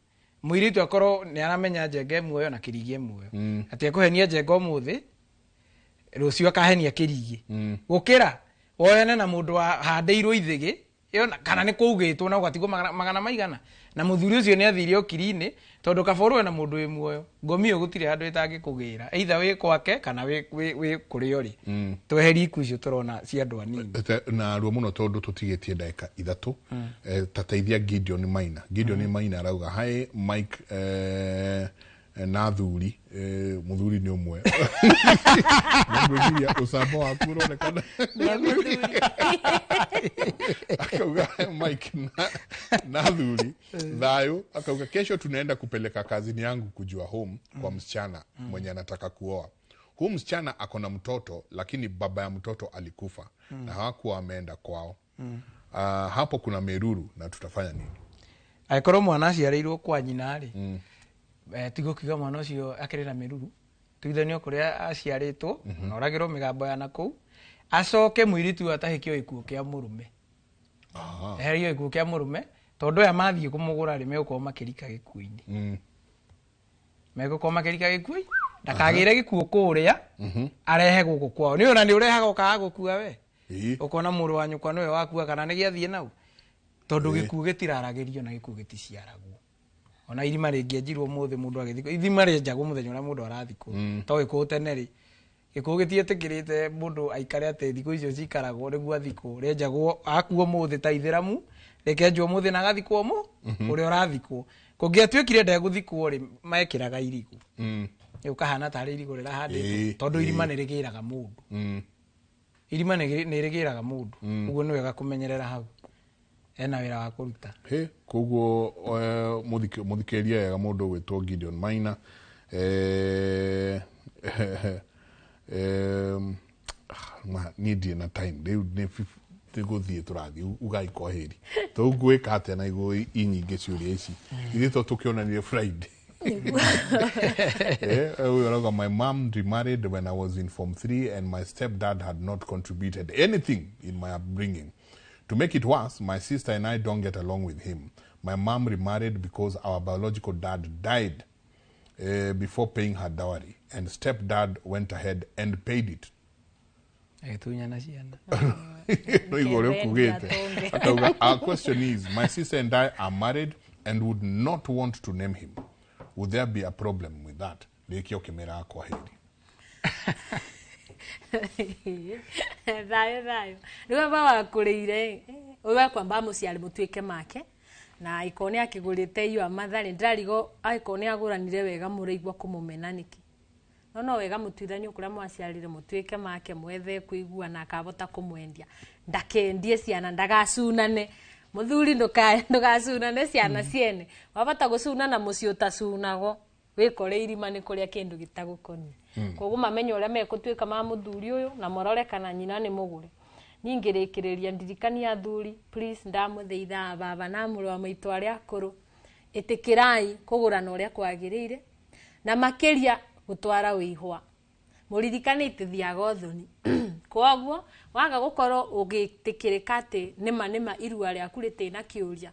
muiritu akorwo ni aramenya njenge muoyo na kirigie muoyo ati akuhenia njengo muthi rucio akahenia kirigie gukira woyane na mundu handeirwo ithigi yona kana ni kuugitwo na ugatigo magana maigana na muthuri ucio ni athirio kirini tondu kaborwe na mundu wi muoyo ngomio gutire handu itangikugira either wi kwake kana wi kuriori tweheri ikucio turona cia andu anini na ruo muno tondu tutigitie ndagika 3 tateithia Gideon Maina arauga hai Mike na thuri muthuri ni umwe ndio usabo akuronekana akauga Mike na thuri thayo akauga kesho tunaenda kupeleka kazini yangu kujua home kwa msichana mwenye anataka kuoa. Huyu msichana akona mtoto lakini baba ya mtoto alikufa na hawakuwa wameenda kwao. Hapo kuna meruru na tutafanya nini? Aikoro mwana aciarirwo kwa nyina ri tigo kiga mwana ucio akiri na meruru tuithanio kuria aciaritwo na oragirwo migambo ya naku acoke muiritu atahikio ikuo kia murume herio ikuo kia murume tondu ya mathie kumugura ri megukoma makirika gikuini megukoma makirika gikui ndakagire gikuo kuria arehe guku kwao ni ona ni urehaga ukaga gukua we ukona muru wa nyukwa niwe wakua kana ni giathie nau tondu gikuo gitiraragirio na gikuo giticiaragwo ona irima ringienjirwo muthi mundu agithiko irima rinjagwo muthenya uria mundu arathikwo to gikuo tene ri gikuo gitietikirite mundu aikare ate thiko icio cikaragwo niguo athikwo rinjagwo akuo muthi ta itheramu rikenjwo muthi na gathikwo mu uria urathikwo kungiatuikire ndeguthikwo ri maekiraga irigo ukahana tari irigo rira handitwo tondu irima nirigiraga mundu irima nirigiraga mundu uguo ni wega kumenyerera hau ena wira wa kuruta koguo muthikeria yega mundu wetwo Gideon Maina nidie na time they go thie turathi ugai kwa heri to gweka atia na igo inyinge ciuria ici ithi to tukionanire Friday. My mom remarried when I was in Form 3 and my stepdad had not contributed anything in my upbringing. To make it worse, my sister and I don't get along with him. My mom remarried because our biological dad died before paying her dowry, and stepdad went ahead and paid it. Our question is, my sister and I are married and would not want to name him. Would there be a problem with that? Thayo niwe baba kuriire uwe kwamba muciari mutuike make na ikone akigurite iyo amathari ndarigo aikone aguranire wega muraigwa kumumena niki no wega mutuithani ukura mwaciarire mutuike make mwethe kuigua na akabota kumwendia ndakendie ciana ndagacunane muthuri ndugacunane ciana ciene wabata gucunana muci utacunagwo wikore irima ni kuria kindu gitagukoni koguo mamenye uria mekutuika ma muthuri uyu na morore kana nyina ni mugure ningirikiriria ndirikania athuri please ndamutheitha baba na muru wa maitu aria akuru itikirai kugurana uria kwagirire na makiria gutwara wihwa muririkane thiaga uthoni koguo waga gukorwo ugitikirika ati nima irua riaku ritina kiuria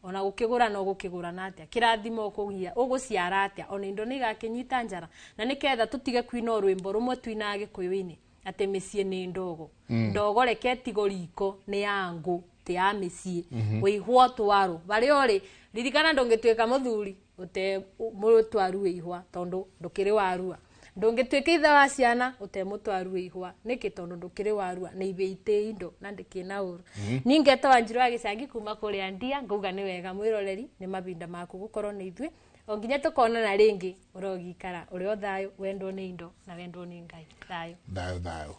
ona gukigurana ugukigurana atia kirathimo ukugia uguciara atia ona indo ni gakinyita njara na niketha tutige kwina rwimbo rumwe twina gikuyuini ati micie ni ndogo ndogo reke tigo riko ni yangu ti ya micie wihwa twaro bari ori ririkana ndungituika muthuri ute mutwaru wihwa tondu ndukiri warua ndungituika itha wa ciana utemutwaru ihwa niki tondu ndukiri warua ni ibeite indo na ndikina uru ningeta Wanjiru wa Gicangi kuma kuri andia nguga ni wega mwiroreri ni mabinda maku gukorwo ni ithwe onginya tukona na ringi urogikara uri othayo wendo ni indo na wendo ni Ngai thayo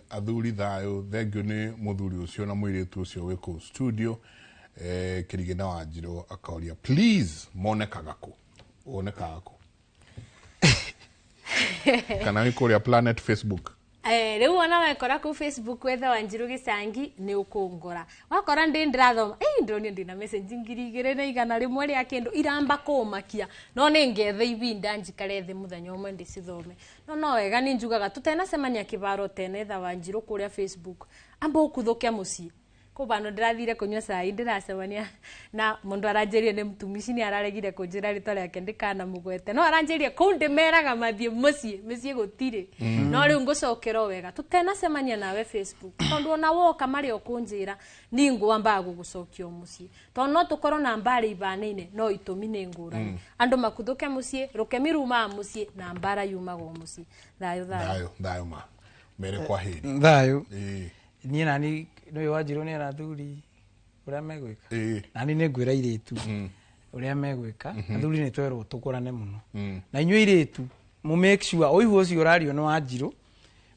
athuri thayo thengio ni muthuri ucio na mwiritu ucio wiko studio Kirigina Wanjiru akaoria please monekaga ku kana ikuria Planet Facebook riu ona wekora ku Facebook wetha Wanjiru Gicangi ni ukungora wakora ndirathoma ndoni ndina message ngiri igire na igana rimwe ria kindu iramba kumakia no ningethe ibinda njikare thi muthenya umwe ndicithome no wega ni njugaga tutena semania kibaro tene tha Wanjiru kuria Facebook amba ukuthukia mucii kubano ndirathire kunywa cai ndiracemania na mundu aranjerie ni mtumishi ni araregire kunjira rito riake ndikana mugwete no aranjerie ku ndimeraga mathie mucii gutire no riu ngucokera wega tutena semania nawe Facebook tondu ona woka mari okunjira ni ngwamba gugucokio mucii tondu no tukorwo na mbari ibanine no itumi ni ngurani andu makuthuke mucii rukemi ruma mucii na mbara yumago mucii thayo ma mere kwa heri thayo ni nani no Wanjiru ni arathuri uria megwika nani ni ngwira iritu uria megwika athuri ni twerwo tukurane muno na inywe iritu mu make sure oihu ucio urario no Wanjiru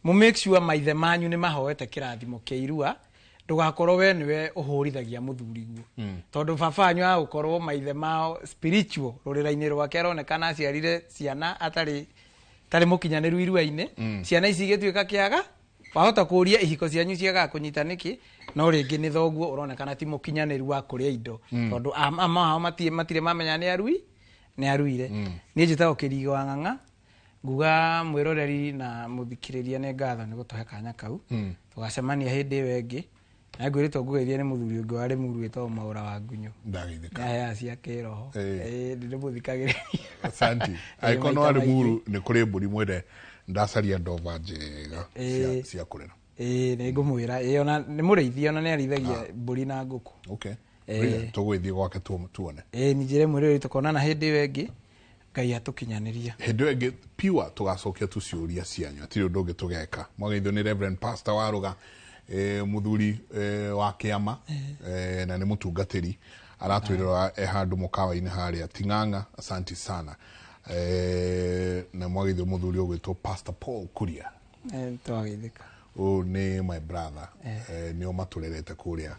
mu make sure maithe manyu ni mahoete kirathimo kia irua ndugakorwo we niwe uhurithagia muthuri guo tondu baba anyu agukorwo maithe mao spiritual ruriraini rwake aronekana aciarire ciana atari mukinyaniru irua-ini ciana ici igituika kiaga wahota kuria ihiko cianyu ciaga kunyita niki no ringi ni thoguo uronekana ti mukinyaniru wa kuria indo tondu ama hao matire mamenya ni aruire ni njitao Kirigo wa Ng'ang'a nguga mwiroreri na muthikiriria ni ngatho ni gutuhe kanya kau tugacemania hindi wengi na ngwirito ngugeithia ni muthuri ungi wari muru witwo Maura wa Ngunyu ndagithika ya cia kiroho ndi muthikagiriria asante aikono ari muru ni kuri mburi mwende ndacaria ndova njega cia kurera ni ngumwira ona ni muriithia ona ni arithagia mburi na nguku tugwithie gwake tuone ni njire mwirori tukonana hindi wengi Ngai atukinyaniria hindi wengi piwa tugacokia tuciuria cianyu atiri undu ungi tugeka mwageithio ni Reverend Pastor Waruga muthuri wa kiama na ni mutungatiri aratwirira handu mukawa-ini haria Ting'ang'a asante sana na mwageithio muthuri ugwitwo Pastor Paul Kuria twageithika ni my brother ni o maturerete kuria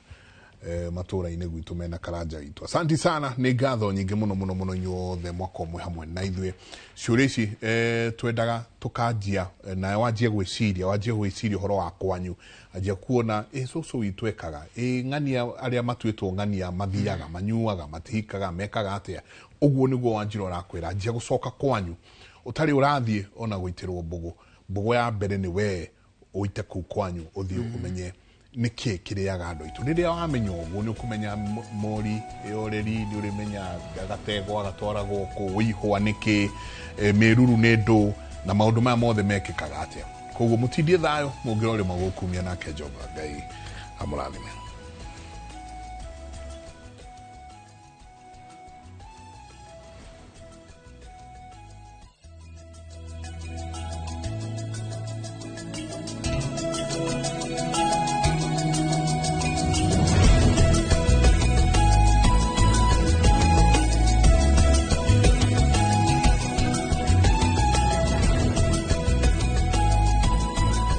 matura-ini gwitu mena Karanja witu asante sana ni ngatho nyingi muno inyuothe mwaka umwe hamwe na ithwe ciuria ici twendaga tukanjia na wanjie gwiciria horo wa kwanyu anjia kuona cucu witu ekaga ng'ania aria matuitwo ng'ania mathiaga manyuaga matihikaga mekaga atia uguo niguo Wanjiru arakwira anjia gucoka kwanyu utari urathie ona gwitirwo mbugu ya mbere ni we uite ku kwanyu uthie umenye niki kiriaga andu itu riria wamenya uguo ni ukumenya mori yoreri ni urimenya gategwa gatwaragwo ku wihwa niki miruru ni ndu na maundu maya mothe mekikaga atia koguo mutindie thayo mungirore magukumia nake Jehova Ngai amurathime.